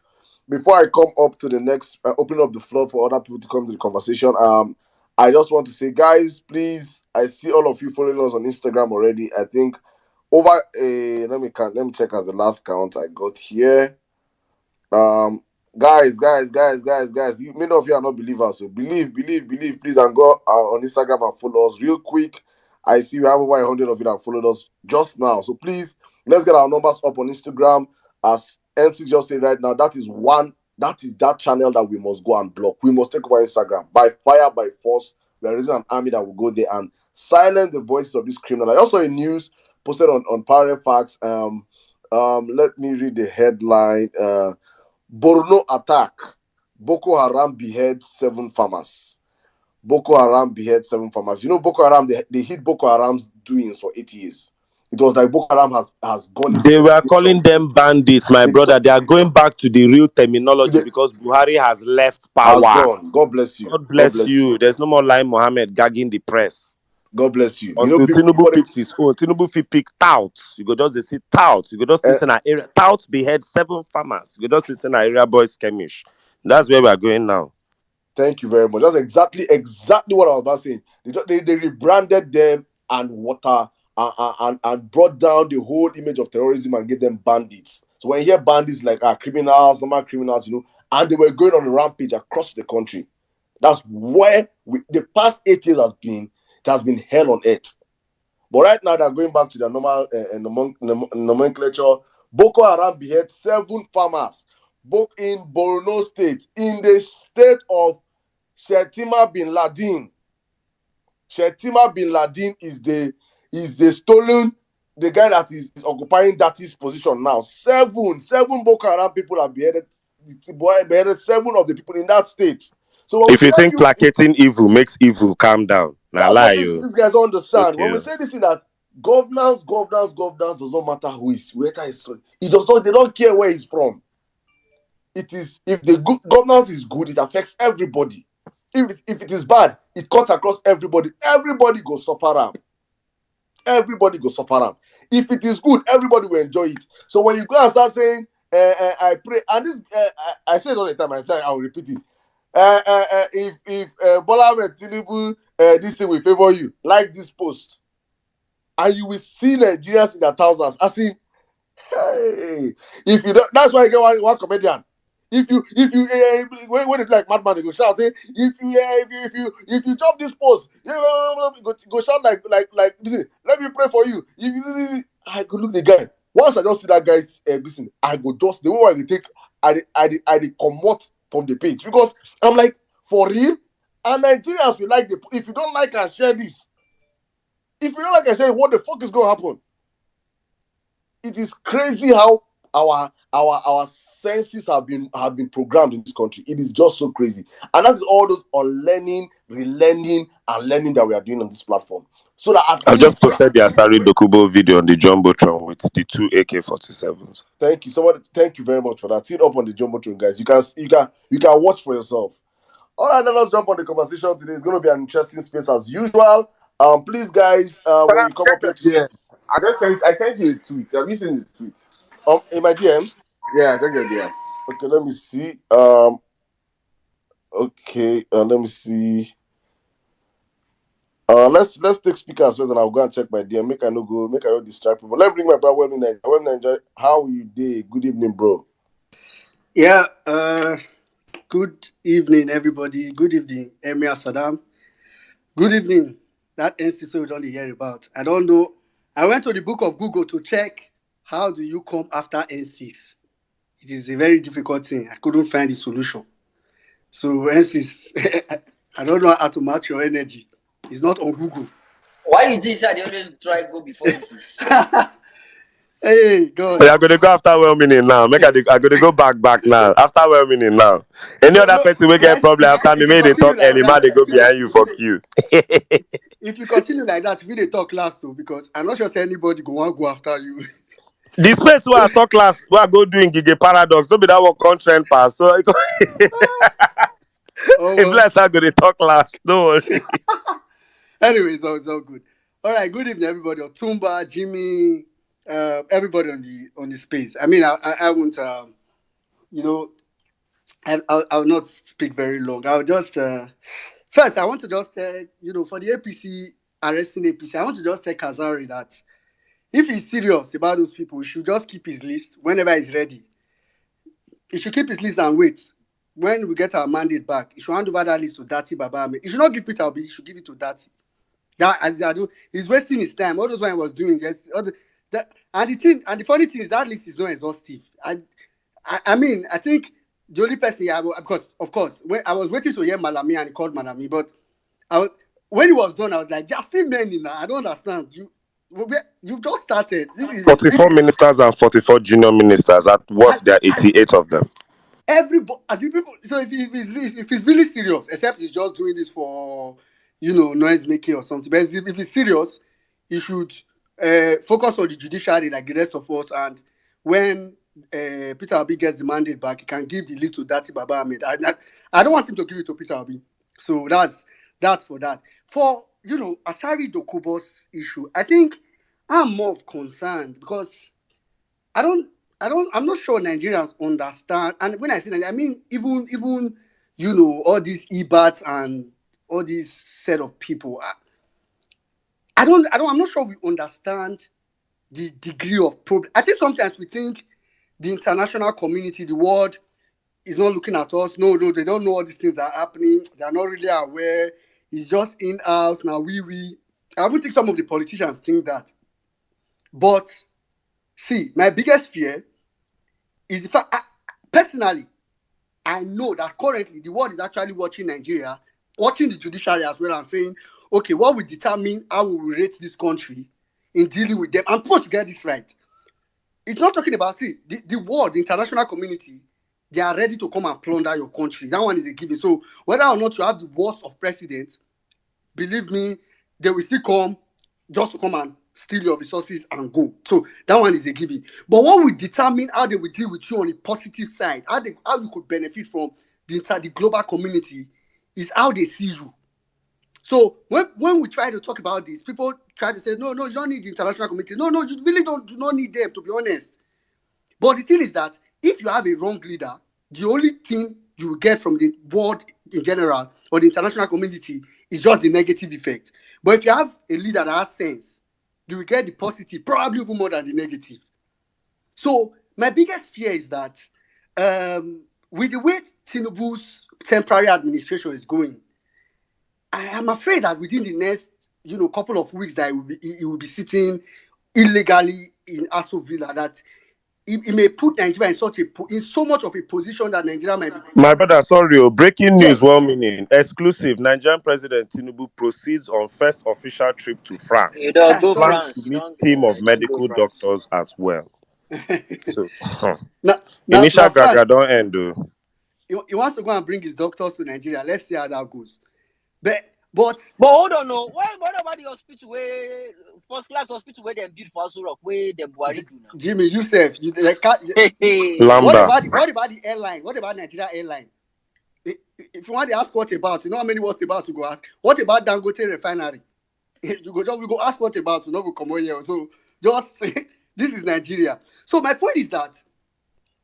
before I come up to the next, open up the floor for other people to come to the conversation. I just want to say, guys, please, I see all of you following us on Instagram already. I think over let me count, let me check as the last count I got here. Guys, many of you are not believers, so believe, please, and go on Instagram and follow us real quick. I see we have over 100 of you that followed us just now, so please let's get our numbers up on Instagram as NC just said right now, that is that channel that we must go and block. We must take over Instagram by fire, by force. We are raising an army that will go there and silence the voices of this criminal. I also a news posted on Power Facts. Let me read the headline. Borno attack. Boko Haram beheads 7 farmers. Boko Haram beheads 7 farmers. You know, Boko Haram, they hit Boko Haram's doings for 8 years. It was like Boko Haram has gone into They the were stage of calling them bandits, my brother. They are going back to the real terminology because Buhari has left has power. gone. God bless you. God bless you. There's no more Lai Mohammed gagging the press. God bless you. You know, Until Tinubu picks his own. Tinubu fit pick touts. You go just see touts. You go just listen at area. Touts behead 7 farmers. You go just listen at area boys skirmish. That's where we are going now. Thank you very much. That's exactly what I was about saying. They rebranded them and and brought down the whole image of terrorism and gave them bandits. So when you hear bandits like criminals, normal criminals, you know, and they were going on a rampage across the country. That's where the past 8 years it has been hell on earth. But right now they're going back to their normal nomenclature. Boko Haram behead 7 farmers, both in Borno State, in the state of Shetima bin Laden. Shetima bin Laden is the guy that is occupying that position now. Seven Boko Haram people have beheaded 7 of the people in that state. So if you think placating evil makes evil calm down, now lie you. These guys don't understand. Okay. When we say this thing that governance does not matter who is whether it's it does not, they don't care where he's from. It is, if the governance is good, it affects everybody. If it is bad, it cuts across everybody. Everybody goes suffer. Everybody goes suffer. If it is good, everybody will enjoy it. So when you go and start saying, I pray, and this, I say it all the time, I will repeat it. If Bola Ahmed Tinubu, this thing will favor you, like this post, and you will see Nigerians in their thousands. I see, hey, if you don't, that's why I get one comedian. If you when it's like madman, they go shout, say, if you drop this post, go shout like this. Let me pray for you. I go look the guy. Once I just see that guy, listen, I go just the way they take, I come out from the page because I'm like, for real. And Nigerians will like if you don't like and share this. If you don't like and share it, what the fuck is going to happen? It is crazy how our senses have been programmed in this country. It is just so crazy, and that is all those unlearning, relearning, and learning that we are doing on this platform. So that I've just posted the Asari Dokubo video on the Jumbotron with the 2 AK-47s. Thank you, somebody. Thank you very much for that. See it up on the Jumbotron, guys. You can watch for yourself. All right, now let's jump on the conversation today. It's going to be an interesting space as usual. Please, guys, when you come up here, I sent you a tweet. Have you seen the tweet? In my DM. Yeah, check your DM. Okay, let me see. Okay, let me see. Let's take speakers first, and I'll go and check my DM. Make I not distract people. Let me bring my brother. Well, how you day? Good evening, bro. Yeah. Good evening, everybody. Good evening, Emir Saddam. Good evening. That NCC we don't hear about. I don't know. I went to the book of Google to check how do you come after N6. It is a very difficult thing. I couldn't find the solution. So N6, I don't know how to match your energy. It's not on Google. Why you think they always try to go before N6? Hey, God. So I'm going to go after well meaning now. I'm going to go back now. After well meaning now. Any other person will get problem after me, they talk early, man, they go behind you, fuck you. If you continue like that, we they talk last too, because I'm not sure anybody go after you. The space where I talk last, where I go doing Gige Paradox, don't be that one content pass. So if less I'm going to talk last, don't worry. Anyway, it's all good. All right, good evening, everybody. Otumba, Jimmy, everybody on the space. I mean, I won't, I'll not speak very long. I'll just first I want to just say, for the APC arresting APC, I want to just tell Kazari that if he's serious about those people, he should just keep his list whenever he's ready. He should keep his list and wait. When we get our mandate back, he should hand over that list to Dati Baba. He should not give Peter Obi, he should give it to Dati. He's wasting his time. All those one he was doing, yes. And the funny thing is that list is not exhaustive. I mean, I think the only person because of course when I was waiting to hear Malami and he called Malami, but when it was done, I was like, "There are still many now. I don't understand. You just started. This is 44 ministers and 44 junior ministers. At worst, there are 88 of them. everybody. As if people. So if he's really serious, except he's just doing this for noise making or something. But if he's serious, he should focus on the judiciary like the rest of us. And when Peter Obi gets the mandate back, he can give the list to Dati Baba Ahmed. I don't want him to give it to Peter Obi. So that's for that. For Asari Dokubo's issue, I think I'm more concerned because I'm not sure Nigerians understand. And when I say that, I mean even all these EBATs and all these set of people. I'm not sure we understand the degree of problem. I think sometimes we think the international community, the world, is not looking at us. No, they don't know all these things that are happening. They are not really aware. It's just in-house. Now I would think some of the politicians think that. But see, my biggest fear is the fact, personally, I know that currently the world is actually watching Nigeria, watching the judiciary as well, and saying, okay, what will determine how we will rate this country in dealing with them. I'm supposed to get this right. It's not talking about it. The world, the international community, they are ready to come and plunder your country. That one is a given. So whether or not you have the worst of presidents, believe me, they will still come just to come and steal your resources and go. So that one is a given. But what will determine how they will deal with you on the positive side, how you could benefit from the global community, is how they see you. So when we try to talk about this, people try to say, no, you don't need the international community. No, you really do not need them, to be honest. But the thing is that if you have a wrong leader, the only thing you will get from the world in general or the international community is just the negative effect. But if you have a leader that has sense, you will get the positive, probably even more than the negative. So my biggest fear is that with the way Tinubu's temporary administration is going, I am afraid that within the next couple of weeks that he will be sitting illegally in Aso Villa, that it may put Nigeria in so much of a position that Nigeria might be. My brother, sorry, breaking Yes. news, well-meaning, exclusive. Nigerian President Tinubu proceeds on first official trip to You France. don't go Sorry. Plans to France. meet team of You don't go medical France. doctors as well. So, now initial gaga France, don't end though. he wants to go and bring his doctors to Nigeria. Let's see how that goes. But hold on, no. What about the hospital where first class hospital where they build for Aso Rock, where them Buhari do now? Jimmy, Yusuf, Lambda. what about the airline? What about Nigeria Airline? If you want to ask what about, you know how many what about to go ask? What about Dangote Refinery? We go ask what about, go come on here. So just this is Nigeria. So my point is that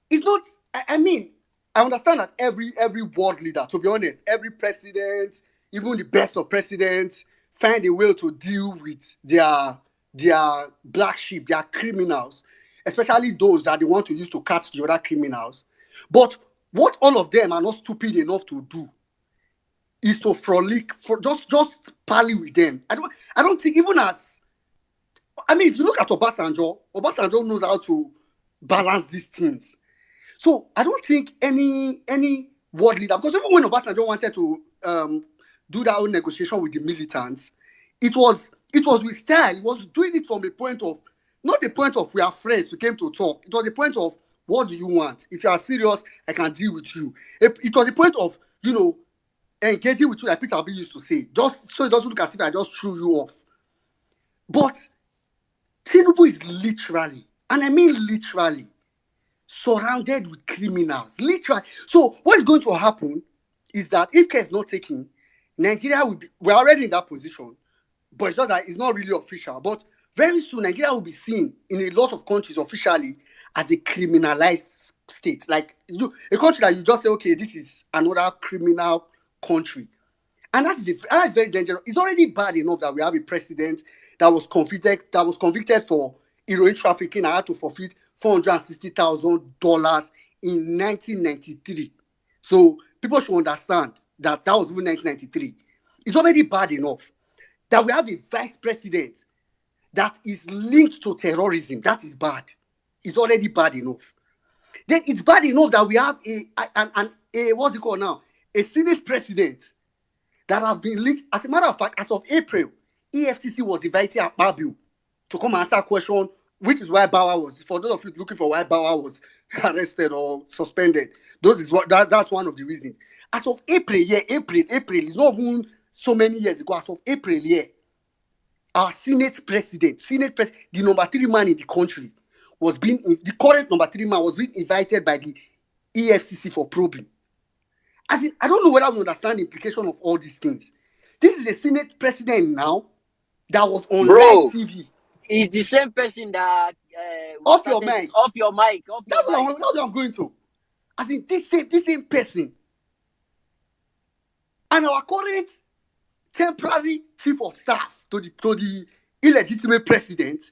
it's not. I mean, I understand that every world leader, to be honest, every president, even the best of presidents, find a way to deal with their black sheep, their criminals, especially those that they want to use to catch the other criminals. But what all of them are not stupid enough to do is to frolic, for just pally with them. I don't think, even as, I mean, if you look at Obasanjo knows how to balance these things. So I don't think any world leader, because even when Obasanjo wanted to do that own negotiation with the militants, it was with style. He was doing it from a point of, not the point of we are friends, we came to talk. It was the point of, what do you want? If you are serious, I can deal with you. It was the point of, engaging with you, like Peter Obi used to say, just so it doesn't look as if I just threw you off. But Tinubu is literally, and I mean literally, surrounded with criminals. Literally. So what is going to happen is that if care is not taken, Nigeria will be, we're already in that position, but it's just that it's not really official. But very soon, Nigeria will be seen in a lot of countries officially as a criminalized state. Like a country that you just say, okay, this is another criminal country. And that is very dangerous. It's already bad enough that we have a president that was convicted for heroin trafficking and had to forfeit $460,000 in 1993. So people should understand that was even 1993. It's already bad enough that we have a vice president that is linked to terrorism. That is bad. It's already bad enough. then it's bad enough that we have a what's it called now? A Senate president that have been linked. As a matter of fact, as of April, EFCC was inviting Akpabio to come answer a question, which is why Bauer was, for those of you looking for why Bauer was arrested or suspended, that's one of the reasons. As of April, April, it's not even so many years ago, as of April, our Senate president, the number 3 man in the country, the current number 3 man was being invited by the EFCC for probing. As in, I don't know whether we understand the implication of all these things. This is a Senate president now that was on live TV. It's the same person that off your mic. That's what I'm going to. I think this same person and our current temporary chief of staff to the illegitimate president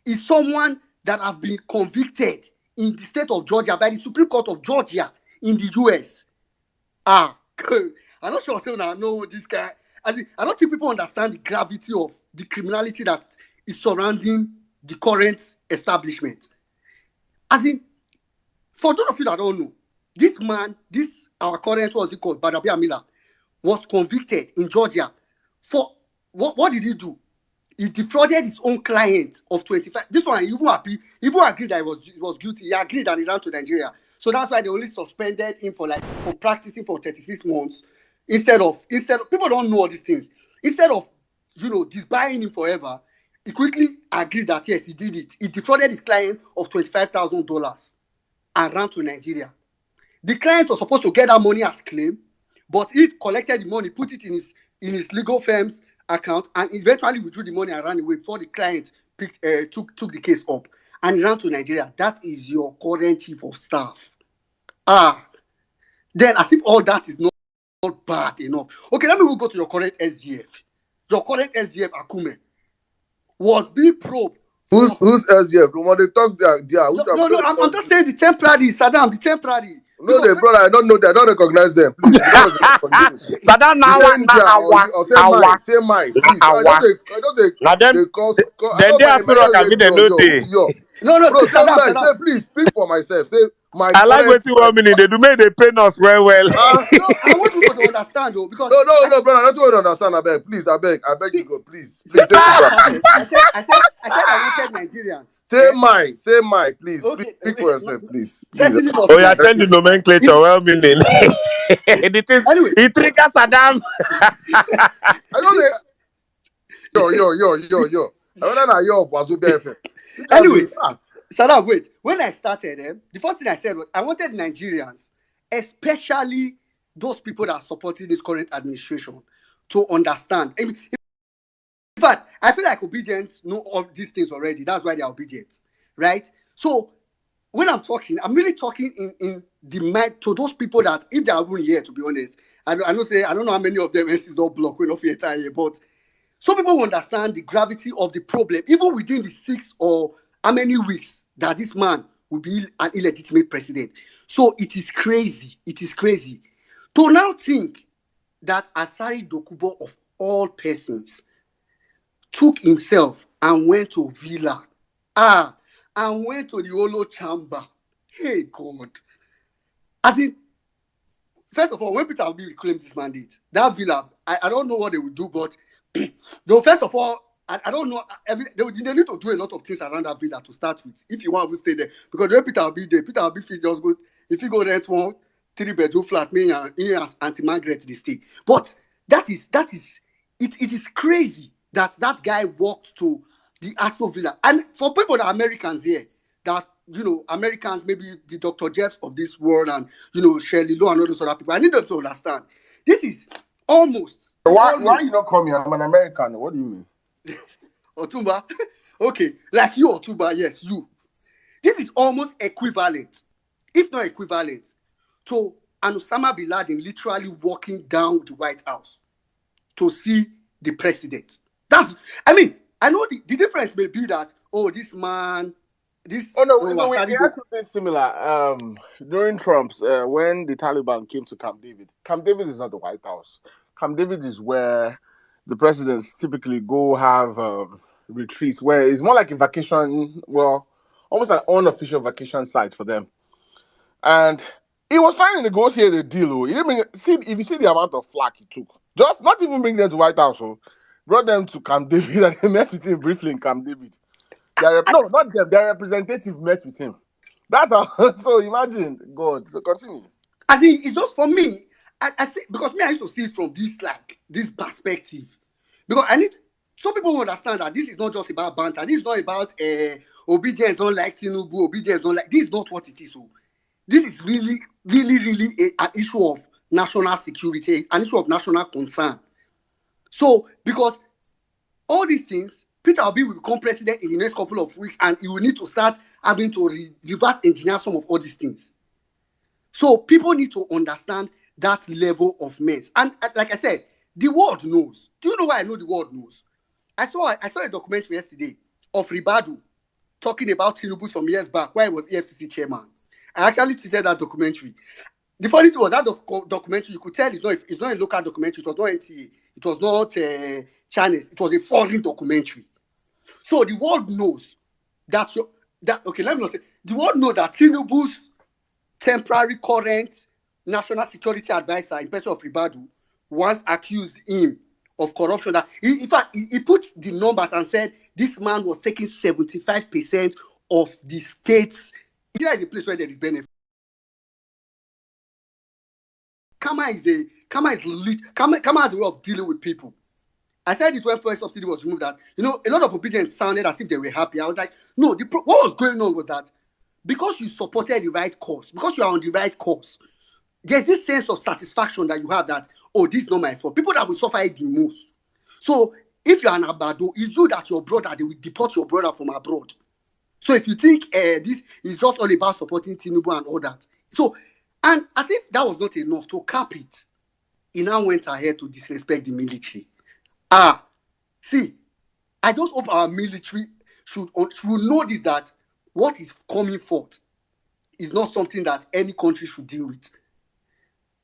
is someone that have been convicted in the state of Georgia by the Supreme Court of Georgia in the US. I'm not sure I know this guy. I don't think people understand the gravity of the criminality that is surrounding the current establishment. As in, for those of you that don't know, this man, our current, what's it called, Badabia Miller, was convicted in Georgia for what did he do? He defrauded his own client of 25. This one, even agreed that he was guilty. He agreed and he ran to Nigeria. So that's why they only suspended him for practicing for 36 months. Instead of people don't know all these things. Instead of disbarring him forever, he quickly agreed that yes, he did it. He defrauded his client of $25,000 and ran to Nigeria. The client was supposed to get that money as claim, but he collected the money, put it in his legal firm's account, and eventually withdrew the money and ran away before the client took the case up and ran to Nigeria. That is your current chief of staff. Then as if all that is not bad enough. Okay, let me go to your current SGF. Your current SGF Akume was being probed. Who's SGF? When they talk there, no, I'm just saying the temporary, Saddam, the temporary. No, they brother, I don't know that. I don't recognize them. Please. Saddam now, say mine, please. I don't they cause. Then they are so can be the note. No, bro, say please speak for myself. Say my. I like what you want me. They do make they pay us well. No, I want people to understand though, because no, brother, I don't want to understand. I beg you, go, please. I said I wanted Nigerians. Say mine, please. Okay, please speak for yourself, please. Oh, you attend the nomenclature, well meaning. Anyway, he triggers Saddam. I don't think. Yo. I don't know your Wazu BFF. Anyway, Saddam, wait. When I started, the first thing I said was I wanted Nigerians, especially those people that are supporting this current administration, to understand. In fact, I feel like obedience know all these things already. That's why they are obedient, right? So when I'm talking, I'm really talking in the mind to those people that, if they are even here, to be honest, I don't know how many of them is all blocked, we're not here, but some people will understand the gravity of the problem, even within the 6 or how many weeks that this man will be an illegitimate president. So it is crazy. To now think that Asari Dokubo, of all persons, took himself and went to Villa, and went to the Olo chamber. Hey, God. As in, first of all, when Peter Obi reclaims this mandate, that Villa, I don't know what they will do, but though, first of all, I don't know. They need to do a lot of things around that villa to start with. If you want to stay there, because when Peter will be there, Peter will be just go. If you go rent 1 3-bedroom flat, me and Auntie Margaret they stay. But that is it is crazy that guy walked to the Aso Villa. And for people that are Americans here, that Americans, maybe the Dr. Jeffs of this world, and Shirley Lowe and all those other people, I need them to understand. This is almost. Why you not call me? I'm an American. What do you mean? Otumba? Okay, like you, Otumba, yes, you. This is almost equivalent, if not equivalent, to an Osama bin Laden literally walking down the White House to see the president. I know the difference may be that, this man, this... Oh, no, we had something similar during Trump's, when the Taliban came to Camp David. Camp David is not the White House. Camp David is where the presidents typically go have retreats, where it's more like a vacation, well, almost an unofficial vacation site for them. And he was trying to negotiate a deal. Oh. He didn't if you see the amount of flack he took, just not even bring them to White House, oh, brought them to Camp David and they met with him briefly in Camp David. No, not them. Their representative met with him. That's how. So imagine, God. So continue. I think it's just for me. I say because me, I used to see it from this perspective. Because I need some people understand that this is not just about banter. This is not about obedience don't like Tinubu, obedience don't like. This is not what it is. So this is really, really, really an issue of national security, an issue of national concern. So because all these things, Peter Obi will become president in the next couple of weeks, and he will need to start having to reverse engineer some of all these things. So people need to understand that level of mess. And like I said, the world knows. Do you know why I know the world knows? I saw a documentary yesterday of Ribadu talking about Tinubu some years back, where he was EFCC chairman. I actually tweeted that documentary. The funny thing was that documentary, you could tell it's not a local documentary. It was not NTA. It was not channels. It was a foreign documentary. So the world knows that okay, let me not say the world knows that Tinubu's temporary current national security advisor in person of Ribadu once accused him of corruption. That in fact he put the numbers and said this man was taking 75% of the state's. Here is the place where there is benefit. Kama has a way of dealing with people. I said it when first subsidy was removed that, a lot of obedience sounded as if they were happy. I was like, no, what was going on was that because you supported the right cause, because you are on the right course, there's this sense of satisfaction that you have that, oh, this is not my fault. People that will suffer it the most. So if you're an Abado, it's you that your brother, they will deport your brother from abroad. So if you think this is just all about supporting Tinubu and all that. So, and as if that was not enough to cap it, he now went ahead to disrespect the military. See, I just hope our military should know this, that what is coming forth is not something that any country should deal with.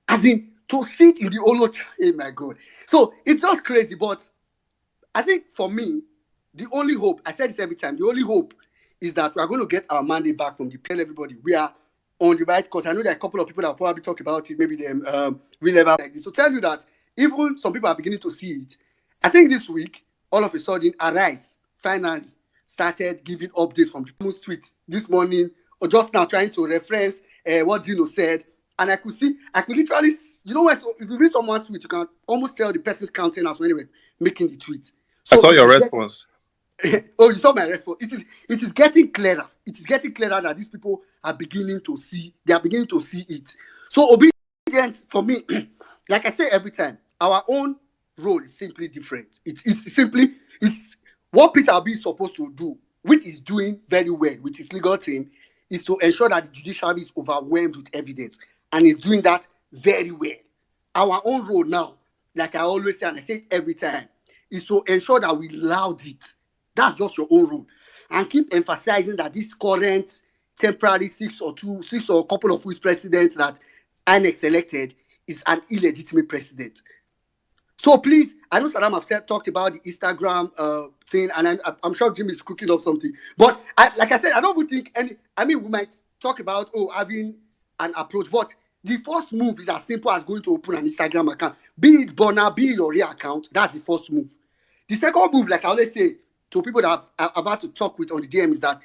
As in, to sit in the Olo, oh my God. So it's just crazy, but I think for me, the only hope, I said this every time, the only hope is that we are going to get our mandate back from the tell everybody we are on the right course. I know there are a couple of people that will probably talk about it, maybe them real level like this. So tell you that even some people are beginning to see it. I think this week, all of a sudden, Arise finally started giving updates from the most tweets this morning, or just now trying to reference what Dino said. And I could literally, if you read someone's tweet, you can almost tell the person's countenance when they were making the tweet. So I saw your response. Oh, you saw my response. It is getting clearer. It is getting clearer that these people are beginning to see. They are beginning to see it. So obedience for me, like I say every time, our own role is simply different. It's what Peter Obi is supposed to do, which is doing very well with his legal team, is to ensure that the judiciary is overwhelmed with evidence, and is doing that very well. Our own role now, like I always say, and I say it every time, is to ensure that we loud it. That's just your own role, and keep emphasizing that this current temporary six or a couple of weeks president that INEC selected is an illegitimate president. So please, I know Saddam have talked about the Instagram thing, and I'm sure Jim is cooking up something. But like I said, I don't even think we might talk about having an approach, but the first move is as simple as going to open an Instagram account. Be it Bona, be it your real account. That's the first move. The second move, like I always say to people that I'm about to talk with on the DM, is that